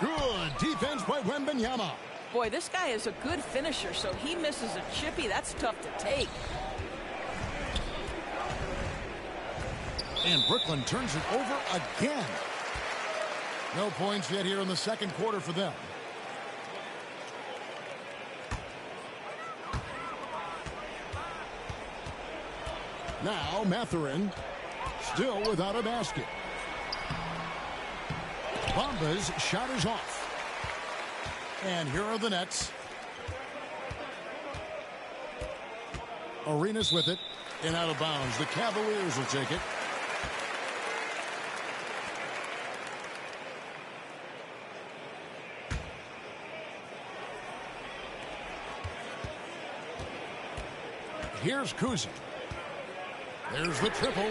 A: Good defense by Wembanyama.
N: Boy, this guy is a good finisher, so he misses a chippy. That's tough to take.
A: And Brooklyn turns it over again. No points yet here in the second quarter for them. Now Mathurin still without a basket. Bamba's shot is off. And here are the Nets. Arenas with it and out of bounds. The Cavaliers will take it. Here's Kuzi. There's the triple.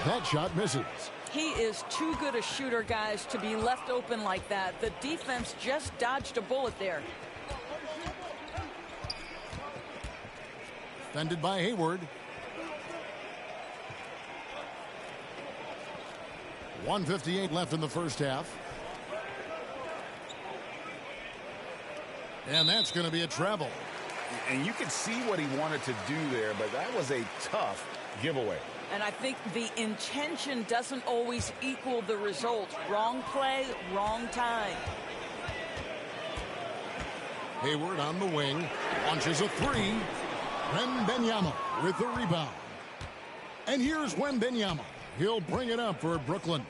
A: That shot misses.
N: He is too good a shooter, guys, to be left open like that. The defense just dodged a bullet there.
A: Defended by Hayward. 1:58 left in the first half. And that's going to be a travel.
H: And you can see what he wanted to do there, but that was a tough giveaway.
N: And I think the intention doesn't always equal the result. Wrong play, wrong time.
A: Hayward on the wing. Launches a three. Wembanyama with the rebound. And here's Wembanyama. He'll bring it up for Brooklyn.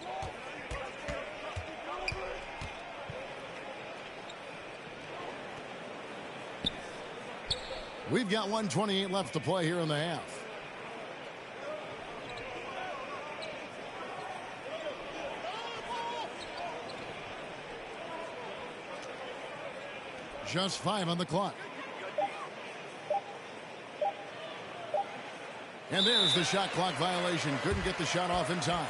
A: We've got 1:28 left to play here in the half. Just 5 on the clock. And there's the shot clock violation. Couldn't get the shot off in time.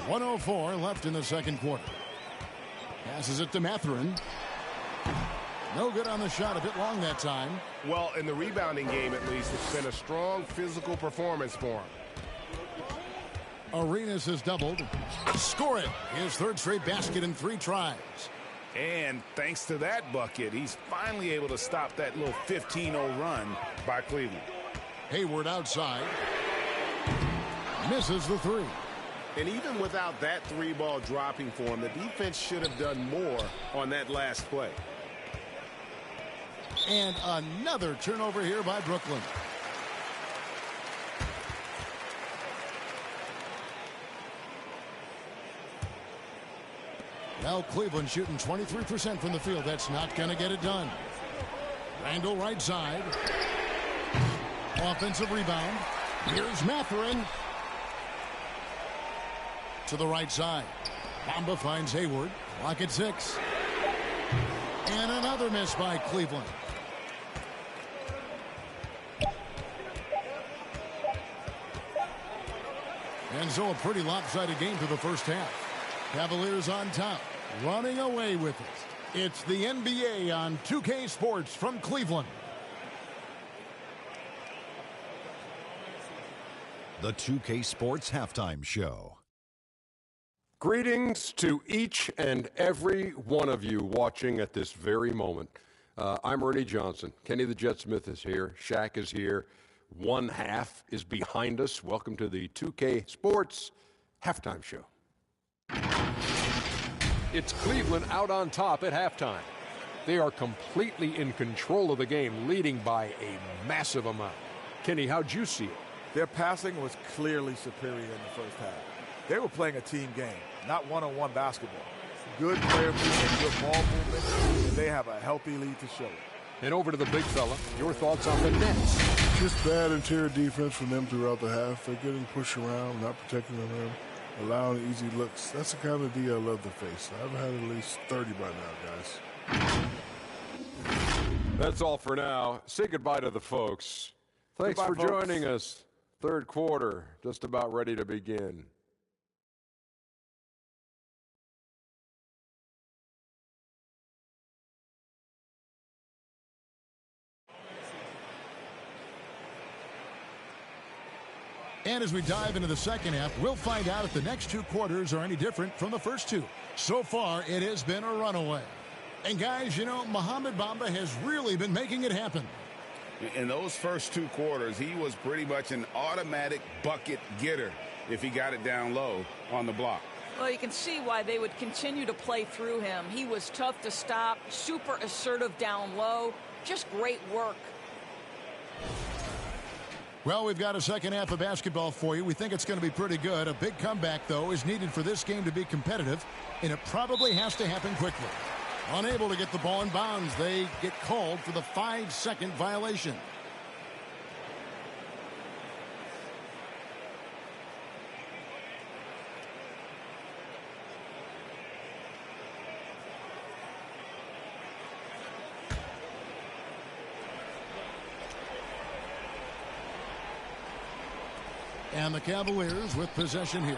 A: .104 left in the second quarter. Passes it to Mathurin. No good on the shot. A bit long that time.
B: Well, in the rebounding game, at least, it's been a strong physical performance for him.
A: Arenas has doubled. Score it. His third straight basket in 3 tries.
H: And thanks to that bucket, he's finally able to stop that little 15-0 run by Cleveland.
A: Hayward outside. Misses the three.
B: And even without that three ball dropping for him, the defense should have done more on that last play.
A: And another turnover here by Brooklyn. Well, Cleveland shooting 23% from the field. That's not going to get it done. Randall right side. Offensive rebound. Here's Mathurin. To the right side. Bamba finds Hayward. Clock at 6. And another miss by Cleveland. And so a pretty lopsided game through the first half. Cavaliers on top, running away with it. It's the NBA on 2K Sports from Cleveland.
O: The 2K Sports Halftime Show.
P: Greetings to each and every one of you watching at this very moment. I'm Ernie Johnson. Kenny the Jet Smith is here. Shaq is here. One half is behind us. Welcome to the 2K Sports Halftime Show. It's Cleveland out on top at halftime. They are completely in control of the game, leading by a massive amount. Kenny, how'd you see it?
Q: Their passing was clearly superior in the first half. They were playing a team game, not one-on-one basketball. Good player movement, good ball movement, and they have a healthy lead to show it.
P: And over to the big fella. Your thoughts on the Nets?
R: Just bad interior defense from them throughout the half. They're getting pushed around, not protecting the rim, allowing easy looks. That's the kind of D I love to face. I've had at least 30 by now, guys.
P: That's all for now. Say goodbye to the folks. Thanks for joining us. Third quarter, just about ready to begin.
A: And as we dive into the second half, we'll find out if the next two quarters are any different from the first two. So far, it has been a runaway. And guys, you know, Mohamed Bamba has really been making it happen.
H: In those first two quarters, he was pretty much an automatic bucket getter if he got it down low on the block.
N: Well, you can see why they would continue to play through him. He was tough to stop, super assertive down low, just great work.
A: Well, we've got a second half of basketball for you. We think it's going to be pretty good. A big comeback, though, is needed for this game to be competitive, and it probably has to happen quickly. Unable to get the ball in bounds, they get called for the 5-second violation. And the Cavaliers with possession here.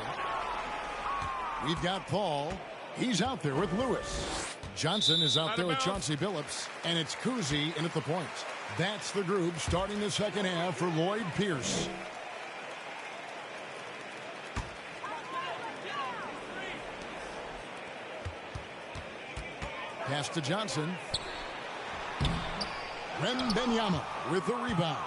A: We've got Paul. He's out there with Lewis. Johnson is out there with Chauncey Billups. And it's Kuzi in at the point. That's the group starting the second half for Lloyd Pierce. Pass to Johnson. Wembanyama with the rebound.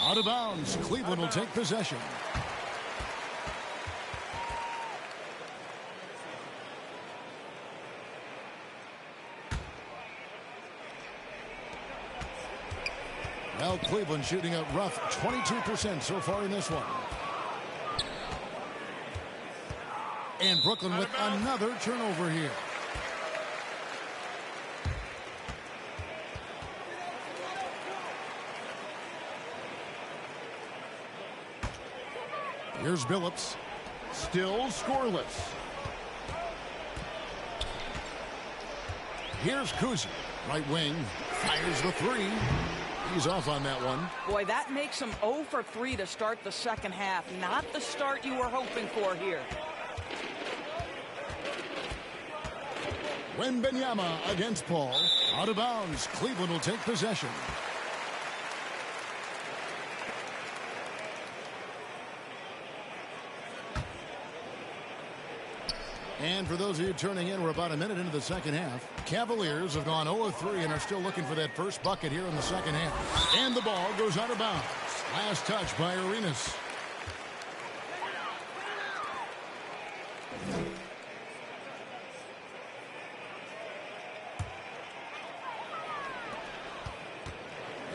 A: Out of bounds. Cleveland will take possession. Well, Cleveland shooting a rough 22% so far in this one. And Brooklyn with another turnover here. Here's Billups. Still scoreless. Here's Kuzi. Right wing. Fires the three. He's off on that one.
N: Boy, that makes him 0 for 3 to start the second half. Not the start you were hoping for here.
A: Wembanyama against Paul. Out of bounds. Cleveland will take possession. And for those of you turning in, we're about a minute into the second half. Cavaliers have gone 0-3 and are still looking for that first bucket here in the second half. And the ball goes out of bounds. Last touch by Arenas.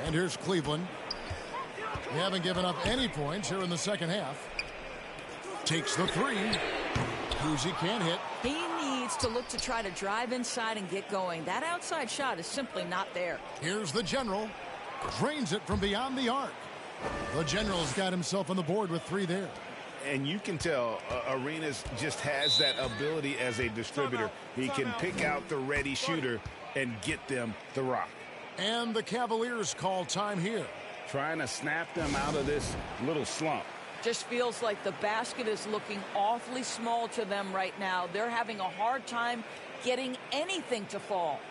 A: And here's Cleveland. They haven't given up any points here in the second half. Takes the three. Kuzi can't hit.
N: He needs to look to try to drive inside and get going. That outside shot is simply not there.
A: Here's the General. Drains it from beyond the arc. The General's got himself on the board with three there.
H: And you can tell Arenas just has that ability as a distributor. He can pick out the ready shooter and get them the rock.
A: And the Cavaliers call time here.
H: Trying to snap them out of this little slump.
N: Just feels like the basket is looking awfully small to them right now. They're having a hard time getting anything to fall.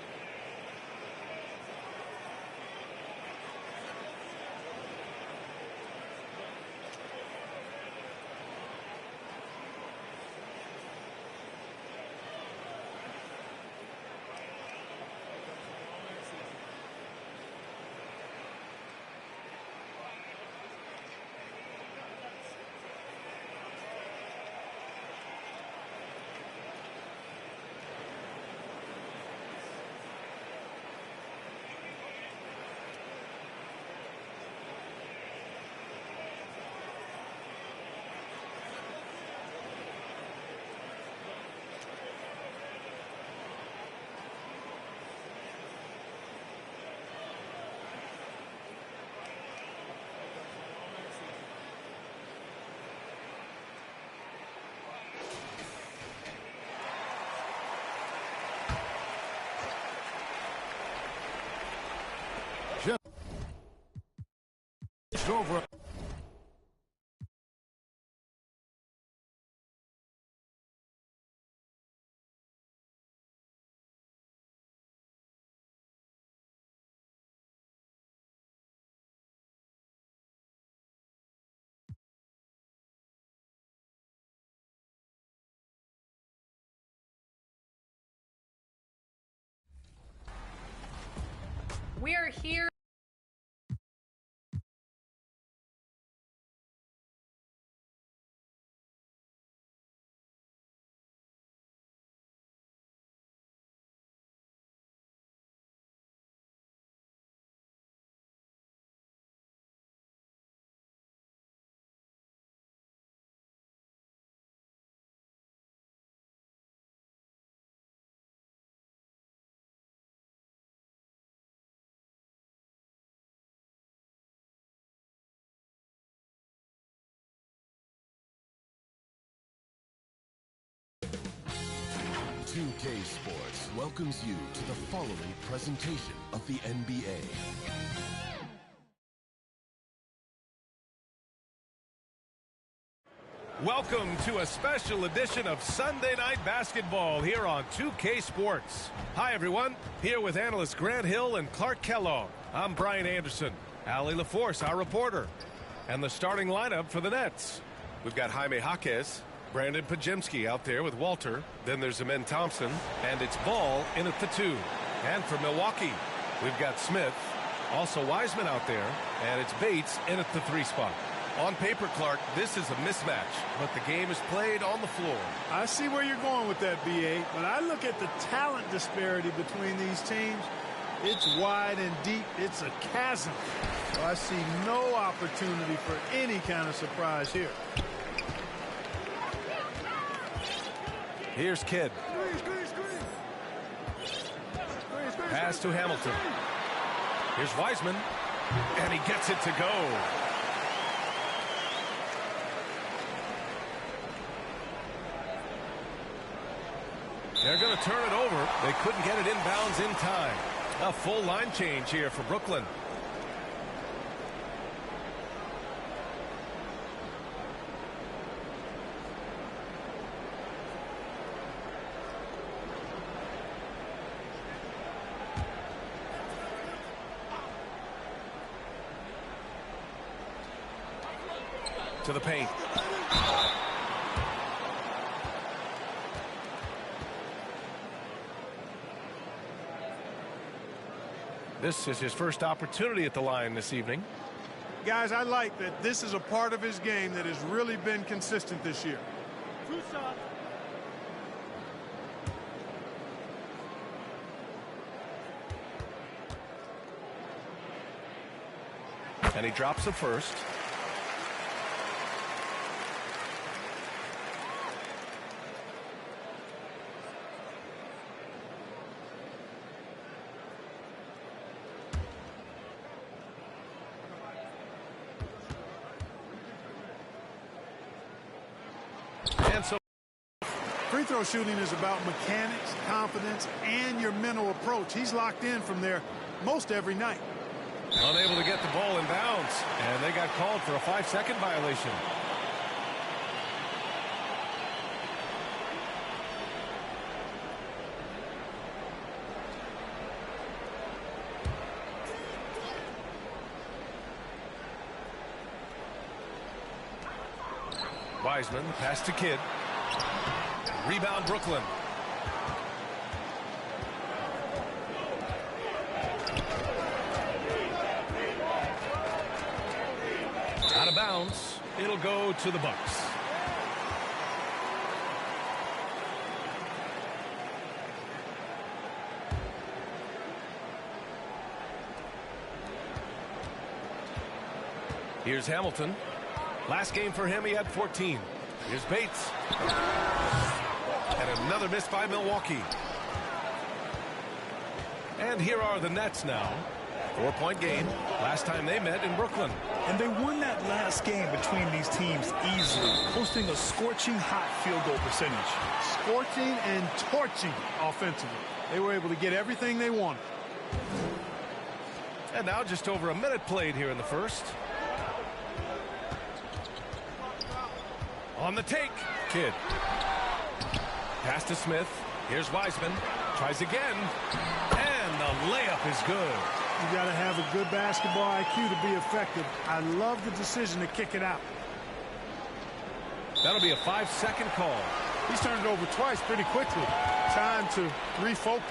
A: Over.
I: We are here.
K: K Sports welcomes you to the following presentation of the NBA.
L: Welcome to a special edition of Sunday Night Basketball here on 2K Sports. Hi, everyone. Here with analysts Grant Hill and Clark Kellogg. I'm Brian Anderson. Ali LaForce, our reporter. And the starting lineup for the Nets. We've got Jaime Jaquez, Brandon Pajemski out there with Walter. Then there's Amen Thompson. And it's Ball in at the 2. And for Milwaukee, we've got Smith. Also Wiseman out there. And it's Bates in at the 3 spot. On paper, Clark, this is a mismatch, but the game is played on the floor.
G: I see where you're going with that, B.A., but I look at the talent disparity between these teams. It's wide and deep. It's a chasm. So I see no opportunity for any kind of surprise here.
L: Here's Kidd. Pass to Hamilton. Here's Wiseman, and he gets it to go. They're going to turn it over. They couldn't get it inbounds in time. A full line change here for Brooklyn. To the paint. This is his first opportunity at the line this evening.
G: Guys, I like that this is a part of his game that has really been consistent this year. 2 shots.
L: And he drops the first. And so
G: free throw shooting is about mechanics, confidence, and your mental approach. He's locked in from there most every night.
L: Unable to get the ball in bounds, and they got called for a 5-second violation. Wiseman, pass to Kidd. Rebound, Brooklyn. Out of bounds. It'll go to the Bucks. Here's Hamilton. Last game for him, he had 14. Here's Bates. And another miss by Milwaukee. And here are the Nets now. 4-point game. Last time they met in Brooklyn.
C: And they won that last game between these teams easily, posting a scorching hot field goal percentage.
G: Scorching and torching offensively. They were able to get everything they wanted.
L: And now just over a minute played here in the first. On the take, Kidd. Pass to Smith. Here's Wiseman. Tries again. And the layup is good.
G: You got to have a good basketball IQ to be effective. I love the decision to kick it out.
L: That'll be a 5-second call.
G: He's turned it over twice pretty quickly. Time to refocus.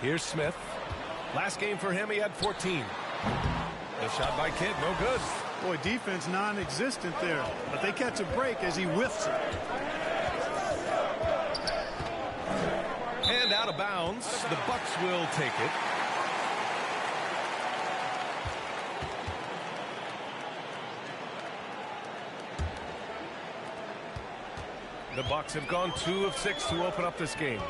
L: Here's Smith. Last game for him, he had 14. The shot by Kidd, no good.
G: Boy, defense non-existent there, but they catch a break as he whiffs it.
L: And out of bounds, the Bucks will take it. The Bucks have gone 2 of 6 to open up this game.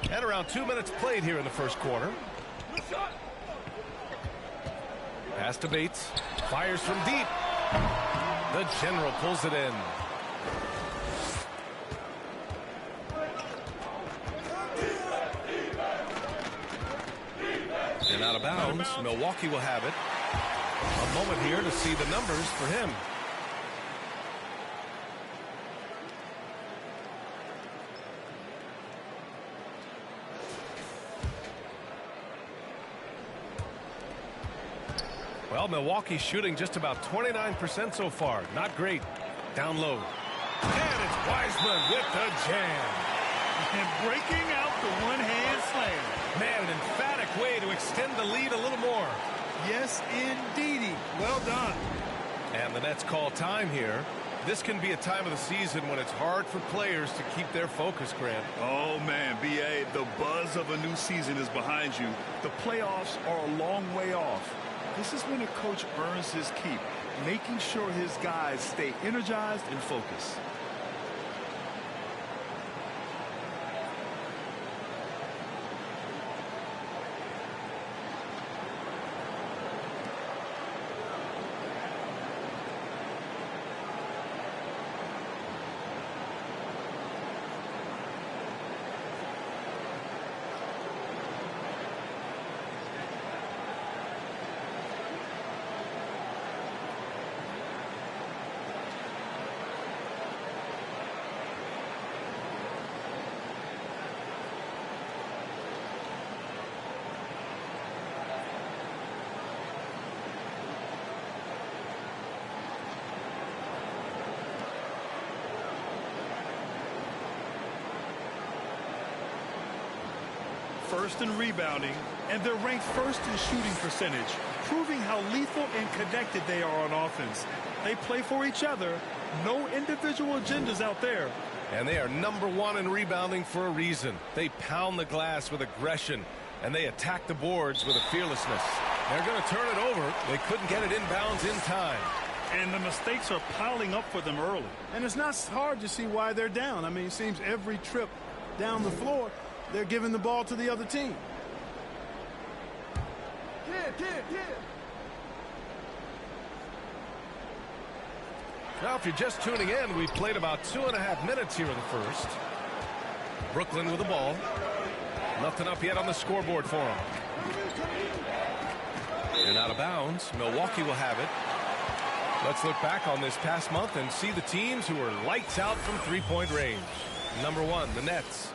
L: And around 2 minutes played here in the first quarter. Pass to Bates. Fires from deep. The General pulls it in. And out of bounds, Milwaukee will have it. A moment here to see the numbers for him. Well, Milwaukee's shooting just about 29% so far. Not great. Down low. And it's Wiseman with the jam.
C: And breaking out the one-hand slam.
L: Man, an emphatic way to extend the lead a little more.
G: Yes, indeedy. Well done.
L: And the Nets call time here. This can be a time of the season when it's hard for players to keep their focus, Grant.
C: Oh, man, B.A., the buzz of a new season is behind you. The playoffs are a long way off. This is when a coach earns his keep, making sure his guys stay energized and focused. first in rebounding, and they're ranked first in shooting percentage, proving how lethal and connected they are on offense. They play for each other. No individual agendas out there.
L: And they are #1 in rebounding for a reason. They pound the glass with aggression, and they attack the boards with a fearlessness. They're going to turn it over. They couldn't get it inbounds in time.
C: And the mistakes are piling up for them early.
G: And it's not hard to see why they're down. I mean, it seems every trip down the floor, they're giving the ball to the other team.
L: Now, if you're just tuning in, we played about 2.5 minutes here in the first. Brooklyn with the ball. Nothing up yet on the scoreboard for them. And out of bounds. Milwaukee will have it. Let's look back on this past month and see the teams who are lights out from three-point range. #1, the Nets.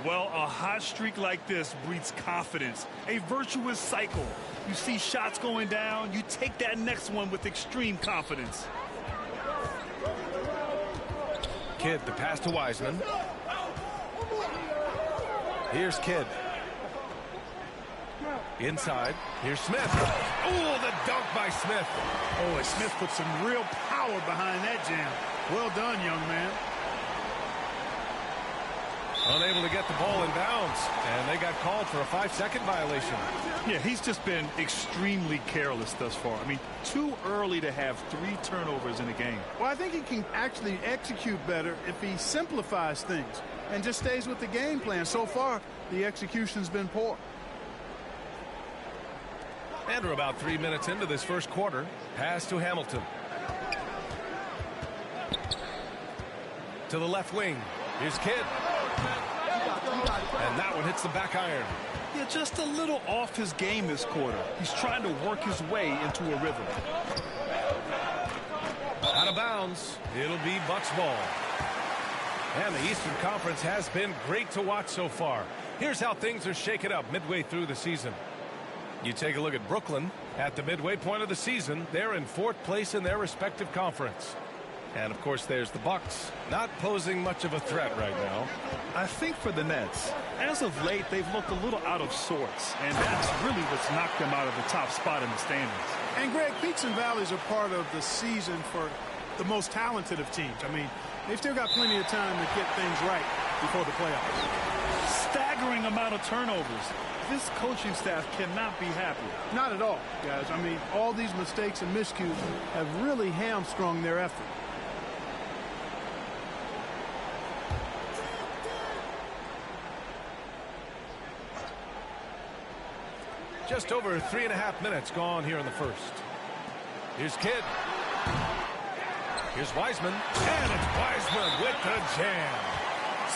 C: Well, a hot streak like this breeds confidence, a virtuous cycle. You see shots going down, you take that next one with extreme confidence.
L: Kidd, the pass to Wiseman. Here's Kidd. Inside. Here's Smith. Oh, the dunk by Smith.
G: Oh, and Smith put some real power behind that jam. Well done, young man.
L: Unable to get the ball in bounds, and they got called for a 5-second violation.
C: Yeah, he's just been extremely careless thus far. I mean, too early to have 3 turnovers in a game.
G: Well, I think he can actually execute better if he simplifies things and just stays with the game plan. So far, the execution's been poor.
L: And we're about 3 minutes into this first quarter. Pass to Hamilton. To the left wing. Here's Kidd. And that one hits the back iron.
C: Yeah, just a little off his game this quarter. He's trying to work his way into a rhythm.
L: Out of bounds. It'll be Bucks ball. And the Eastern Conference has been great to watch so far. Here's how things are shaken up midway through the season. You take a look at Brooklyn. At the midway point of the season, they're in 4th place in their respective conference. And, of course, there's the Bucks, not posing much of a threat right now.
C: I think for the Nets, as of late, they've looked a little out of sorts, and that's really what's knocked them out of the top spot in the standings.
G: And, Greg, peaks and valleys are part of the season for the most talented of teams. I mean, they've still got plenty of time to get things right before the playoffs.
C: Staggering amount of turnovers. This coaching staff cannot be happy.
G: Not at all, guys. I mean, all these mistakes and miscues have really hamstrung their effort.
L: Just over 3.5 minutes gone here in the first. Here's Kidd. Here's Wiseman. And it's Wiseman with the jam.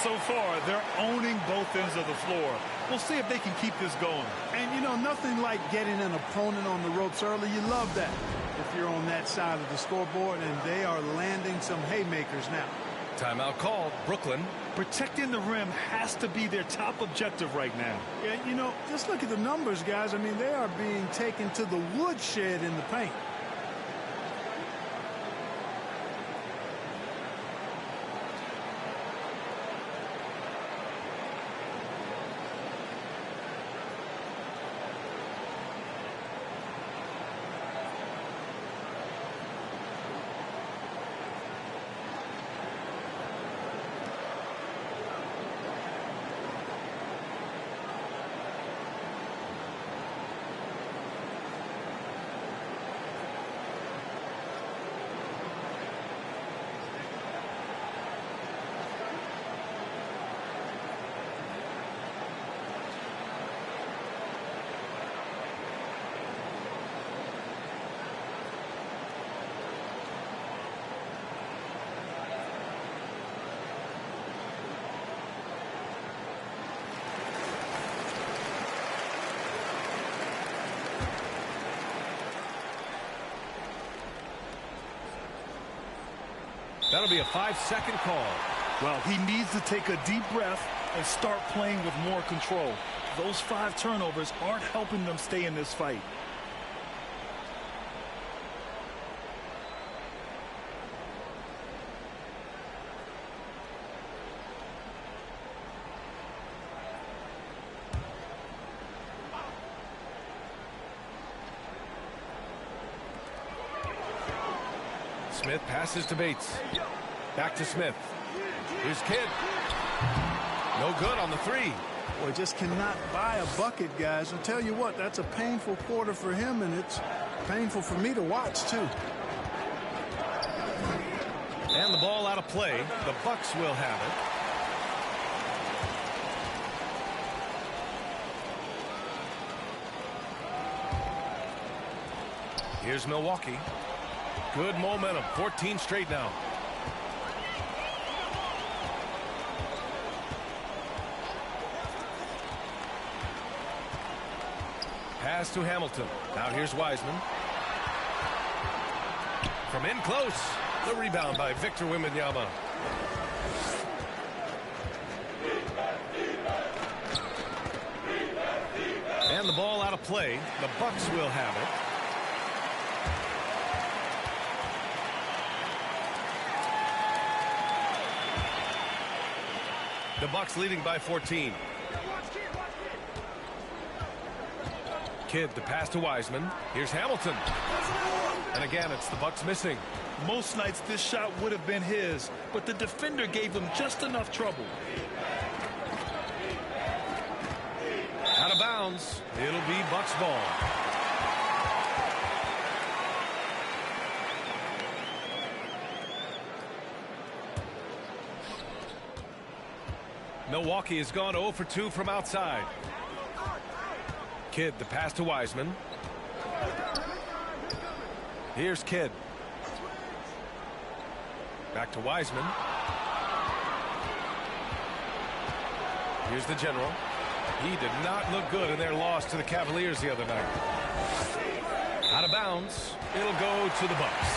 C: So far, they're owning both ends of the floor. We'll see if they can keep this going.
G: And, you know, nothing like getting an opponent on the ropes early. You love that if you're on that side of the scoreboard, and they are landing some haymakers now.
L: Timeout called. Brooklyn.
C: Protecting the rim has to be their top objective right now.
G: Yeah, you know, just look at the numbers, guys. I mean, they are being taken to the woodshed in the paint.
L: That'll be a 5-second call.
C: Well, he needs to take a deep breath and start playing with more control. Those 5 turnovers aren't helping them stay in this fight.
L: Smith passes to Bates. Back to Smith. Here's Kidd. No good on the three.
G: Boy, just cannot buy a bucket, guys. I'll tell you what, that's a painful quarter for him, and it's painful for me to watch, too.
L: And the ball out of play. The Bucks will have it. Here's Milwaukee. Good momentum. 14 straight now. Pass to Hamilton. Now here's Wiseman. From in close. The rebound by Victor Wembanyama. And the ball out of play. The Bucks will have it. The Bucks leading by 14. Kidd, the pass to Wiseman. Here's Hamilton. And again, it's the Bucks missing.
C: Most nights this shot would have been his, but the defender gave him just enough trouble.
L: Out of bounds. It'll be Bucks ball. Milwaukee has gone 0 for 2 from outside. Kidd, the pass to Wiseman. Here's Kidd. Back to Wiseman. Here's the general. He did not look good in their loss to the Cavaliers the other night. Out of bounds. It'll go to the Bucks.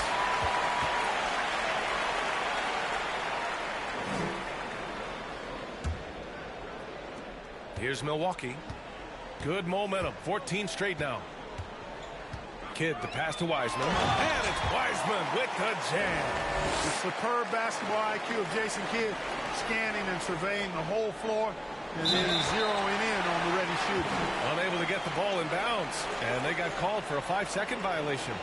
L: Here's Milwaukee. Good momentum. 14 straight now. Kidd, the pass to Wiseman. And it's Wiseman with the jam.
G: The superb basketball IQ of Jason Kidd, scanning and surveying the whole floor and then zeroing in on the ready shooter.
L: Unable to get the ball in bounds, and they got called for a 5-second violation.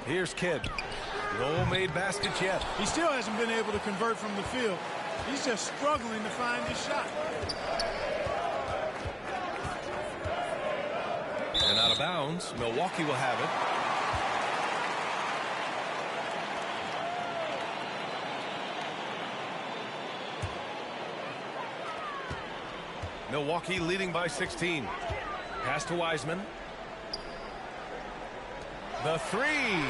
L: Here's Kidd. No made baskets yet.
G: He still hasn't been able to convert from the field. He's just struggling to find his shot.
L: And out of bounds. Milwaukee will have it. Milwaukee leading by 16. Pass to Wiseman. The three.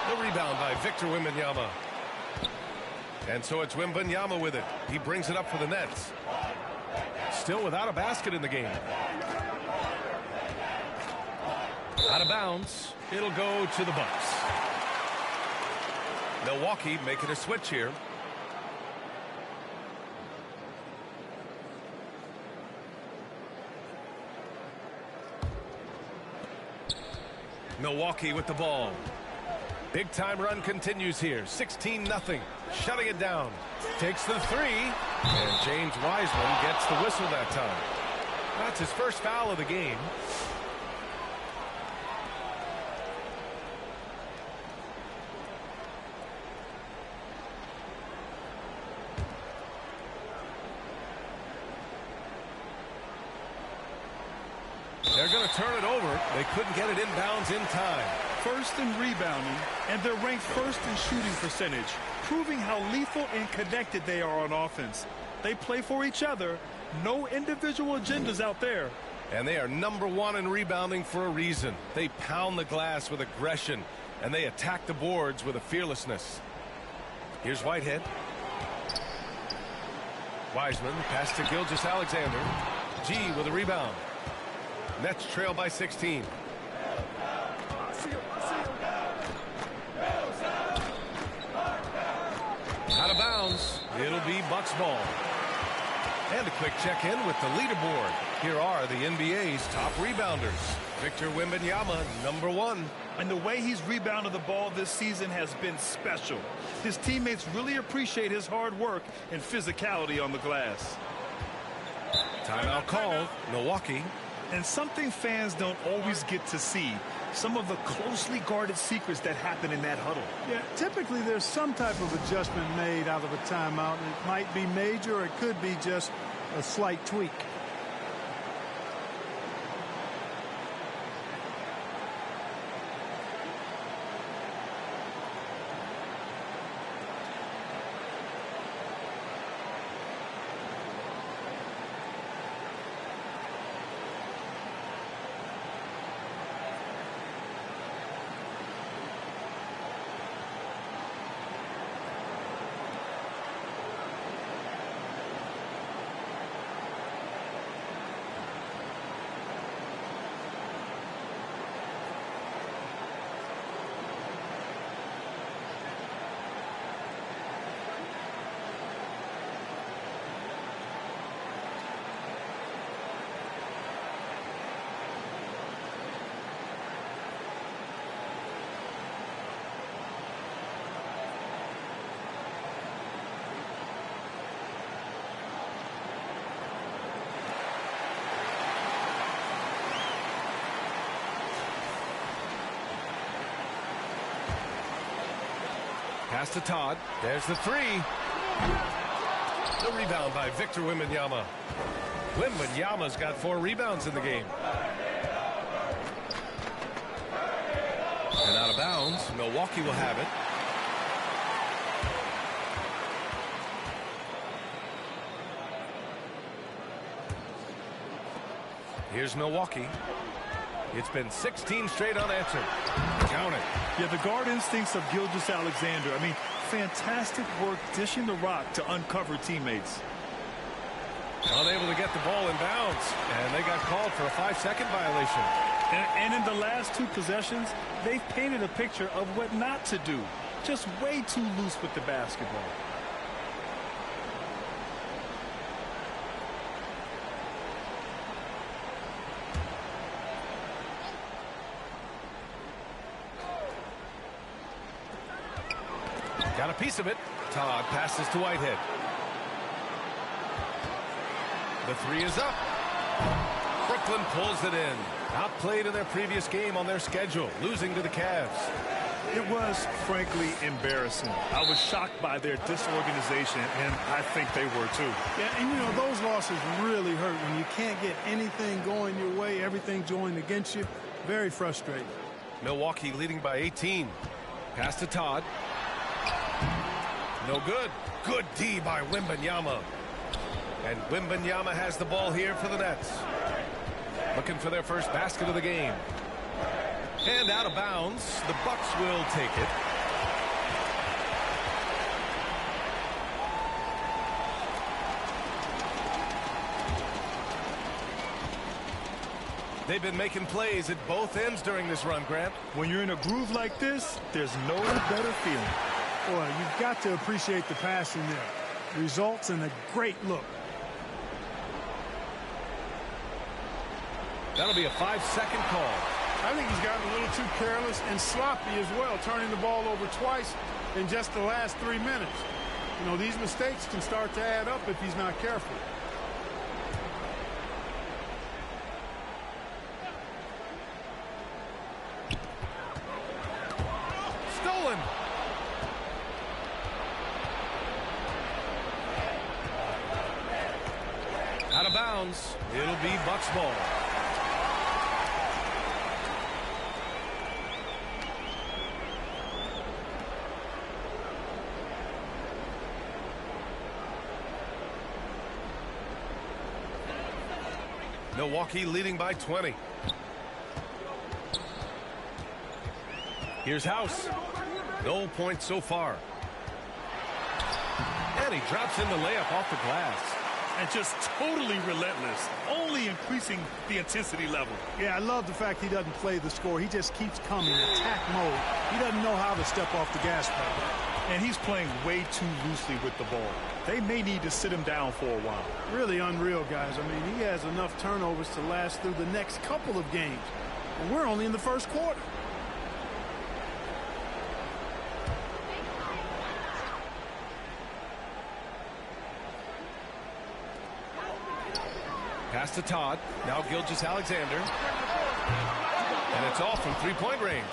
L: The rebound by Victor Wembanyama. And so it's Wembanyama with it. He brings it up for the Nets. Still without a basket in the game. Out of bounds. It'll go to the Bucks. Milwaukee making a switch here. Milwaukee with the ball. Big time run continues here. 16-0. Shutting it down. Takes the three. And James Wiseman gets the whistle that time. That's his first foul of the game. They're going to turn it over. They couldn't get it inbounds in time.
C: First in rebounding, and they're ranked first in shooting percentage, proving how lethal and connected they are on offense. They play for each other. No individual agendas out there.
L: And they are #1 in rebounding for a reason. They pound the glass with aggression, and they attack the boards with a fearlessness. Here's Whitehead. Wiseman, pass to Gilgeous-Alexander. G with a rebound. Nets trail by 16. Out of bounds. It'll be Bucks ball. And a quick check-in with the leaderboard. Here are the NBA's top rebounders. Victor Wembanyama, #1.
C: And the way he's rebounded the ball this season has been special. His teammates really appreciate his hard work and physicality on the glass.
L: Timeout called, Milwaukee.
C: And something fans don't always get to see, some of the closely guarded secrets that happen in that huddle.
G: Yeah, typically there's some type of adjustment made out of a timeout. It might be major, or it could be just a slight tweak.
L: Pass to Todd. There's the three. The rebound by Victor Wembanyama. Wembanyama's got 4 rebounds in the game. And out of bounds. Milwaukee will have it. Here's Milwaukee. It's been 16 straight unanswered. Count it.
C: Yeah, the guard instincts of Gilgeous-Alexander. I mean, fantastic work dishing the rock to uncover teammates.
L: Unable to get the ball in bounds. And they got called for a 5-second violation.
C: And in the last 2 possessions, they've painted a picture of what not to do. Just way too loose with the basketball.
L: Got a piece of it. Todd passes to Whitehead. The 3 is up. Brooklyn pulls it in. Outplayed in their previous game on their schedule, losing to the Cavs.
C: It was, frankly, embarrassing. I was shocked by their disorganization, and I think they were too.
G: Yeah, and you know, those losses really hurt when you can't get anything going your way, everything going against you. Very frustrating.
L: Milwaukee leading by 18. Pass to Todd. No good. Good D by Wembanyama. And Wembanyama has the ball here for the Nets. Looking for their first basket of the game. And out of bounds. The Bucks will take it. They've been making plays at both ends during this run, Grant.
C: When you're in a groove like this, there's no better feeling.
G: Boy, you've got to appreciate the passing there. Results in a great look.
L: That'll be a 5-second call.
R: I think he's gotten a little too careless and sloppy as well, turning the ball over twice in just the last 3 minutes. You know, these mistakes can start to add up if he's not careful.
L: Stolen. Out of bounds. It'll be Bucks ball. Milwaukee leading by 20. Here's House. No points so far. And he drops in the layup off the glass.
C: And just totally relentless, only increasing the intensity level.
G: Yeah, I love the fact he doesn't play the score. He just keeps coming, attack mode. He doesn't know how to step off the gas pedal.
C: And he's playing way too loosely with the ball. They may need to sit him down for a while.
G: Really unreal, guys. I mean, he has enough turnovers to last through the next couple of games. And we're only in the first quarter.
L: Pass to Todd. Now Gilgeous-Alexander. And it's all from three-point range.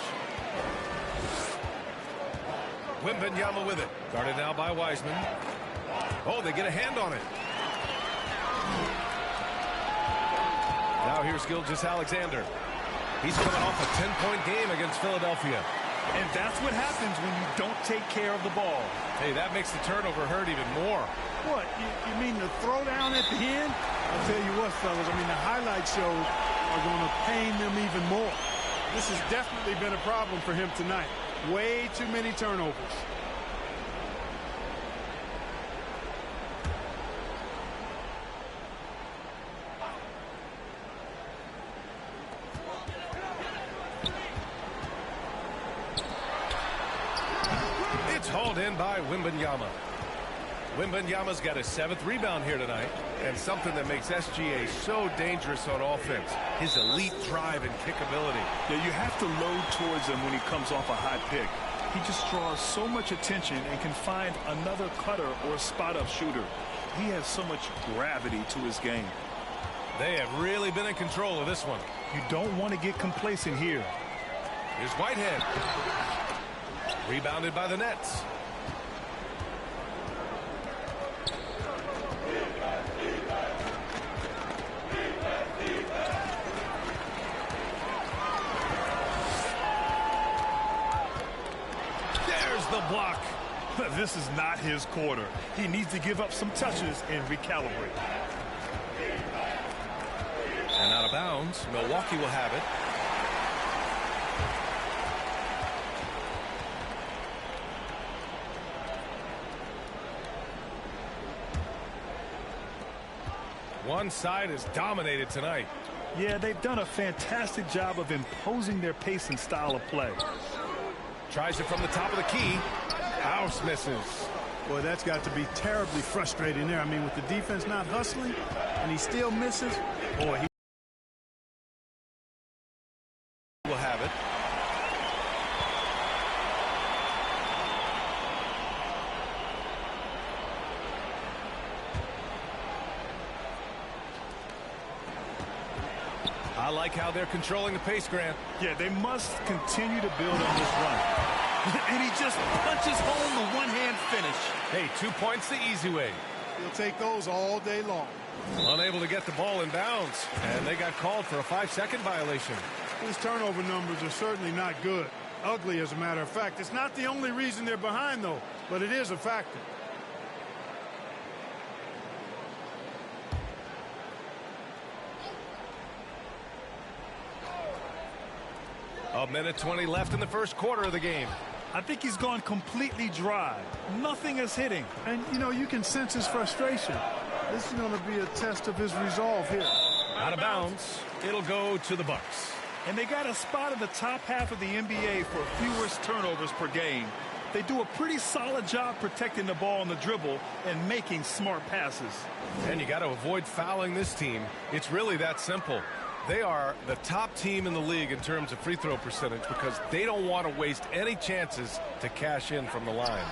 L: Wembanyama with it. Guarded now by Wiseman. Oh, they get a hand on it. Now here's Gilgeous-Alexander. He's coming off a 10-point game against Philadelphia.
C: And that's what happens when you don't take care of the ball.
L: Hey, that makes the turnover hurt even more.
G: What, you mean the throwdown at the end? I'll tell you what, fellas, I mean, the highlight shows are going to pain them even more. This has definitely been a problem for him tonight. Way too many turnovers.
L: Hauled in by Wembanyama. Wembanyama's got his 7th rebound here tonight, and something that makes SGA so dangerous on offense, his elite drive and kick ability.
C: Yeah, you have to load towards him when he comes off a hot pick. He just draws so much attention and can find another cutter or spot-up shooter. He has so much gravity to his game.
L: They have really been in control of this one.
C: You don't want to get complacent here.
L: Here's Whitehead. Rebounded by the Nets.
C: There's the block. This is not his quarter. He needs to give up some touches and recalibrate.
L: And out of bounds. Milwaukee will have it. One side is dominated tonight.
C: Yeah, they've done a fantastic job of imposing their pace and style of play.
L: Tries it from the top of the key. House misses.
G: Boy, that's got to be terribly frustrating there. I mean, with the defense not hustling and he still misses. Boy, he
L: will have it. I like how they're controlling the pace, Grant.
C: Yeah, they must continue to build on this run. And he just punches home the one-hand finish.
L: Hey, 2 points the easy way.
G: He'll take those all day long.
L: Unable to get the ball in bounds. And they got called for a 5-second violation.
G: His turnover numbers are certainly not good. Ugly, as a matter of fact. It's not the only reason they're behind, though, but it is a factor.
L: A minute 20 left in the first quarter of the game.
C: I think he's gone completely dry. Nothing is hitting.
G: And, you know, you can sense his frustration. This is going to be a test of his resolve here.
L: Out of bounds. It'll go to the Bucks.
C: And they got a spot in the top half of the NBA for fewest turnovers per game. They do a pretty solid job protecting the ball on the dribble and making smart passes.
L: And you got to avoid fouling this team. It's really that simple. They are the top team in the league in terms of free throw percentage because they don't want to waste any chances to cash in from the line.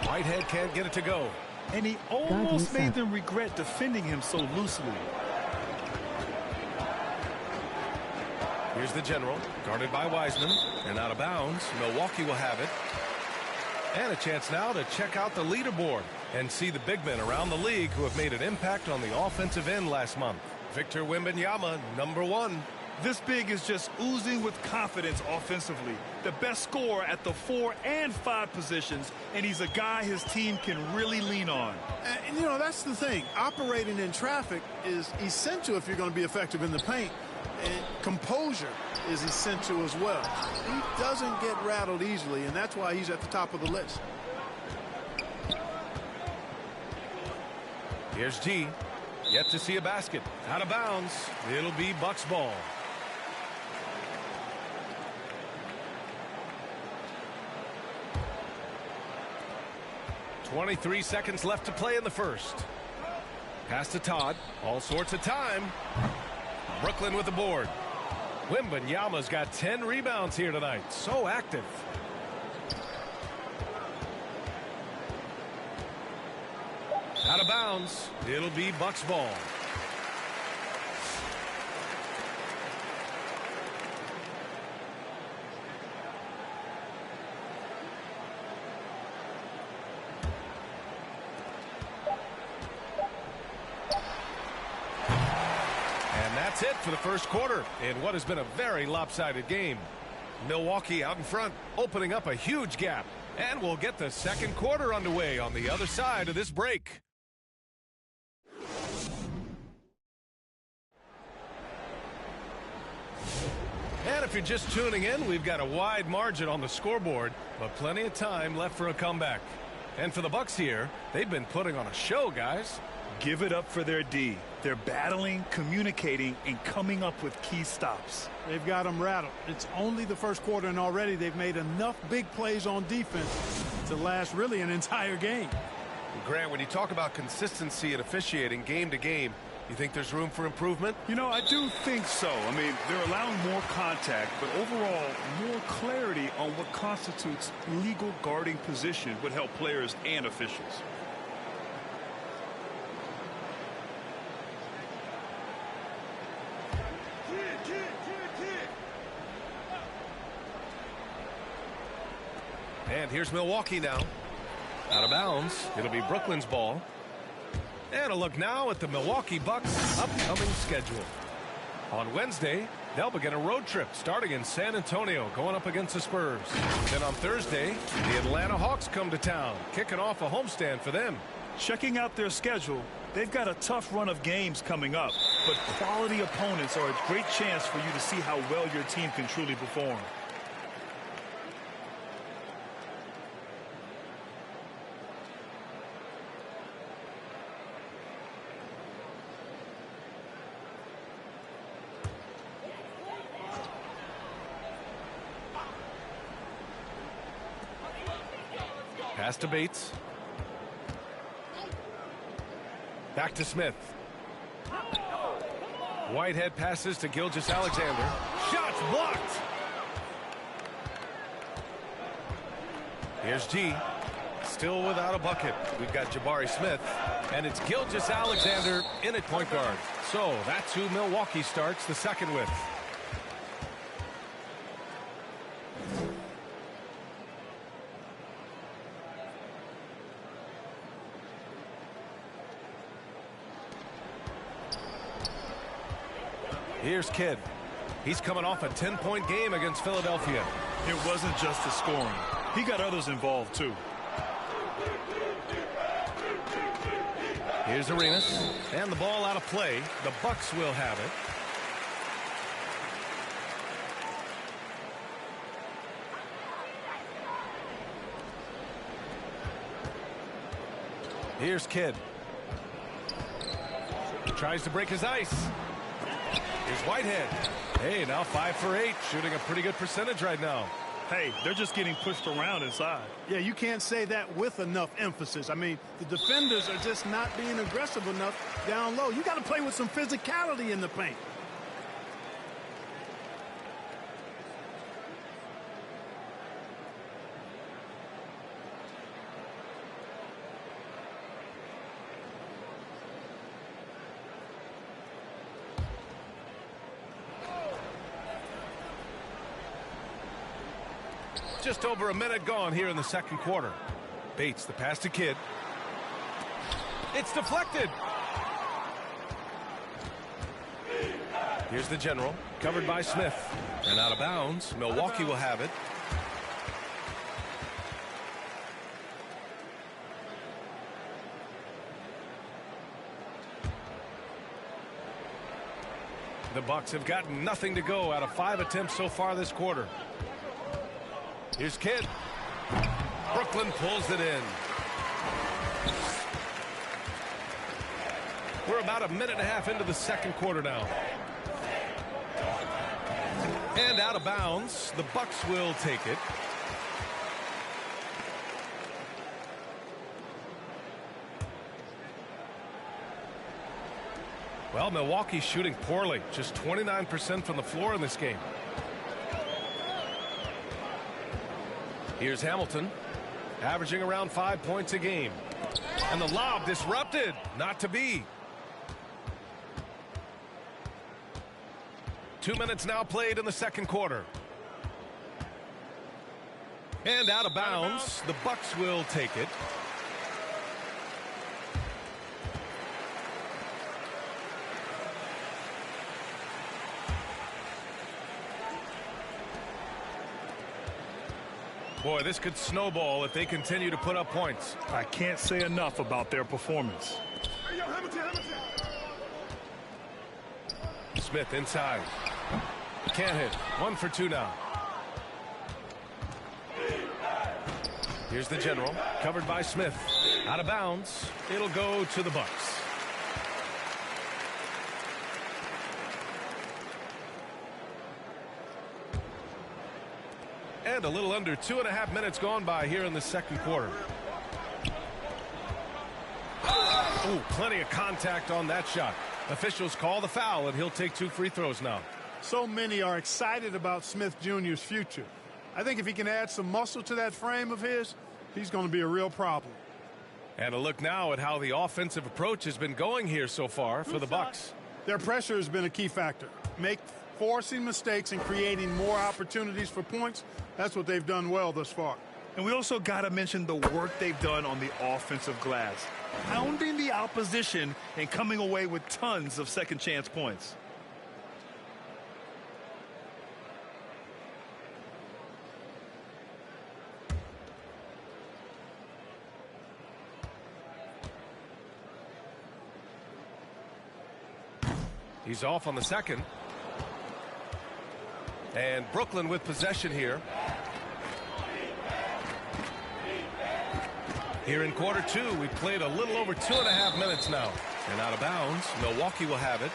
L: Whitehead can't get it to go.
C: And he almost made them regret defending him so loosely.
L: Here's the general, guarded by Wiseman, and out of bounds. Milwaukee will have it. And a chance now to check out the leaderboard and see the big men around the league who have made an impact on the offensive end last month. Victor Wembanyama, #1.
C: This big is just oozing with confidence offensively. The best scorer at the 4 and 5 positions, and he's a guy his team can really lean on.
G: And you know, that's the thing. Operating in traffic is essential if you're going to be effective in the paint. And composure is essential as well. He doesn't get rattled easily, and that's why he's at the top of the list.
L: Here's G. Yet to see a basket. Out of bounds. It'll be Bucks ball. .23 seconds left to play in the first. Pass to Todd. All sorts of time. Brooklyn with the board. Wembanyama's got 10 rebounds here tonight. So active. Out of bounds. It'll be Bucks ball. And that's it for the first quarter in what has been a very lopsided game. Milwaukee out in front, opening up a huge gap. And we'll get the second quarter underway on the other side of this break. And if you're just tuning in, we've got a wide margin on the scoreboard, but plenty of time left for a comeback. And for the Bucks here, they've been putting on a show, guys.
C: Give it up for their D. They're battling, communicating, and coming up with key stops.
G: They've got them rattled. It's only the first quarter, and already they've made enough big plays on defense to last really an entire game.
L: Grant, when you talk about consistency and officiating game to game, you think there's room for improvement?
C: You know, I do think so. I mean, they're allowing more contact, but overall, more clarity on what constitutes legal guarding position would help players and officials.
L: And here's Milwaukee now. Out of bounds. It'll be Brooklyn's ball. And a look now at the Milwaukee Bucks' upcoming schedule. On Wednesday, they'll begin a road trip starting in San Antonio, going up against the Spurs. Then on Thursday, the Atlanta Hawks come to town, kicking off a homestand for them.
C: Checking out their schedule, they've got a tough run of games coming up, but quality opponents are a great chance for you to see how well your team can truly perform.
L: Pass to Bates. Back to Smith. Whitehead passes to Gilgeous-Alexander. Shots blocked. Here's G. Still without a bucket. We've got Jabari Smith. And it's Gilgeous-Alexander in at point guard. So that's who Milwaukee starts the second with. Here's Kidd. He's coming off a 10-point game against Philadelphia.
C: It wasn't just the scoring. He got others involved, too.
L: Here's Arenas. And the ball out of play. The Bucks will have it. Here's Kidd. He tries to break his ice. Here's Whitehead. Hey, now 5 for 8, shooting a pretty good percentage right now.
C: Hey, they're just getting pushed around inside.
G: Yeah, you can't say that with enough emphasis. I mean, the defenders are just not being aggressive enough down low. You got to play with some physicality in the paint.
L: Just over a minute gone here in the second quarter. Bates, the pass to Kidd. It's deflected. Here's the general, covered by Smith. And out of bounds. Milwaukee will have it. The Bucks have gotten nothing to go out of 5 attempts so far this quarter. Here's Kidd. Brooklyn pulls it in. We're about a minute and a half into the second quarter now. And out of bounds. The Bucks will take it. Well, Milwaukee's shooting poorly. Just 29% from the floor in this game. Here's Hamilton, averaging around 5 points a game. And the lob disrupted. Not to be. 2 minutes now played in the second quarter. And out of bounds. The Bucks will take it. Boy, this could snowball if they continue to put up points.
C: I can't say enough about their performance.
L: Smith inside. Can't hit. 1 for 2 now. Here's the general. Covered by Smith. Out of bounds. It'll go to the Bucks. And a little under 2.5 minutes gone by here in the second quarter. Ooh, plenty of contact on that shot. Officials call the foul, and he'll take 2 free throws now.
G: So many are excited about Smith Jr.'s future. I think if he can add some muscle to that frame of his, he's going to be a real problem.
L: And a look now at how the offensive approach has been going here so far for the Bucks.
G: Their pressure has been a key factor. Forcing mistakes and creating more opportunities for points. That's what they've done well thus far.
C: And we also got to mention the work they've done on the offensive glass. Pounding the opposition and coming away with tons of second chance points.
L: He's off on the second. And Brooklyn with possession here. Here in quarter 2, we played a little over 2.5 minutes now. And out of bounds, Milwaukee will have it.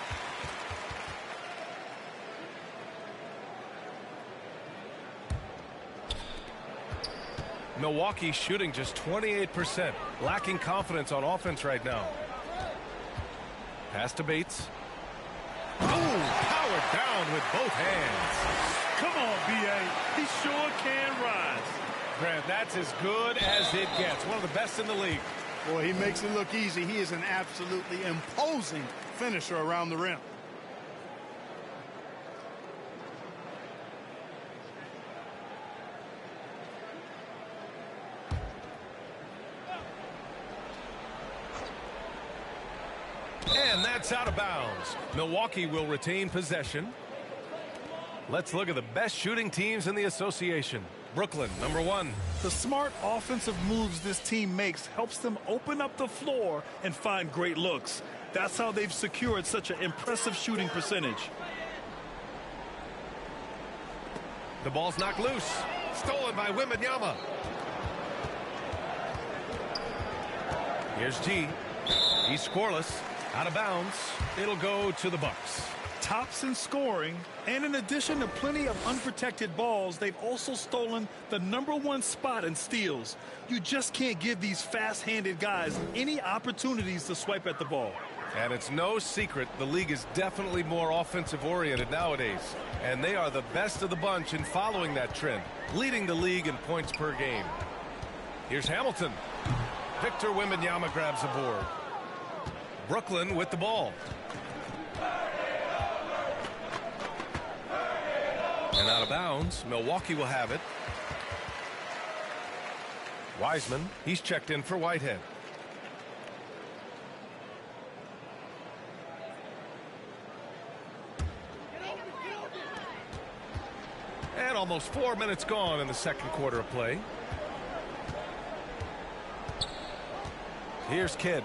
L: Milwaukee shooting just 28%. Lacking confidence on offense right now. Pass to Bates. Oh, powered down with both hands.
C: Come on, B.A. He sure can rise.
L: Grant, that's as good as it gets. One of the best in the league.
G: Boy, he makes it look easy. He is an absolutely imposing finisher around the rim.
L: And that's out of bounds. Milwaukee will retain possession. Let's look at the best shooting teams in the association. Brooklyn, number 1.
C: The smart offensive moves this team makes helps them open up the floor and find great looks. That's how they've secured such an impressive shooting percentage.
L: The ball's knocked loose. Stolen by Wembanyama. Here's G. He's scoreless. Out of bounds. It'll go to the Bucks.
C: Tops in scoring, and in addition to plenty of unprotected balls, they've also stolen the #1 spot in steals. You just can't give these fast-handed guys any opportunities to swipe at the ball.
L: And it's no secret the league is definitely more offensive-oriented nowadays. And they are the best of the bunch in following that trend, leading the league in points per game. Here's Hamilton. Victor Wembanyama grabs the board. Brooklyn with the ball. And out of bounds, Milwaukee will have it. Wiseman, he's checked in for Whitehead. And almost 4 minutes gone in the second quarter of play. Here's Kidd.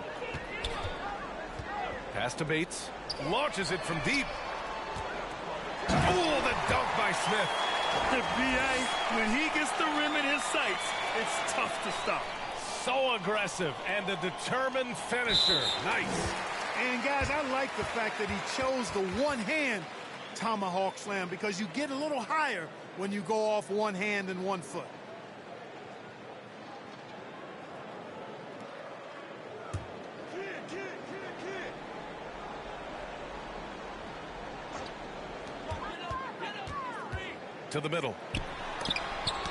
L: Pass to Bates. Launches it from deep. Oh, the dunk by Smith.
C: The B.A., when he gets the rim in his sights, it's tough to stop.
L: So aggressive and a determined finisher. Nice.
G: And, guys, I like the fact that he chose the one-hand tomahawk slam because you get a little higher when you go off one hand and 1 foot.
L: To the middle.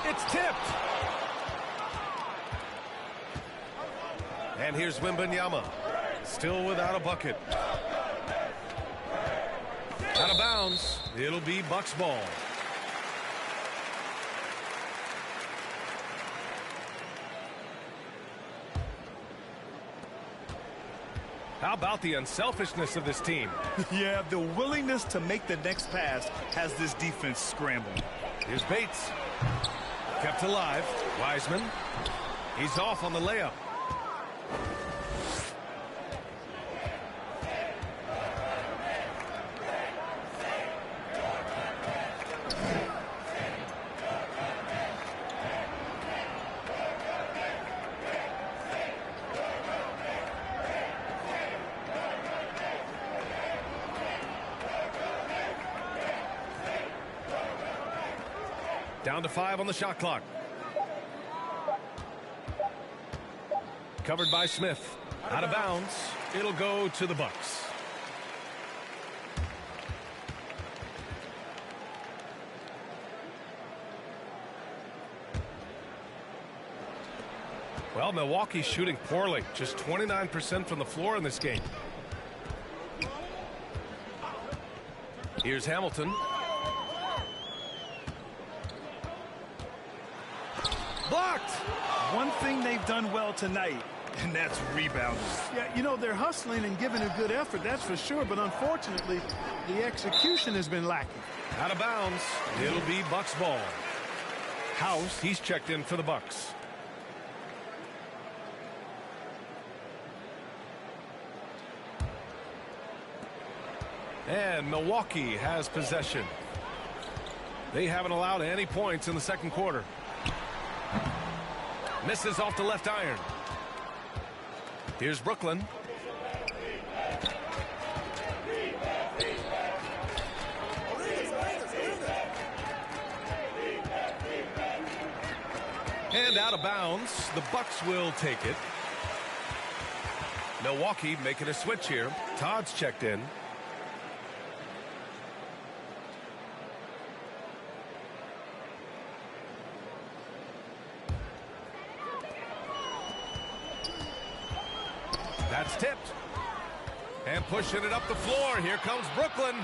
L: It's tipped. And here's Wembanyama. Still without a bucket. Out of bounds. It'll be Bucks ball. How about the unselfishness of this team?
C: Yeah, the willingness to make the next pass has this defense scrambling.
L: Here's Bates. Kept alive. Wiseman. He's off on the layup. Down to 5 on the shot clock. Covered by Smith. Out of bounds. It'll go to the Bucks. Well, Milwaukee's shooting poorly. Just 29% from the floor in this game. Here's Hamilton. Blocked.
C: One thing they've done well tonight, and that's rebounding.
G: Yeah, you know, they're hustling and giving a good effort, that's for sure. But unfortunately, the execution has been lacking.
L: Out of bounds. It'll be Bucks ball. House, he's checked in for the Bucks. And Milwaukee has possession. They haven't allowed any points in the second quarter. Misses off the left iron. Here's Brooklyn. And out of bounds. The Bucks will take it. Milwaukee making a switch here. Todd's checked in. That's tipped. And pushing it up the floor. Here comes Brooklyn.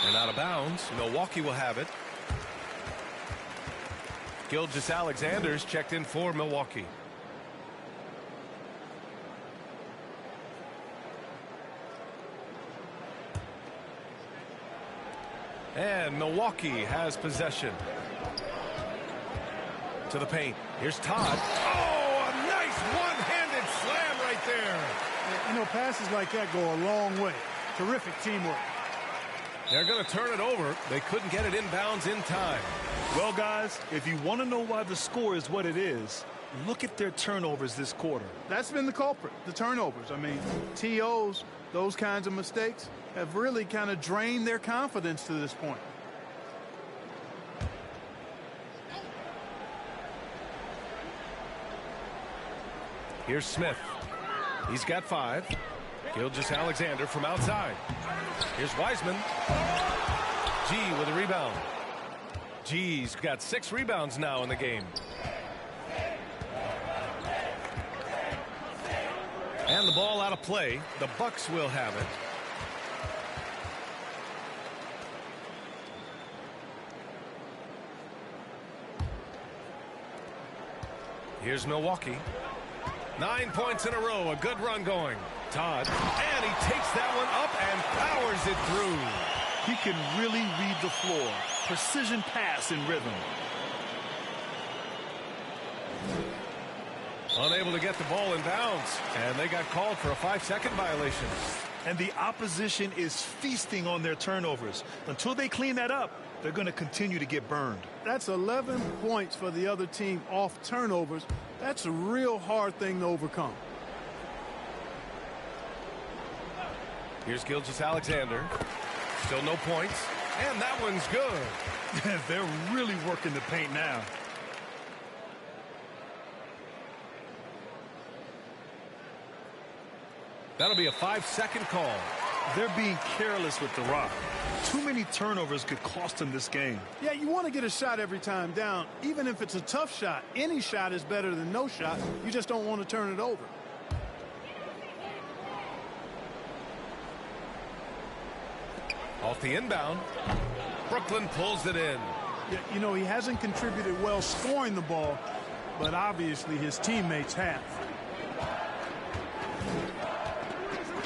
L: And out of bounds. Milwaukee will have it. Gilgeous-Alexander's checked in for Milwaukee. And Milwaukee has possession. To the paint. Here's Todd. Oh, a nice one-handed slam right there.
G: You know, passes like that go a long way. Terrific teamwork.
L: They're going to turn it over. They couldn't get it inbounds in time.
C: Well, guys, if you want to know why the score is what it is, look at their turnovers this quarter.
G: That's been the culprit, the turnovers. I mean, TOs, those kinds of mistakes have really kind of drained their confidence to this point.
L: Here's Smith. He's got 5. Gilgeous-Alexander from outside. Here's Wiseman. G with a rebound. G's got 6 rebounds now in the game. And the ball out of play. The Bucks will have it. Here's Milwaukee. 9 points in a row. A good run going. Todd. And he takes that one up and powers it through.
C: He can really read the floor. Precision pass in rhythm.
L: Unable to get the ball in bounds. And they got called for a 5-second violation.
C: And the opposition is feasting on their turnovers. Until they clean that up, they're going to continue to get burned.
G: That's 11 points for the other team off turnovers. That's a real hard thing to overcome.
L: Here's Gilgeous-Alexander. Still no points. And that one's good.
C: They're really working the paint now.
L: That'll be a 5-second call.
C: They're being careless with the rock. Too many turnovers could cost them this game.
G: Yeah, you want to get a shot every time down. Even if it's a tough shot, any shot is better than no shot. You just don't want to turn it over.
L: Off the inbound. Brooklyn pulls it in.
G: You know, he hasn't contributed well scoring the ball, but obviously his teammates have.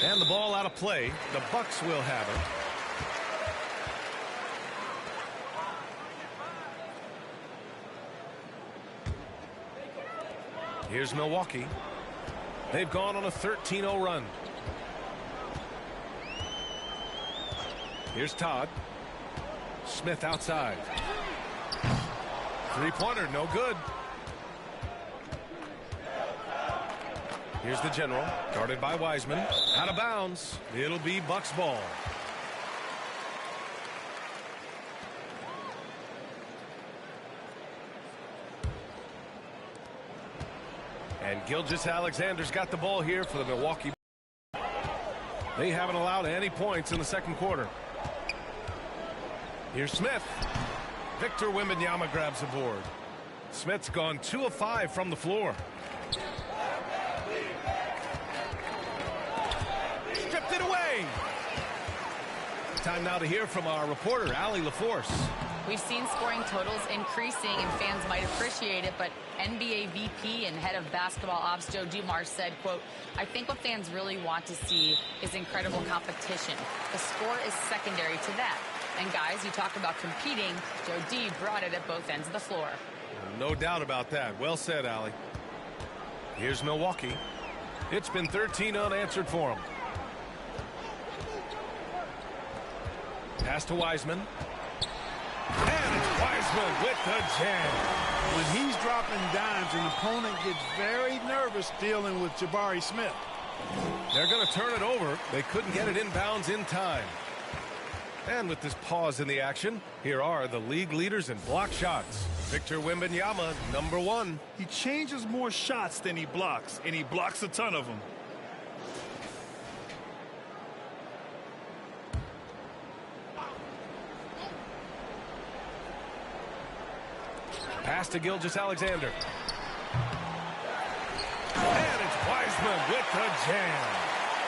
L: And the ball out of play. The Bucks will have it. Here's Milwaukee. They've gone on a 13-0 run. Here's Todd. Smith outside. Three-pointer, no good. Here's the General, guarded by Wiseman. Out of bounds. It'll be Bucks ball. And Gilgeous-Alexander's got the ball here for the Milwaukee. They haven't allowed any points in the second quarter. Here's Smith. Victor Wembanyama grabs the board. Smith's gone 2 of 5 from the floor. Stripped it away. Time now to hear from our reporter, Allie LaForce.
S: We've seen scoring totals increasing, and fans might appreciate it, but NBA VP and head of basketball ops Joe Dumars said, quote, "I think what fans really want to see is incredible competition. The score is secondary to that. And guys, you talk about competing, Joe D brought it at both ends of the floor."
L: No doubt about that. Well said, Allie. Here's Milwaukee. It's been 13 unanswered for them. Pass to Wiseman. And it's Wiseman with the jam.
G: When he's dropping dimes, an opponent gets very nervous dealing with Jabari Smith.
L: They're going to turn it over. They couldn't get it inbounds in time. And with this pause in the action, here are the league leaders in block shots. Victor Wembanyama, number 1.
C: He changes more shots than he blocks, and he blocks a ton of them.
L: Pass to Gilgeous-Alexander. And it's Wiseman with the jam.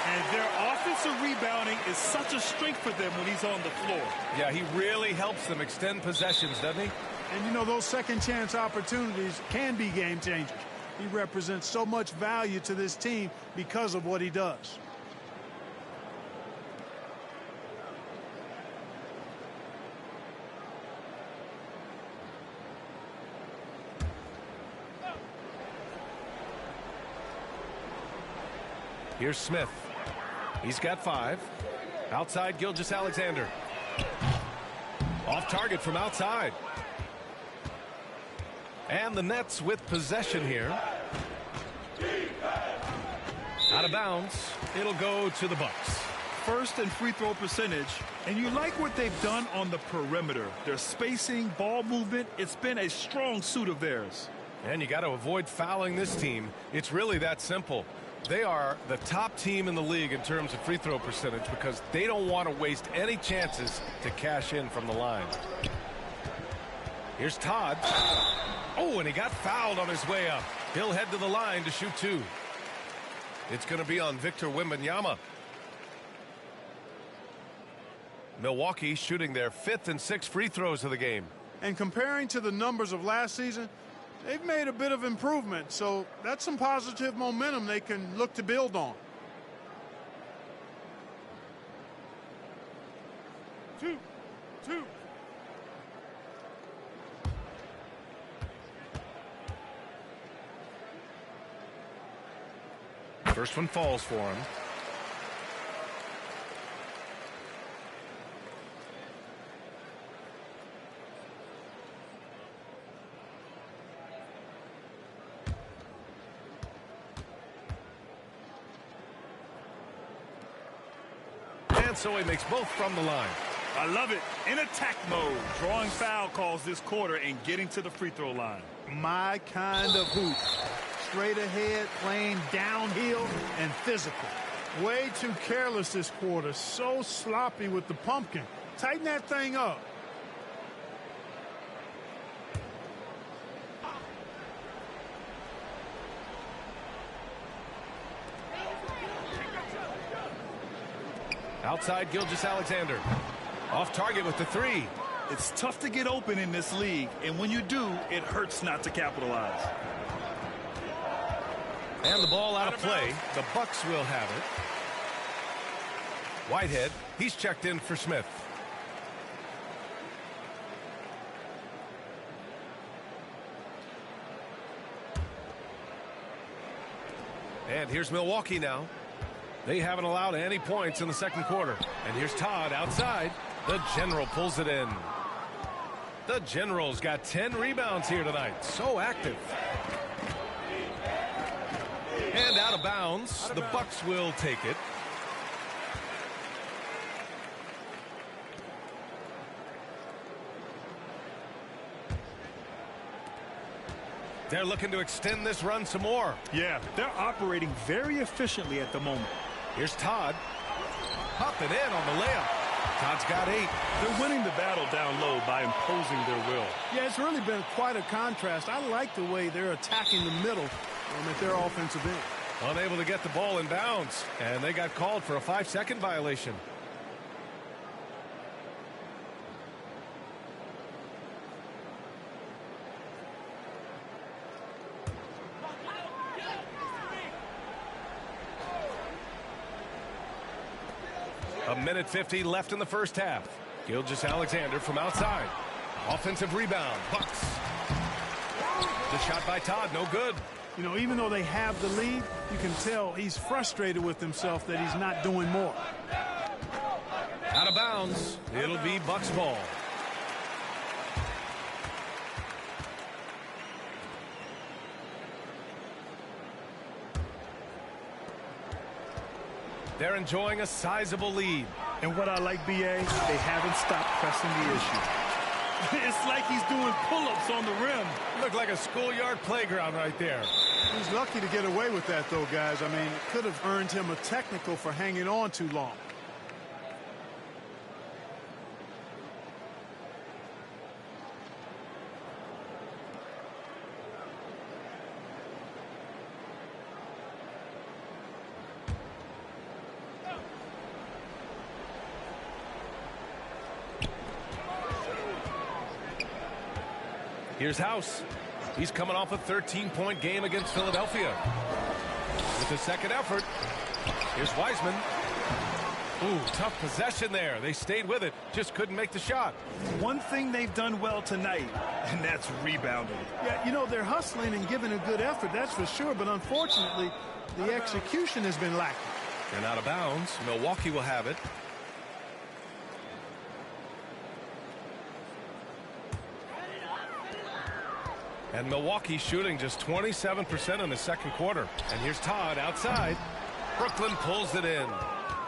C: And their offensive rebounding is such a strength for them when he's on the floor.
L: Yeah, he really helps them extend possessions, doesn't he?
G: And you know, those second chance opportunities can be game changers. He represents so much value to this team because of what he does.
L: Here's Smith. He's got 5. Outside Gilgeous-Alexander. Off target from outside. And the Nets with possession here. Out of bounds. It'll go to the Bucks.
C: First in free throw percentage, and you like what they've done on the perimeter. Their spacing, ball movement, it's been a strong suit of theirs.
L: And you got to avoid fouling this team. It's really that simple. They are the top team in the league in terms of free throw percentage because they don't want to waste any chances to cash in from the line. Here's Todd. Oh, and he got fouled on his way up. He'll head to the line to shoot 2. It's going to be on Victor Wembanyama. Milwaukee shooting their 5th and 6th free throws of the game.
G: And comparing to the numbers of last season, they've made a bit of improvement, so that's some positive momentum they can look to build on.
C: 2.
L: First one falls for him. And so he makes both from the line.
C: I love it. In attack mode, drawing foul calls this quarter and getting to the free throw line.
G: My kind of hoop. Straight ahead, playing downhill and physical. Way too careless this quarter. So sloppy with the pumpkin. Tighten that thing up.
L: Outside Gilgeous-Alexander. Off target with the three.
C: It's tough to get open in this league, and when you do, it hurts not to capitalize.
L: And the ball out of play. The Bucks will have it. Whitehead, he's checked in for Smith. And here's Milwaukee now. They haven't allowed any points in the second quarter. And here's Todd outside. The General pulls it in. The General's got 10 rebounds here tonight. So active. And out of bounds. The Bucks will take it. They're looking to extend this run some more.
C: Yeah, they're operating very efficiently at the moment.
L: Here's Todd. Up and in on the layup. Todd's got 8.
C: They're winning the battle down low by imposing their will.
G: Yeah, it's really been quite a contrast. I like the way they're attacking the middle at their offensive end.
L: Unable to get the ball in bounds. And they got called for a 5-second violation. A minute 50 left in the first half. Gilgeous-Alexander from outside. Offensive rebound. Bucks. The shot by Todd, no good.
G: You know, even though they have the lead, you can tell he's frustrated with himself that he's not doing more.
L: Out of bounds. It'll be Bucks ball. They're enjoying a sizable lead.
C: And what I like, BA, they haven't stopped pressing the issue. It's like he's doing pull-ups on the rim.
L: Looked like a schoolyard playground right there.
G: He's lucky to get away with that, though, guys. I mean, it could have earned him a technical for hanging on too long.
L: Here's House. He's coming off a 13-point game against Philadelphia. With the second effort, here's Wiseman. Ooh, tough possession there. They stayed with it, just couldn't make the shot.
C: One thing they've done well tonight, and that's rebounding.
G: Yeah, you know, they're hustling and giving a good effort, that's for sure, but unfortunately, the execution has been lacking.
L: And out of bounds, Milwaukee will have it. And Milwaukee shooting just 27% in the second quarter. And here's Todd outside. Brooklyn pulls it in.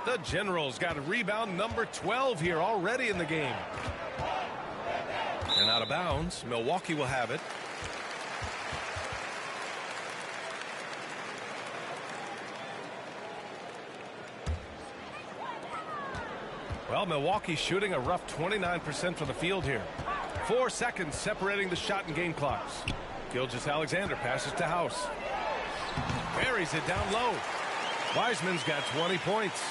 L: The Generals got a rebound number 12 here already in the game. And out of bounds, Milwaukee will have it. Well, Milwaukee shooting a rough 29% from the field here. 4 seconds separating the shot and game clocks. Gilgeous-Alexander passes to House. Buries it down low. Wiseman's got 20 points.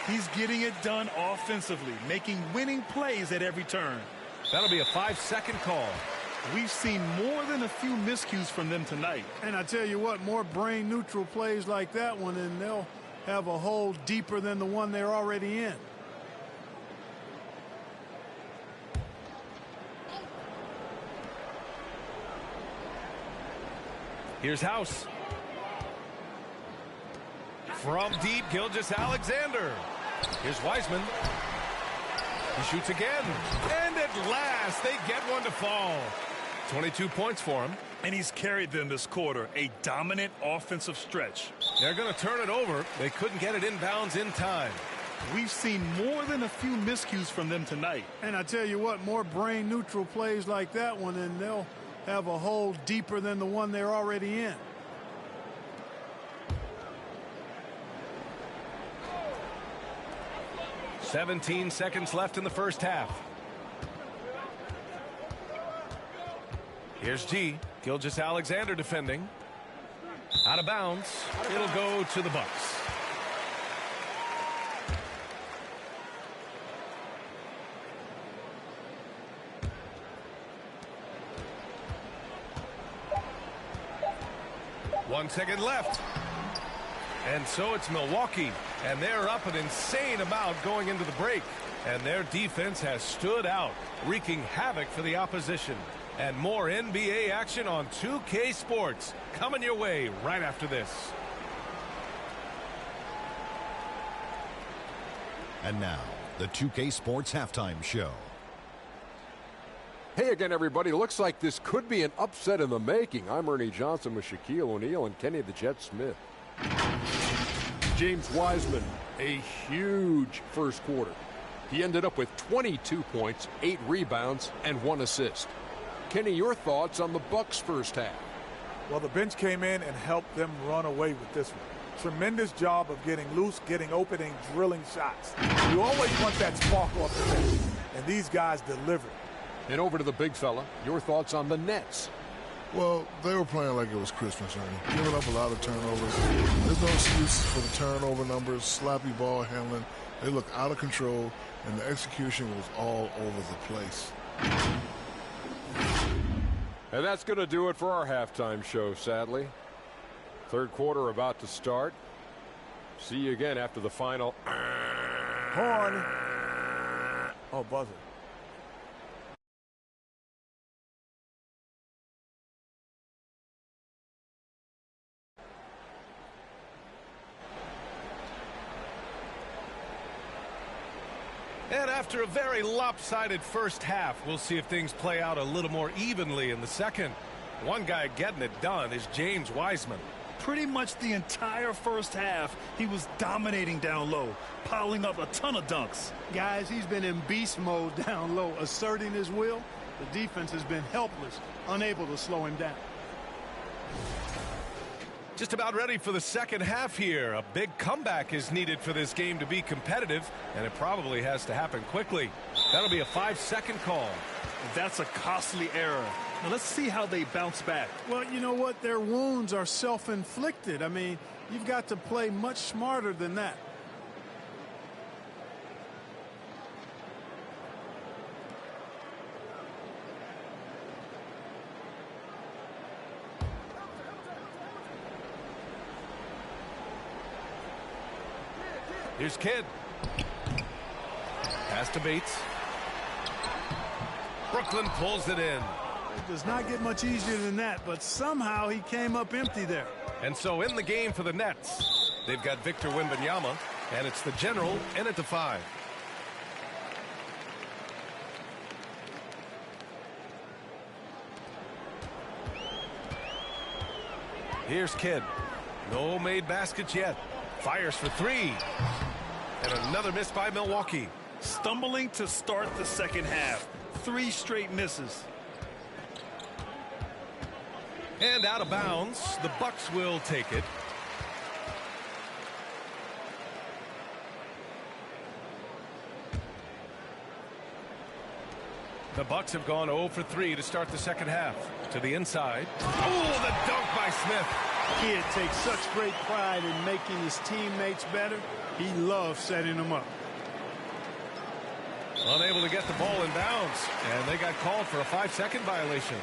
C: He's getting it done offensively, making winning plays at every turn.
L: That'll be a 5-second call.
C: We've seen more than a few miscues from them tonight.
G: And I tell you what, more brain-neutral plays like that one, and they'll have a hole deeper than the one they're already in.
L: Here's House. From deep, Gilgeous-Alexander. Here's Wiseman. He shoots again. And at last, they get one to fall. 22 points for him.
C: And he's carried them this quarter. A dominant offensive stretch.
L: They're going to turn it over. They couldn't get it inbounds in time.
C: We've seen more than a few miscues from them tonight.
G: And I tell you what, more brain-neutral plays like that one, and they'll have a hole deeper than the one they're already in.
L: "17 seconds left in the first half. Here's G. Gilgeous-Alexander defending. Out of bounds. It'll go to the Bucks. 1 second left. And so it's Milwaukee, and they're up an insane amount going into the break. And their defense has stood out, wreaking havoc for the opposition. And more NBA action on 2K Sports coming your way right after this.
O: And now, the 2K Sports Halftime Show.
P: Hey again, everybody. Looks like this could be an upset in the making. I'm Ernie Johnson with Shaquille O'Neal and Kenny the Jet Smith. James Wiseman, a huge first quarter. He ended up with 22 points, 8 rebounds, and 1 assist. Kenny, your thoughts on the Bucks' first half?
Q: Well, the bench came in and helped them run away with this one. Tremendous job of getting loose, getting open, and drilling shots. You always want that sparkle off the bench, and these guys delivered.
P: And over to the big fella, your thoughts on the Nets?
R: Well, they were playing like it was Christmas, Ernie. Giving up a lot of turnovers. There's no excuse for the turnover numbers, sloppy ball handling. They look out of control, and the execution was all over the place.
P: And that's going to do it for our halftime show, sadly. Third quarter about to start. See you again after the final.
Q: Horn. Oh, buzzer.
L: And after a very lopsided first half, we'll see if things play out a little more evenly in the second. One guy getting it done is James Wiseman.
C: Pretty much the entire first half, he was dominating down low, piling up a ton of dunks.
G: Guys, he's been in beast mode down low, asserting his will. The defense has been helpless, unable to slow him down.
L: Just about ready for the second half here. A big comeback is needed for this game to be competitive, and it probably has to happen quickly. That'll be a 5-second call.
C: That's a costly error. Now let's see how they bounce back.
G: Well, you know what? Their wounds are self-inflicted. I mean, you've got to play much smarter than that.
L: Here's Kidd. Pass to Bates. Brooklyn pulls it in.
G: It does not get much easier than that, but somehow he came up empty there.
L: And so in the game for the Nets, they've got Victor Wembanyama, and it's the General in at the 5. Here's Kidd. No made baskets yet. Fires for 3. And another miss by Milwaukee.
C: Stumbling to start the second half. 3 straight misses.
L: And out of bounds. The Bucks will take it. The Bucks have gone 0 for 3 to start the second half. To the inside. Oh, the dunk by Smith.
G: Kidd takes such great pride in making his teammates better. He loves setting them up.
L: Unable to get the ball in bounds, and they got called for a 5-second violation.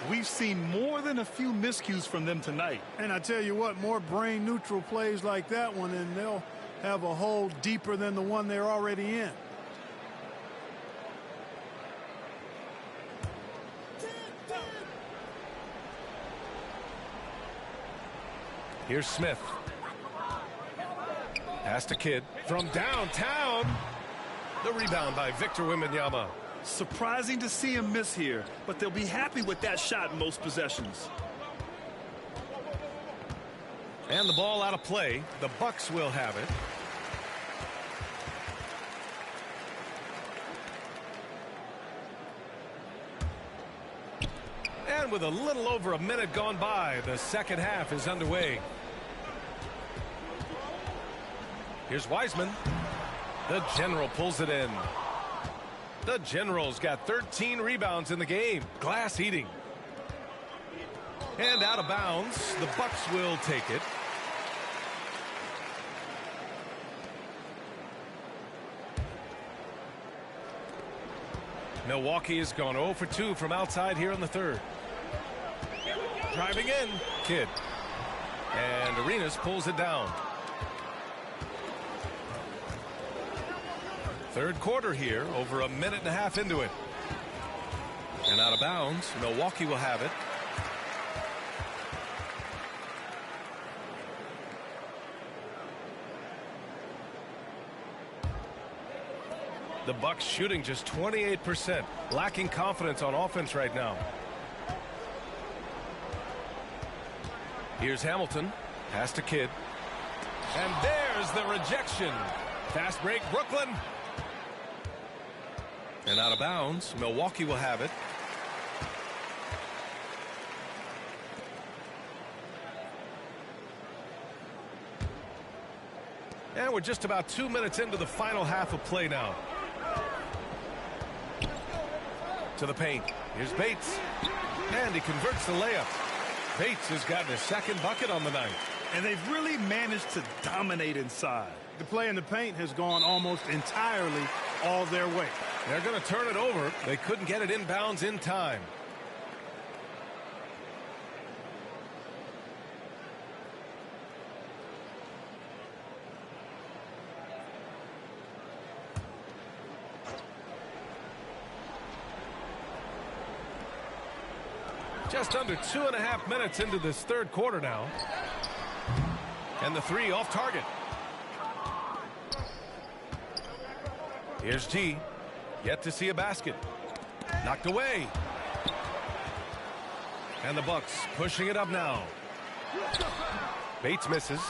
C: We've seen more than a few miscues from them tonight.
G: And I tell you what, more brain neutral plays like that one, and they'll have a hole deeper than the one they're already in.
L: Here's Smith. Pass to Kidd from downtown. The rebound by Victor Wembanyama.
C: Surprising to see him miss here, but they'll be happy with that shot in most possessions.
L: And the ball out of play. The Bucks will have it. And with a little over a minute gone by, the second half is underway. Here's Wiseman. The General pulls it in. The General's got 13 rebounds in the game. Glass eating. And out of bounds. The Bucks will take it. Milwaukee has gone 0 for 2 from outside here in the third. Driving in. Kidd. And Arenas pulls it down. Third quarter here, over a minute and a half into it. And out of bounds, Milwaukee will have it. The Bucks shooting just 28%, lacking confidence on offense right now. Here's Hamilton, pass to Kidd. And there's the rejection. Fast break, Brooklyn. And out of bounds, Milwaukee will have it. And we're just about 2 minutes into the final half of play now. To the paint. Here's Bates. And he converts the layup. Bates has gotten his second bucket on the night.
G: And they've really managed to dominate inside. The play in the paint has gone almost entirely all their way.
L: They're going to turn it over. They couldn't get it inbounds in time. Just under 2.5 minutes into this third quarter now. And the three off target. Here's G. Yet to see a basket. Knocked away. And the Bucks pushing it up now. Bates misses.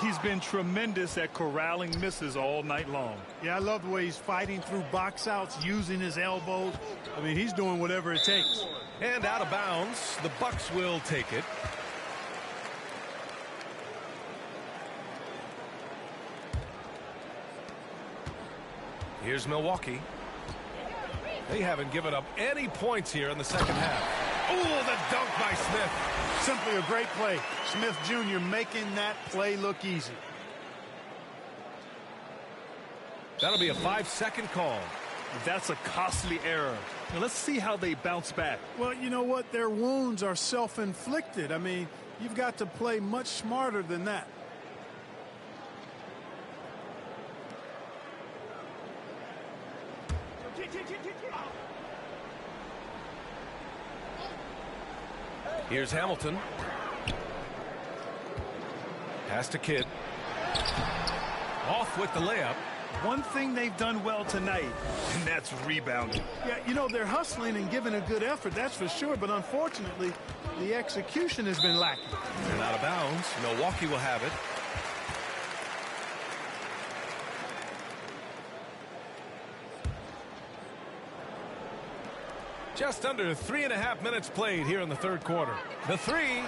G: He's been tremendous at corralling misses all night long. Yeah, I love the way he's fighting through box outs, using his elbows. I mean, he's doing whatever it takes.
L: And out of bounds, the Bucks will take it. Here's Milwaukee. They haven't given up any points here in the second half. Oh, the dunk by Smith.
G: Simply a great play. Smith Jr. making that play look easy.
L: That'll be a 5-second call.
G: That's a costly error. Now let's see how they bounce back. Well, you know what? Their wounds are self-inflicted. I mean, you've got to play much smarter than that.
L: Here's Hamilton. Pass to Kidd. Off with the layup.
G: One thing they've done well tonight, and that's rebounding. Yeah, you know, they're hustling and giving a good effort, that's for sure, but unfortunately, the execution has been lacking.
L: And out of bounds, Milwaukee will have it. Just under 3.5 minutes played here in the third quarter. The three.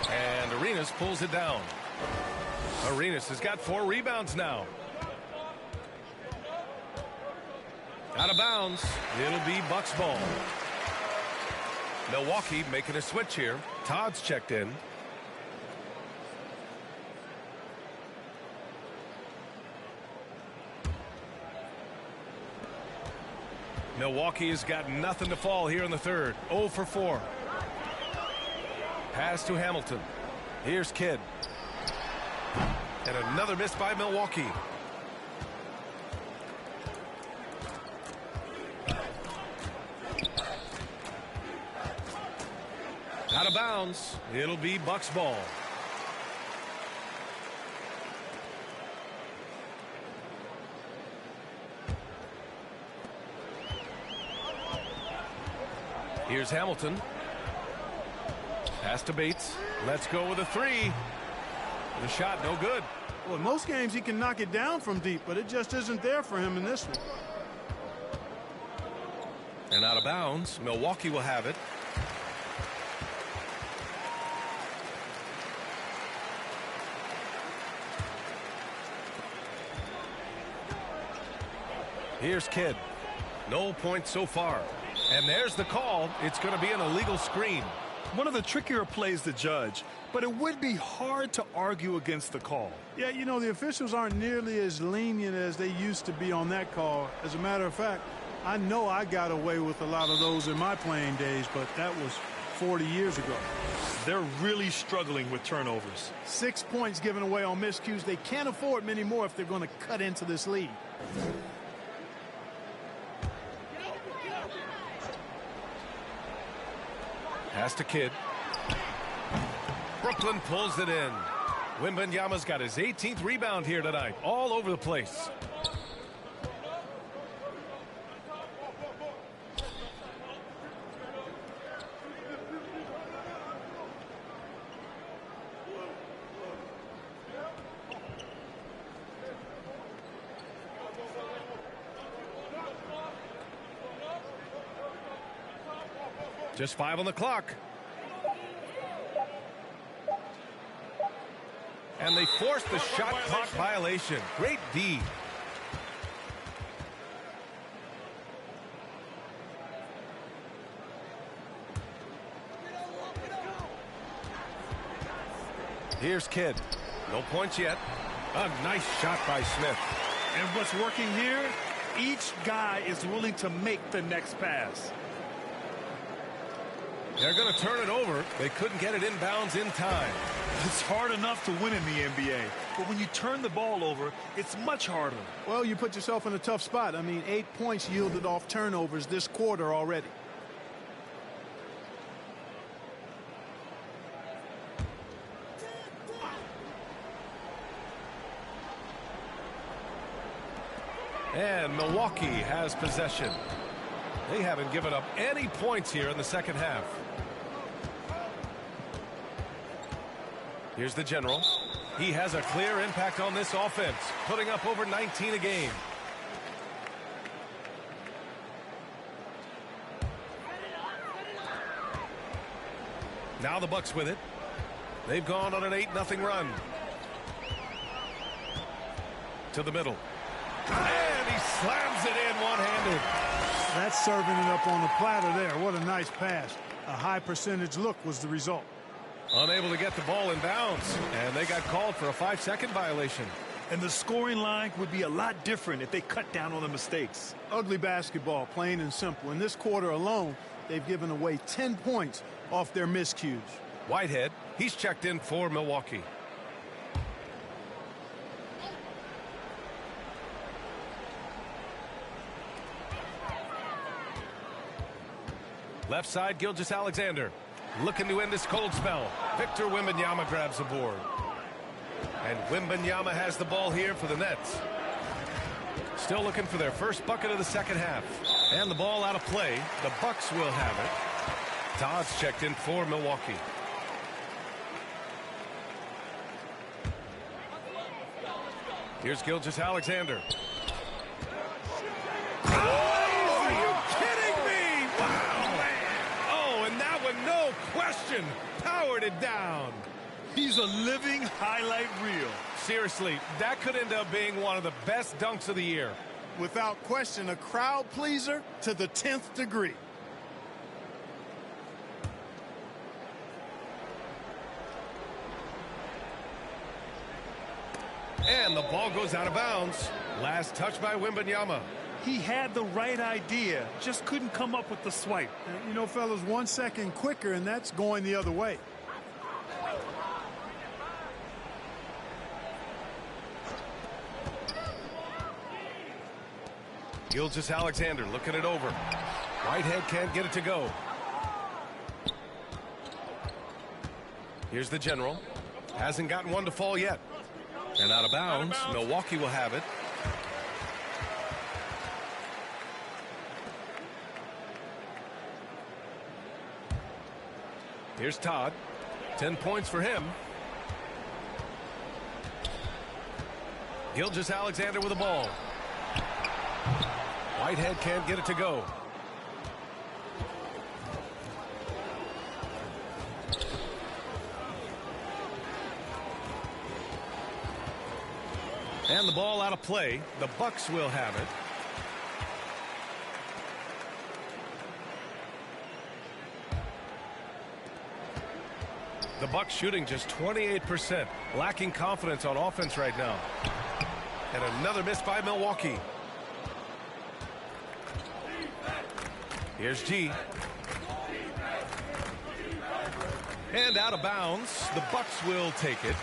L: And Arenas pulls it down. Arenas has got 4 rebounds now. Out of bounds. It'll be Bucks ball. Milwaukee making a switch here. Todd's checked in. Milwaukee has got nothing to fall here in the third. 0 for 4. Pass to Hamilton. Here's Kidd. And another miss by Milwaukee. Out of bounds. It'll be Bucks ball. Here's Hamilton. Pass to Bates. Let's go with a three. The shot no good.
G: Well, in most games he can knock it down from deep, but it just isn't there for him in this one.
L: And out of bounds. Milwaukee will have it. Here's Kidd. No points so far. And there's the call. It's going to be an illegal screen.
G: One of the trickier plays to judge, but it would be hard to argue against the call. Yeah, you know, the officials aren't nearly as lenient as they used to be on that call. As a matter of fact, I know I got away with a lot of those in my playing days, but that was 40 years ago.
C: They're really struggling with turnovers.
G: 6 points given away on miscues. They can't afford many more if they're going to cut into this lead.
L: Pass to Kidd. Brooklyn pulls it in. Wembanyama's got his 18th rebound here tonight. All over the place. Just 5 on the clock. And they forced the shot clock violation. Great D. Here's Kidd. No points yet. A nice shot by Smith.
C: And what's working here? Each guy is willing to make the next pass.
L: They're going to turn it over. They couldn't get it inbounds in time.
C: It's hard enough to win in the NBA, but when you turn the ball over, it's much harder.
G: Well, you put yourself in a tough spot. I mean, 8 points yielded off turnovers this quarter already.
L: And Milwaukee has possession. They haven't given up any points here in the second half. Here's the general. He has a clear impact on this offense, putting up over 19 a game. Now the Bucks with it. They've gone on an 8-0 run. To the middle. And he slams it in one-handed.
G: That's serving it up on the platter there. What a nice pass. A high percentage look was the result.
L: Unable to get the ball in bounds, and they got called for a 5-second violation.
C: And the scoring line would be a lot different if they cut down on the mistakes.
G: Ugly basketball, plain and simple. In this quarter alone, they've given away 10 points off their miscues.
L: Whitehead, he's checked in for Milwaukee. Left side, Gilgeous-Alexander. Looking to end this cold spell. Victor Wembanyama grabs the board. And Wembanyama has the ball here for the Nets. Still looking for their first bucket of the second half. And the ball out of play. The Bucks will have it. Todd's checked in for Milwaukee. Here's Gilgeous-Alexander. No question, powered it down.
C: He's a living highlight reel.
L: Seriously, that could end up being one of the best dunks of the year.
G: Without question, a crowd pleaser to the 10th degree.
L: And the ball goes out of bounds. Last touch by Wembanyama.
C: He had the right idea, just couldn't come up with the swipe.
G: You know, fellas, 1 second quicker, and that's going the other way.
L: Gilgeous-Alexander looking it over. Whitehead can't get it to go. Here's the general. Hasn't gotten one to fall yet. And out of bounds. Milwaukee will have it. Here's Todd. 10 points for him. Gilgeous-Alexander with the ball. Whitehead can't get it to go. And the ball out of play. The Bucks will have it. The Bucks shooting just 28%, lacking confidence on offense right now. And another miss by Milwaukee. Here's G. And out of bounds. The Bucks will take it.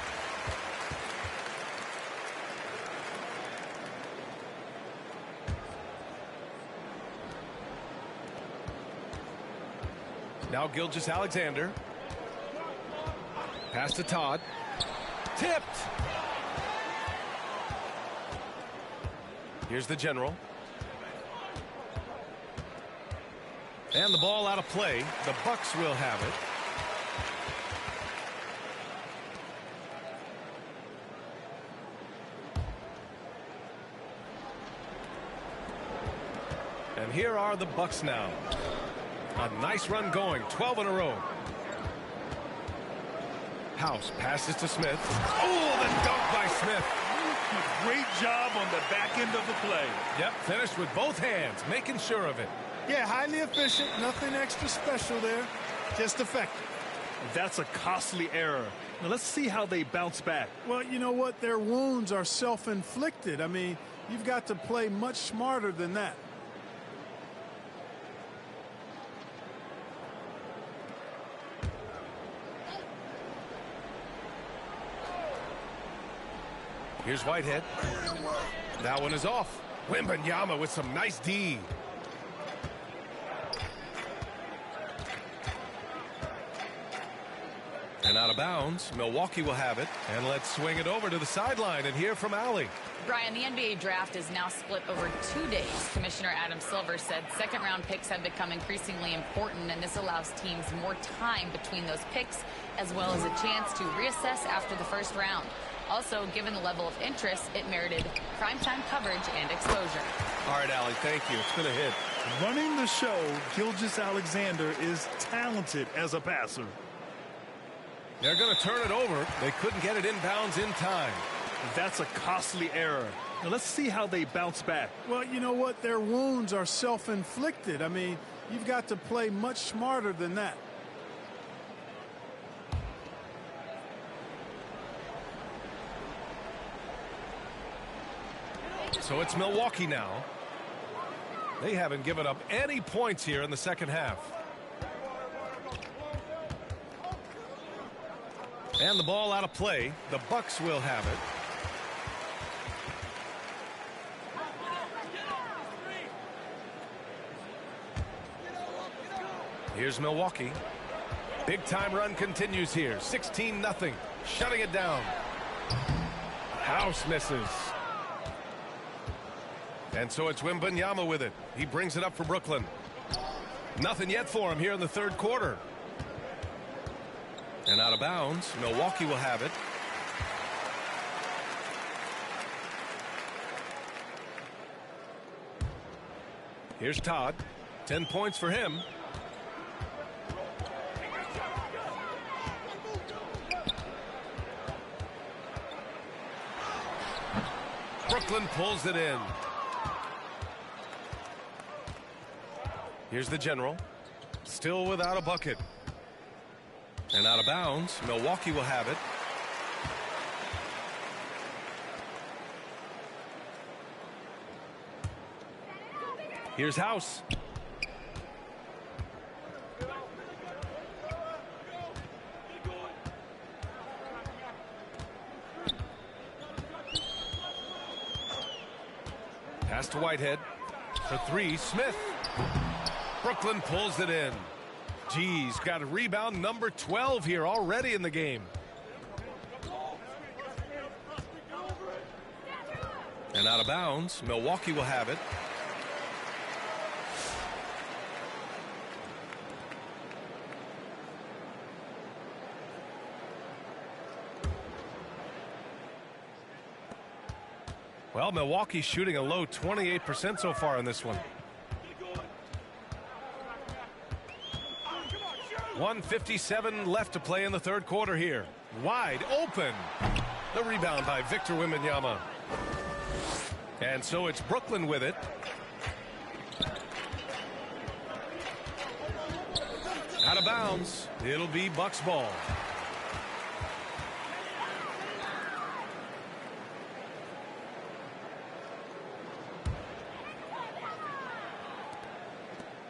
L: Now Gilgeous-Alexander. Pass to Todd. Tipped. Here's the general. And the ball out of play. The Bucks will have it. And here are the Bucks now. A nice run going, 12 in a row. House passes to Smith. Oh, the dunk by Smith.
C: Great job on the back end of the play.
L: Yep, finished with both hands, making sure of it.
G: Yeah, highly efficient. Nothing extra special there. Just effective.
C: That's a costly error. Now let's see how they bounce back.
G: Well, you know what? Their wounds are self-inflicted. I mean, you've got to play much smarter than that.
L: Here's Whitehead. That one is off. Wembanyama with some nice D. And out of bounds. Milwaukee will have it. And let's swing it over to the sideline and hear from Allie.
S: Brian, the NBA draft is now split over 2 days. Commissioner Adam Silver said second-round picks have become increasingly important, and this allows teams more time between those picks, as well as a chance to reassess after the first round. Also, given the level of interest, it merited primetime coverage and exposure.
L: All right, Allie, thank you. It's been a hit.
C: Running the show, Gilgeous-Alexander is talented as a passer.
L: They're going to turn it over. They couldn't get it inbounds in time.
C: That's a costly error. Now let's see how they bounce back.
G: Well, you know what? Their wounds are self-inflicted. I mean, you've got to play much smarter than that.
L: So it's Milwaukee now. They haven't given up any points here in the second half. And the ball out of play. The Bucks will have it. Here's Milwaukee. Big time run continues here. 16-0. Shutting it down. House misses. And so it's Wembanyama with it. He brings it up for Brooklyn. Nothing yet for him here in the third quarter. And out of bounds. Milwaukee will have it. Here's Todd. 10 points for him. Brooklyn pulls it in. Here's the general. Still without a bucket. And out of bounds. Milwaukee will have it. Here's House. Pass to Whitehead. For three, Smith. Brooklyn pulls it in. Geez, got a rebound number 12 here already in the game. And out of bounds. Milwaukee will have it. Well, Milwaukee's shooting a low 28% so far in this one. 1:57 left to play in the third quarter here. Wide open. The rebound by Victor Wembanyama. And so it's Brooklyn with it. Out of bounds. It'll be Bucks ball.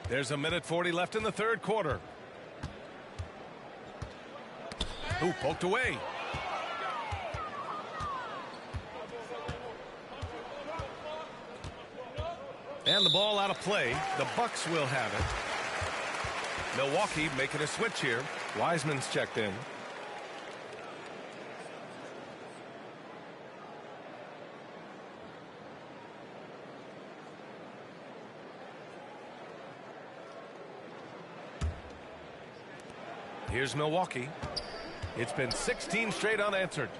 L: There's a minute 40 left in the third quarter. Ooh, poked away. And the ball out of play. The Bucks will have it. Milwaukee making a switch here. Wiseman's checked in. Here's Milwaukee. It's been 16 straight unanswered.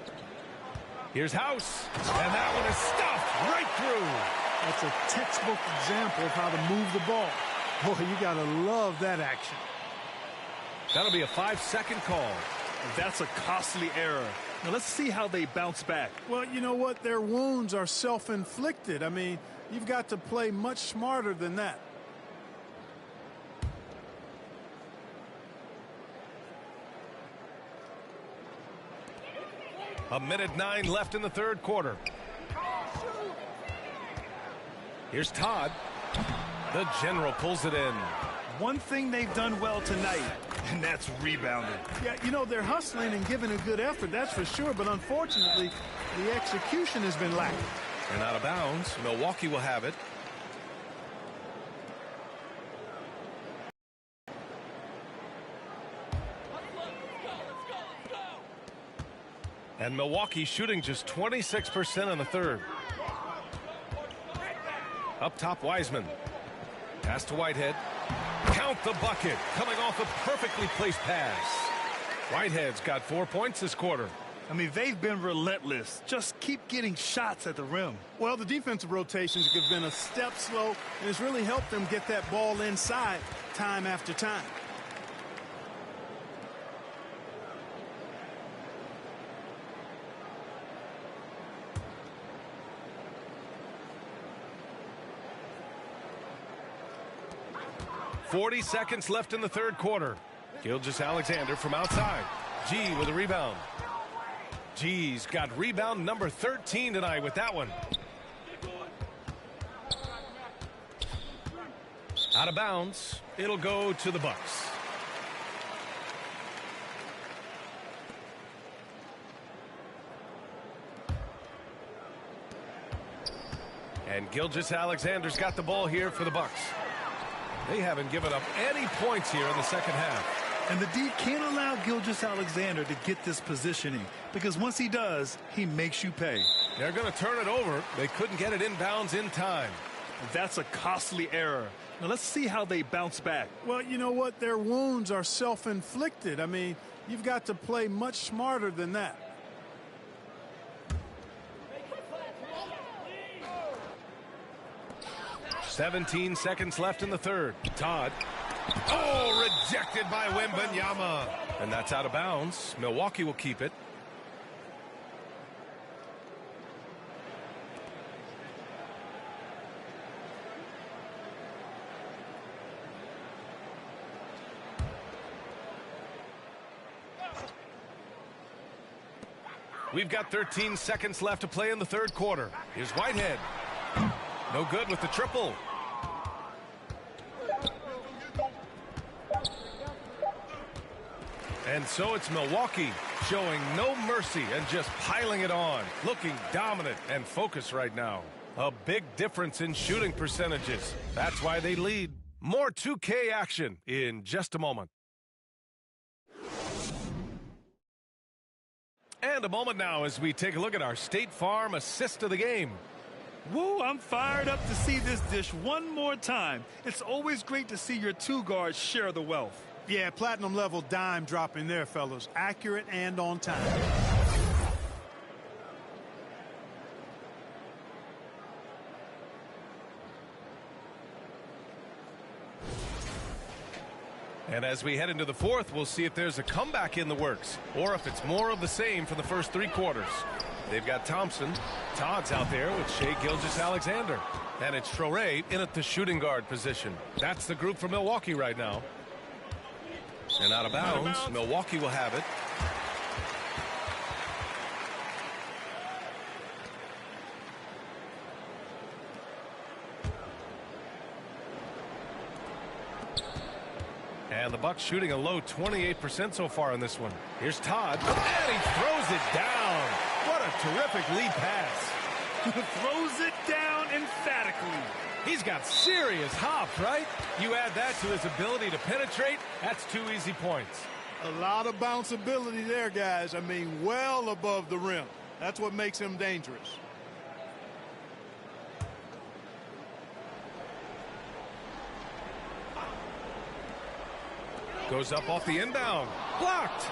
L: Here's House. And that one is stuffed right through.
G: That's a textbook example of how to move the ball. Boy, you got to love that action.
L: That'll be a 5-second call.
C: That's a costly error. Now let's see how they bounce back.
G: Well, you know what? Their wounds are self-inflicted. I mean, you've got to play much smarter than that.
L: A minute 9 left in the third quarter. Here's Todd. The general pulls it in.
C: One thing they've done well tonight, and that's rebounding.
G: Yeah, you know, they're hustling and giving a good effort, that's for sure. But unfortunately, the execution has been lacking.
L: And out of bounds. Milwaukee will have it. And Milwaukee shooting just 26% in the third. Up top, Wiseman. Pass to Whitehead. Count the bucket. Coming off a perfectly placed pass. Whitehead's got 4 points this quarter.
C: I mean, they've been relentless. Just keep getting shots at the rim.
G: Well, the defensive rotations have been a step slow, and it's really helped them get that ball inside time after time.
L: .40 seconds left in the third quarter. Gilgeous-Alexander from outside. G with a rebound. G's got rebound number 13 tonight with that one. Out of bounds. It'll go to the Bucks. And Gilgeous-Alexander's got the ball here for the Bucks. They haven't given up any points here in the second half.
C: And the D can't allow Gilgeous-Alexander to get this positioning, because once he does, he makes you pay.
L: They're going to turn it over. They couldn't get it inbounds in time.
C: That's a costly error. Now let's see how they bounce back.
G: Well, you know what? Their wounds are self-inflicted. I mean, you've got to play much smarter than that.
L: .17 seconds left in the third. Todd. Oh, rejected by Wembanyama. And that's out of bounds. Milwaukee will keep it. We've got 13 seconds left to play in the third quarter. Here's Whitehead. No good with the triple. And so it's Milwaukee showing no mercy and just piling it on. Looking dominant and focused right now. A big difference in shooting percentages. That's why they lead. More 2K action in just a moment. And a moment now as we take a look at our State Farm assist of the game.
C: Woo, I'm fired up to see this dish one more time. It's always great to see your two guards share the wealth.
G: Yeah, platinum level dime dropping there, fellas. Accurate and on time.
L: And as we head into the fourth, we'll see if there's a comeback in the works or if it's more of the same for the first three quarters. They've got Thompson. Todd's out there with Shai Gilgeous-Alexander. And it's Traoré in at the shooting guard position. That's the group for Milwaukee right now. And out of bounds. Milwaukee will have it. And And the Bucks shooting a low 28% so far in this one. Here's Todd, and he throws it down. What a terrific lead pass.
C: Throws it down emphatically.
L: He's got serious hops, right? You add that to his ability to penetrate, that's 2 easy points.
G: A lot of bounceability there, guys. I mean, well above the rim. That's what makes him dangerous.
L: Goes up off the inbound. Blocked.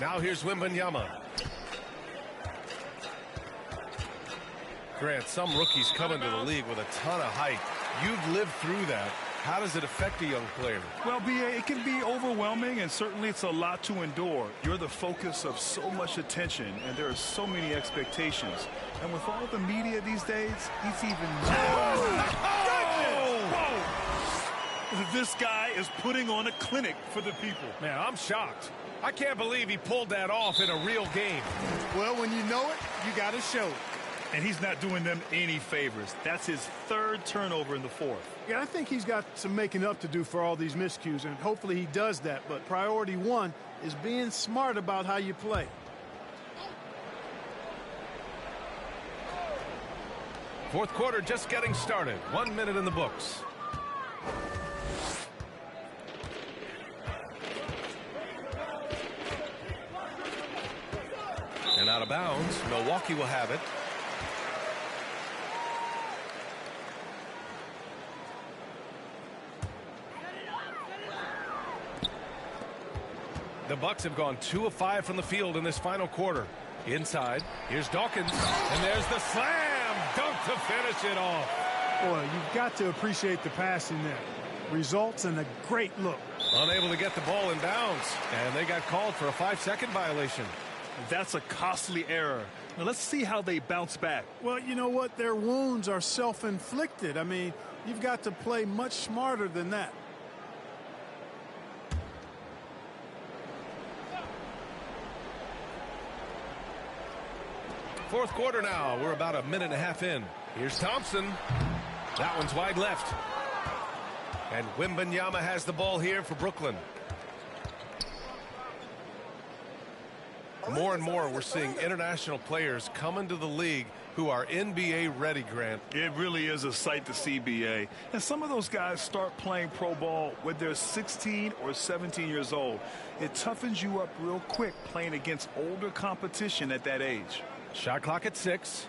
L: Now here's Wembanyama. Grant, some rookies come into the league with a ton of height. You've lived through that. How does it affect a young player?
C: Well, B.A., it can be overwhelming, and certainly it's a lot to endure. You're the focus of so much attention, and there are so many expectations. And with all the media these days, it's even more. This guy is putting on a clinic for the people.
L: Man, I'm shocked. I can't believe he pulled that off in a real game.
G: Well, when you know it, you got to show it.
C: And he's not doing them any favors. That's his 3rd turnover in the 4th.
G: Yeah, I think he's got some making up to do for all these miscues, and hopefully he does that. But priority 1 is being smart about how you play.
L: Fourth quarter just getting started. 1 minute in the books. And out of bounds. Milwaukee will have it. The Bucks have gone 2 of 5 from the field in this final quarter. Inside, here's Dawkins, and there's the slam dunk to finish it off.
G: Boy, you've got to appreciate the passing there. Results in a great look.
L: Unable to get the ball in bounds, and they got called for a 5-second violation.
C: That's a costly error. Now let's see how they bounce back.
G: Well, you know what? Their wounds are self-inflicted. I mean, you've got to play much smarter than that.
L: Fourth quarter now. We're about a minute and a half in. Here's Thompson. That one's wide left. And Wembanyama has the ball here for Brooklyn. More and more we're seeing international players come into the league who are NBA ready, Grant.
C: It really is a sight to see, B.A. And some of those guys start playing pro ball when they're 16 or 17 years old. It toughens you up real quick playing against older competition at that age.
L: Shot clock at 6.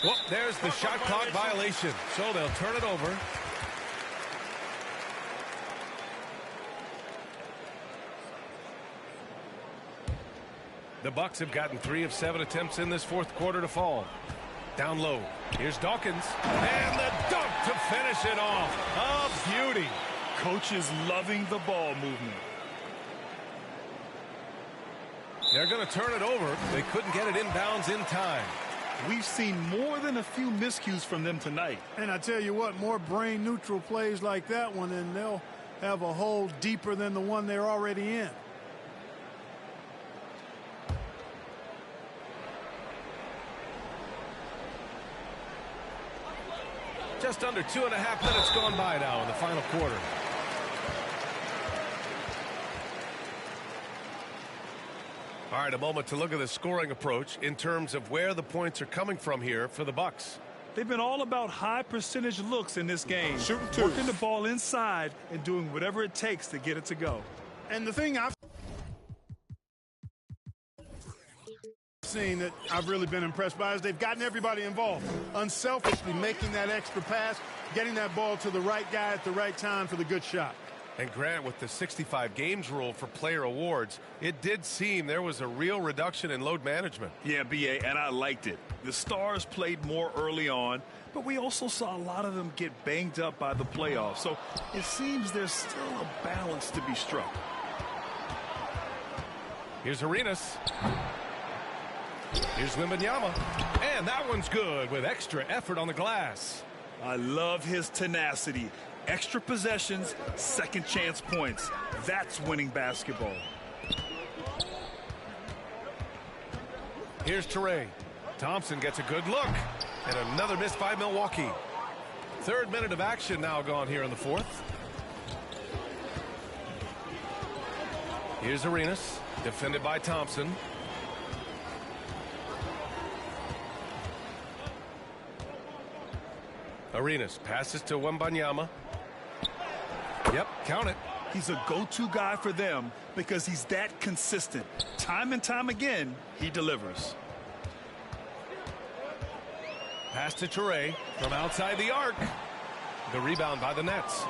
L: Well, there's the shot clock violation. So they'll turn it over. The Bucks have gotten 3 of 7 attempts in this fourth quarter to fall. Down low. Here's Dawkins. And the dunk to finish it off. A beauty.
C: Coach is loving the ball movement.
L: They're going to turn it over. They couldn't get it inbounds in time.
C: We've seen more than a few miscues from them tonight.
G: And I tell you what, more brain-neutral plays like that one, and they'll have a hole deeper than the one they're already in.
L: Just under 2.5 minutes gone by now in the final quarter. All right, a moment to look at the scoring approach in terms of where the points are coming from here for the Bucks.
C: They've been all about high percentage looks in this game.
G: Shooting twos.
C: Working the ball inside and doing whatever it takes to get it to go.
G: And the thing I've seen that I've really been impressed by is they've gotten everybody involved. Unselfishly making that extra pass, getting that ball to the right guy at the right time for the good shot.
L: And Grant, with the 65 games rule for player awards, it did seem there was a real reduction in load management.
C: Yeah, B.A., and I liked it. The stars played more early on, but we also saw a lot of them get banged up by the playoffs. So it seems there's still a balance to be struck.
L: Here's Arenas. Here's Wembanyama. And that one's good with extra effort on the glass.
C: I love his tenacity. Extra possessions, second chance points. That's winning basketball.
L: Here's Toure. Thompson gets a good look. And another miss by Milwaukee. Third minute of action now gone here in the fourth. Here's Arenas, defended by Thompson. Arenas passes to Wembanyama. Yep, count it.
C: He's a go-to guy for them because he's that consistent. Time and time again, he delivers.
L: Pass to Toure from outside the arc. The rebound by the Nets.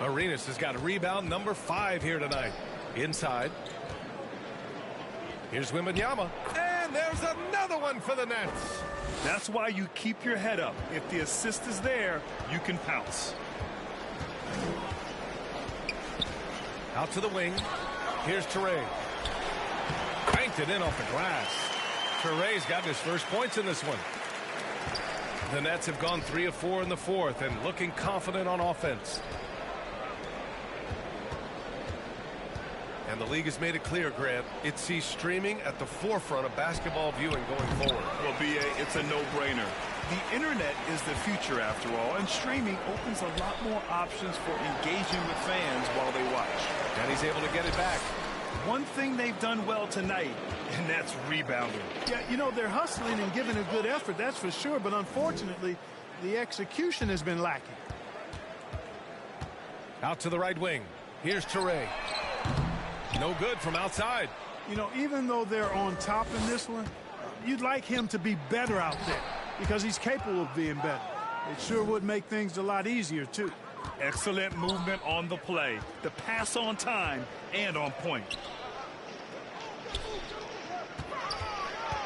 L: Arenas has got a rebound number 5 here tonight. Inside. Here's Wembanyama. And there's another one for the Nets.
C: That's why you keep your head up. If the assist is there, you can pounce.
L: Out to the wing. Here's Toure. Banked it in off the glass. Toure's got his first points in this one. The Nets have gone 3 of 4 in the fourth and looking confident on offense. And the league has made it clear, Grant, it sees streaming at the forefront of basketball viewing going forward.
C: Well, B.A., it's a no-brainer. The internet is the future after all, and streaming opens a lot more options for engaging with fans while they watch.
L: And he's able to get it back.
C: One thing they've done well tonight, and that's rebounding.
G: Yeah, you know, they're hustling and giving a good effort, that's for sure, but unfortunately, the execution has been lacking.
L: Out to the right wing. Here's Toure. No good from outside.
G: You know, even though they're on top in this one, you'd like him to be better out there because he's capable of being better. It sure would make things a lot easier, too.
C: Excellent movement on the play. The pass on time and on point.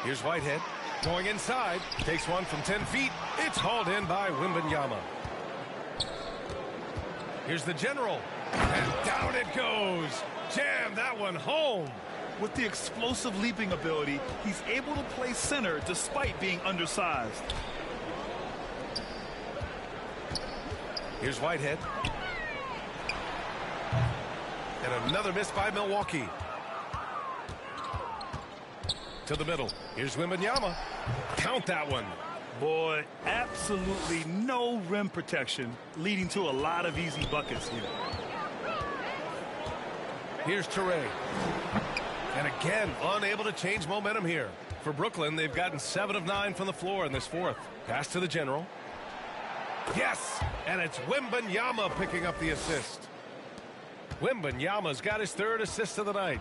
L: Here's Whitehead going inside. Takes one from 10 feet. It's hauled in by Wembanyama. Here's the general. And down it goes. Jam that one home.
C: With the explosive leaping ability, he's able to play center despite being undersized.
L: Here's Whitehead. And another miss by Milwaukee. To the middle. Here's Wembanyama. Count that one.
C: Boy, absolutely no rim protection, leading to a lot of easy buckets here.
L: Here's Toure. And again, unable to change momentum here. For Brooklyn, they've gotten 7 of 9 from the floor in this fourth. Pass to the general. Yes! And it's Wembanyama picking up the assist. Wembanyama's got his 3rd assist of the night.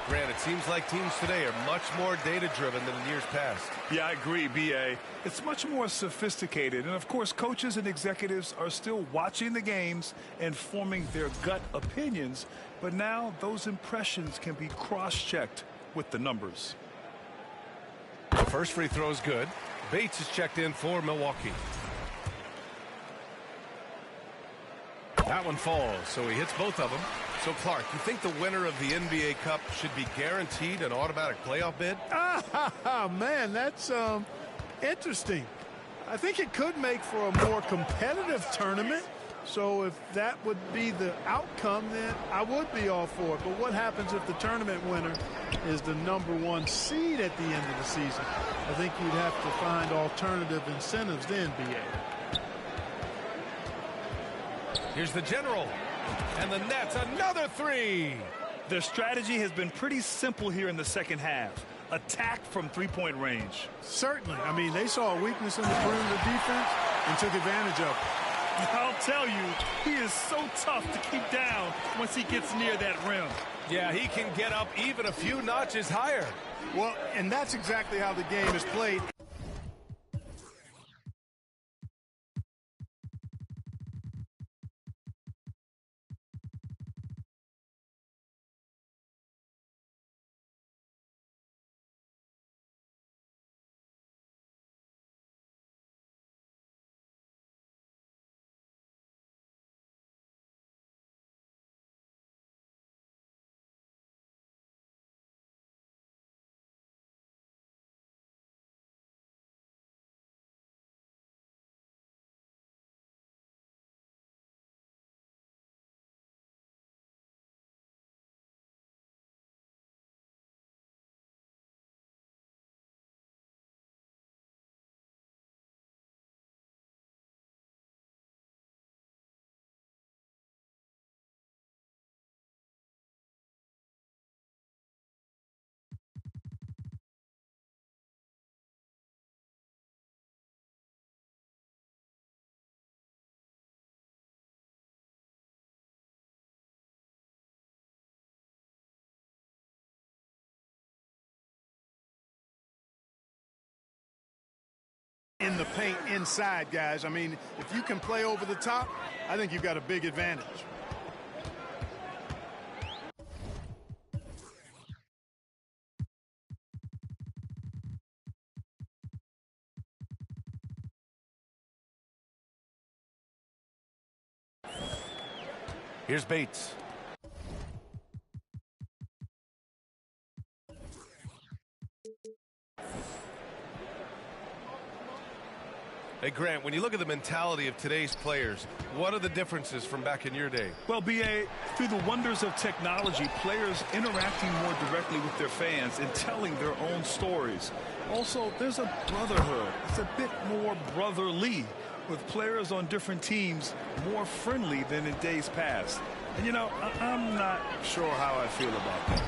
L: Grant, it seems like teams today are much more data-driven than in years past.
C: Yeah, I agree, B.A. It's much more sophisticated. And, of course, coaches and executives are still watching the games and forming their gut opinions. But now those impressions can be cross-checked with the numbers.
L: The first free throw is good. Bates is checked in for Milwaukee. That one falls, so he hits both of them. So, Clark, you think the winner of the NBA Cup should be guaranteed an automatic playoff bid?
G: Man, that's interesting. I think it could make for a more competitive tournament. So if that would be the outcome, then I would be all for it. But what happens if the tournament winner is the #1 seed at the end of the season? I think you'd have to find alternative incentives then, B.A.
L: Here's the general. And the Nets, another 3.
C: Their strategy has been pretty simple here in the second half. Attack from three-point range.
G: Certainly. I mean, they saw a weakness in the perimeter defense and took advantage of it.
C: I'll tell you, he is so tough to keep down once he gets near that rim.
L: Yeah, he can get up even a few notches higher.
G: Well, and that's exactly how the game is played. in the paint inside, guys. I mean, if you can play over the top, I think you've got a big advantage.
L: Here's Bates. Hey, Grant, when you look at the mentality of today's players, what are the differences from back in your day?
C: Well, B.A., through the wonders of technology, players interacting more directly with their fans and telling their own stories. Also, there's a brotherhood. It's a bit more brotherly, with players on different teams more friendly than in days past. And, you know, I'm not sure how I feel about that.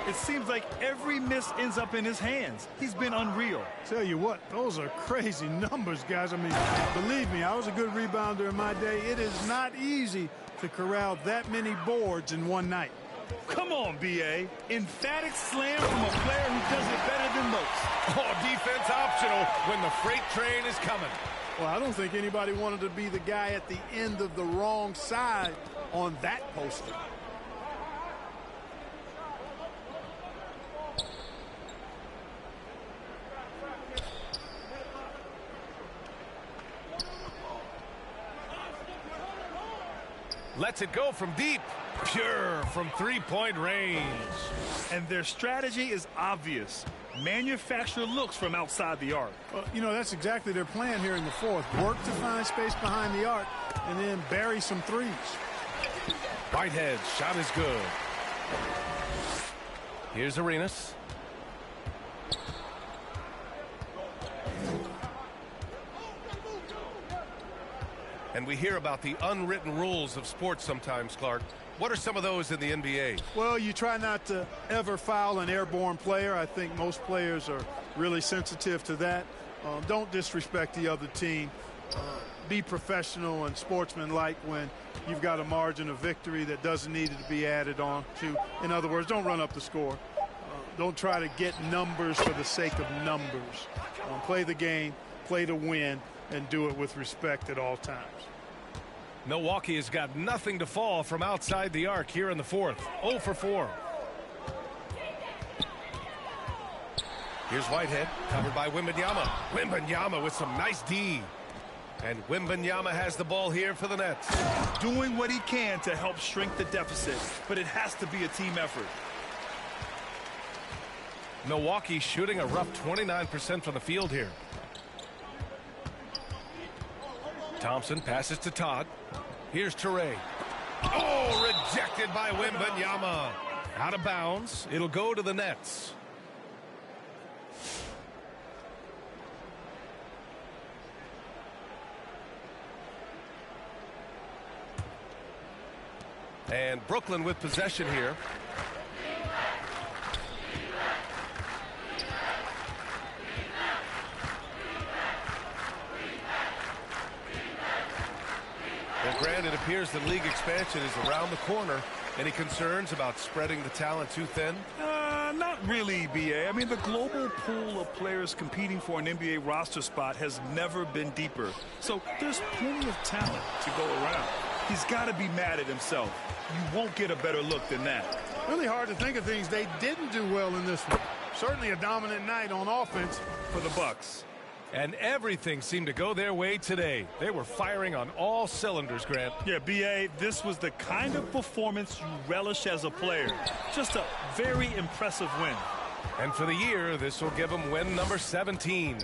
C: It seems like every miss ends up in his hands. He's been unreal.
G: Tell you what, those are crazy numbers, guys. I mean, believe me, I was a good rebounder in my day. It is not easy to corral that many boards in one night.
C: Come on, B.A. Emphatic slam from a player who does it better than most.
L: Oh, defense optional when the freight train is coming.
G: Well, I don't think anybody wanted to be the guy at the end of the wrong side on that poster.
L: Lets it go from deep. Pure from three-point range.
C: And their strategy is obvious. Manufacture looks from outside the arc.
G: Well, you know, that's exactly their plan here in the fourth. Work to find space behind the arc and then bury some threes.
L: Whitehead's shot is good. Here's Arenas. And we hear about the unwritten rules of sports sometimes, Clark. What are some of those in the NBA?
G: Well, you try not to ever foul an airborne player. I think most players are really sensitive to that. Don't disrespect the other team. Be professional and sportsmanlike when you've got a margin of victory that doesn't need to be added on to. In other words, don't run up the score. Don't try to get numbers for the sake of numbers. Play the game, play to win, and do it with respect at all times.
L: Milwaukee has got nothing to fall from outside the arc here in the fourth. 0 for 4. Here's Whitehead, covered by Wembanyama. Wembanyama with some nice D. And Wembanyama has the ball here for the Nets.
C: Doing what he can to help shrink the deficit, but it has to be a team effort.
L: Milwaukee shooting a rough 29% from the field here. Thompson passes to Todd. Here's Toure. Oh, rejected by Wembanyama. Out of bounds. It'll go to the Nets. And Brooklyn with possession here. Well, Grant, it appears that league expansion is around the corner. Any concerns about spreading the talent too thin?
C: Not really, B.A. I mean, the global pool of players competing for an NBA roster spot has never been deeper. So there's plenty of talent to go around. He's got to be mad at himself. You won't get a better look than that.
G: Really hard to think of things they didn't do well in this one. Certainly a dominant night on offense for the Bucks.
L: And everything seemed to go their way today. They were firing on all cylinders, Grant.
C: Yeah, B.A., this was the kind of performance you relish as a player. Just a very impressive win.
L: And for the year, this will give them win number 17.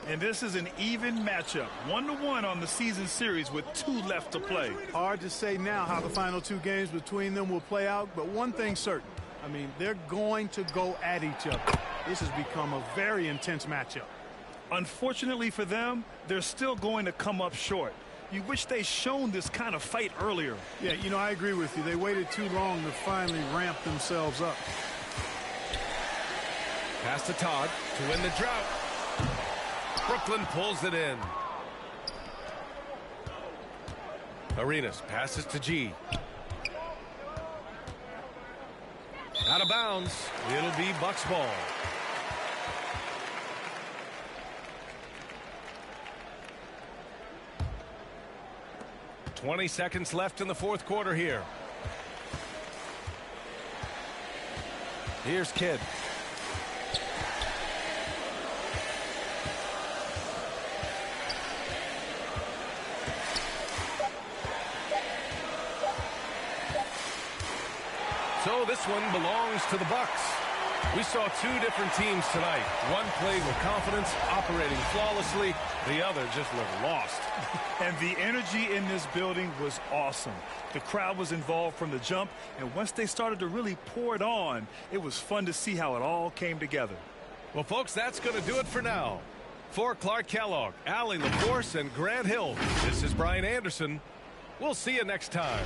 C: And this is an even matchup. 1-1 on the season series with 2 left to play.
G: Hard to say now how the final 2 games between them will play out, but one thing's certain. I mean, they're going to go at each other. This has become a very intense matchup.
C: Unfortunately for them, they're still going to come up short. You wish they'd shown this kind of fight earlier.
G: Yeah, you know, I agree with you. They waited too long to finally ramp themselves up.
L: Pass to Todd to win the drought. Brooklyn pulls it in. Arenas passes to G. Out of bounds. It'll be Bucks ball. 20 seconds left in the fourth quarter here. Here's Kidd. So this one belongs to the Bucks. We saw two different teams tonight. One played with confidence, operating flawlessly. The other just looked lost.
C: And the energy in this building was awesome. The crowd was involved from the jump, and once they started to really pour it on, it was fun to see how it all came together.
L: Well, folks, that's going to do it for now. For Clark Kellogg, Allie LaForce, and Grant Hill, this is Brian Anderson. We'll see you next time.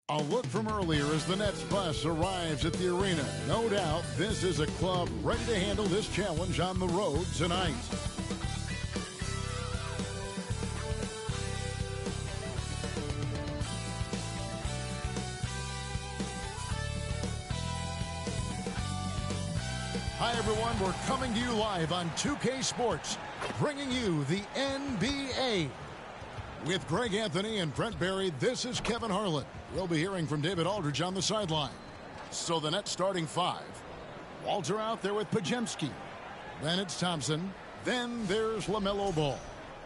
A: A look from earlier as the Nets bus arrives at the arena. No doubt this is a club ready to handle this challenge on the road tonight. Hi, everyone. We're coming to you live on 2K Sports, bringing you the NBA. With Greg Anthony and Brent Barry, this is Kevin Harlan. We'll be hearing from David Aldridge on the sideline. So the Nets starting five. Walter out there with Pajemski. Then it's Thompson. Then there's LaMelo Ball.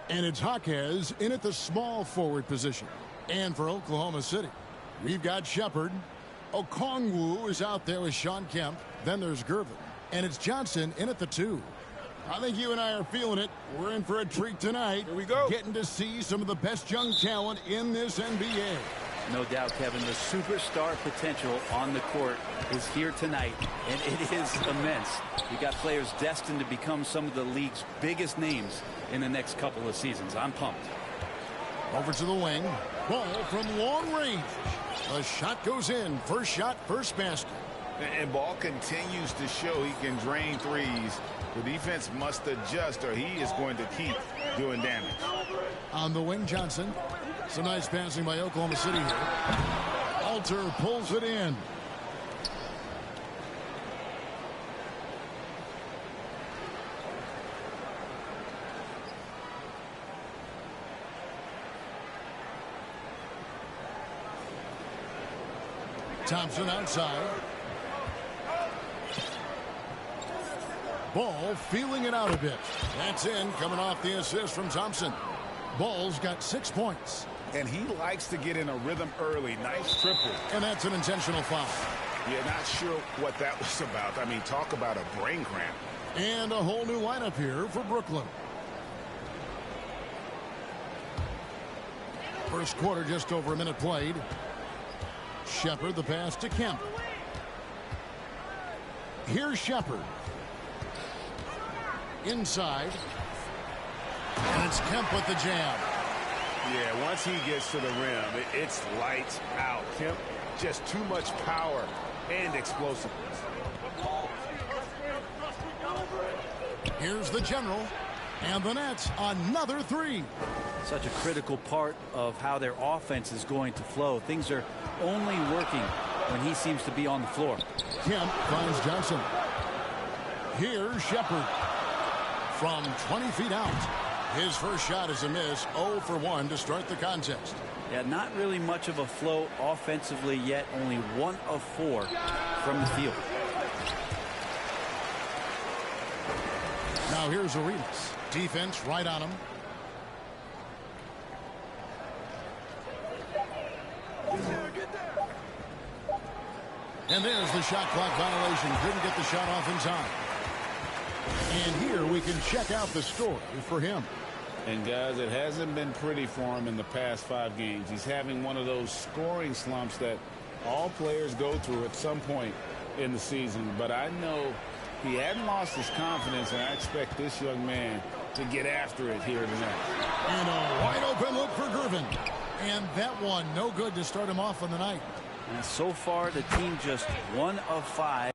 A: And it's Jaquez in at the small forward position. And for Oklahoma City, we've got Shepard. Okongwu is out there with Sean Kemp. Then there's Gervin. And it's Johnson in at the 2. I think you and I are feeling it. We're in for a treat tonight.
D: Here we go.
A: Getting to see some of the best young talent in this NBA.
T: No doubt, Kevin. The superstar potential on the court is here tonight, and it is immense. We got players destined to become some of the league's biggest names in the next couple of seasons. I'm pumped.
A: Over to the wing. Ball from long range. The shot goes in. First shot, first basket.
H: And Ball continues to show he can drain threes. The defense must adjust or he is going to keep doing damage.
A: On the wing, Johnson. Some nice passing by Oklahoma City here. Alter pulls it in. Thompson outside. Ball feeling it out a bit. That's in, coming off the assist from Thompson. Ball's got 6 points.
H: And he likes to get in a rhythm early. Nice triple.
A: And that's an intentional foul.
H: Yeah, not sure what that was about. I mean, talk about a brain cramp.
A: And a whole new lineup here for Brooklyn. First quarter, just over a minute played. Shepard, the pass to Kemp. Here's Shepard. Inside. And it's Kemp with the jam.
B: Yeah, once he gets to the rim, it's lights out. Kemp, just too much power and explosiveness.
A: Here's the general. And the Nets, another three.
T: Such a critical part of how their offense is going to flow. Things are only working when he seems to be on the floor.
A: Kemp finds Johnson. Here's Shepard. From 20 feet out. His first shot is a miss. 0 for 1 to start the contest.
T: Yeah, not really much of a flow offensively yet. Only 1 of 4 from the field.
A: Now here's Arenas. Defense right on him. And there's the shot clock violation. Couldn't get the shot off in time. And here we can check out the story for him.
H: And guys, it hasn't been pretty for him in the past 5 games. He's having one of those scoring slumps that all players go through at some point in the season. But I know he hadn't lost his confidence, and I expect this young man to get after it here tonight.
A: And a wide open look for Gervin. And that one no good to start him off on the night.
T: And so far the team just 1 of 5.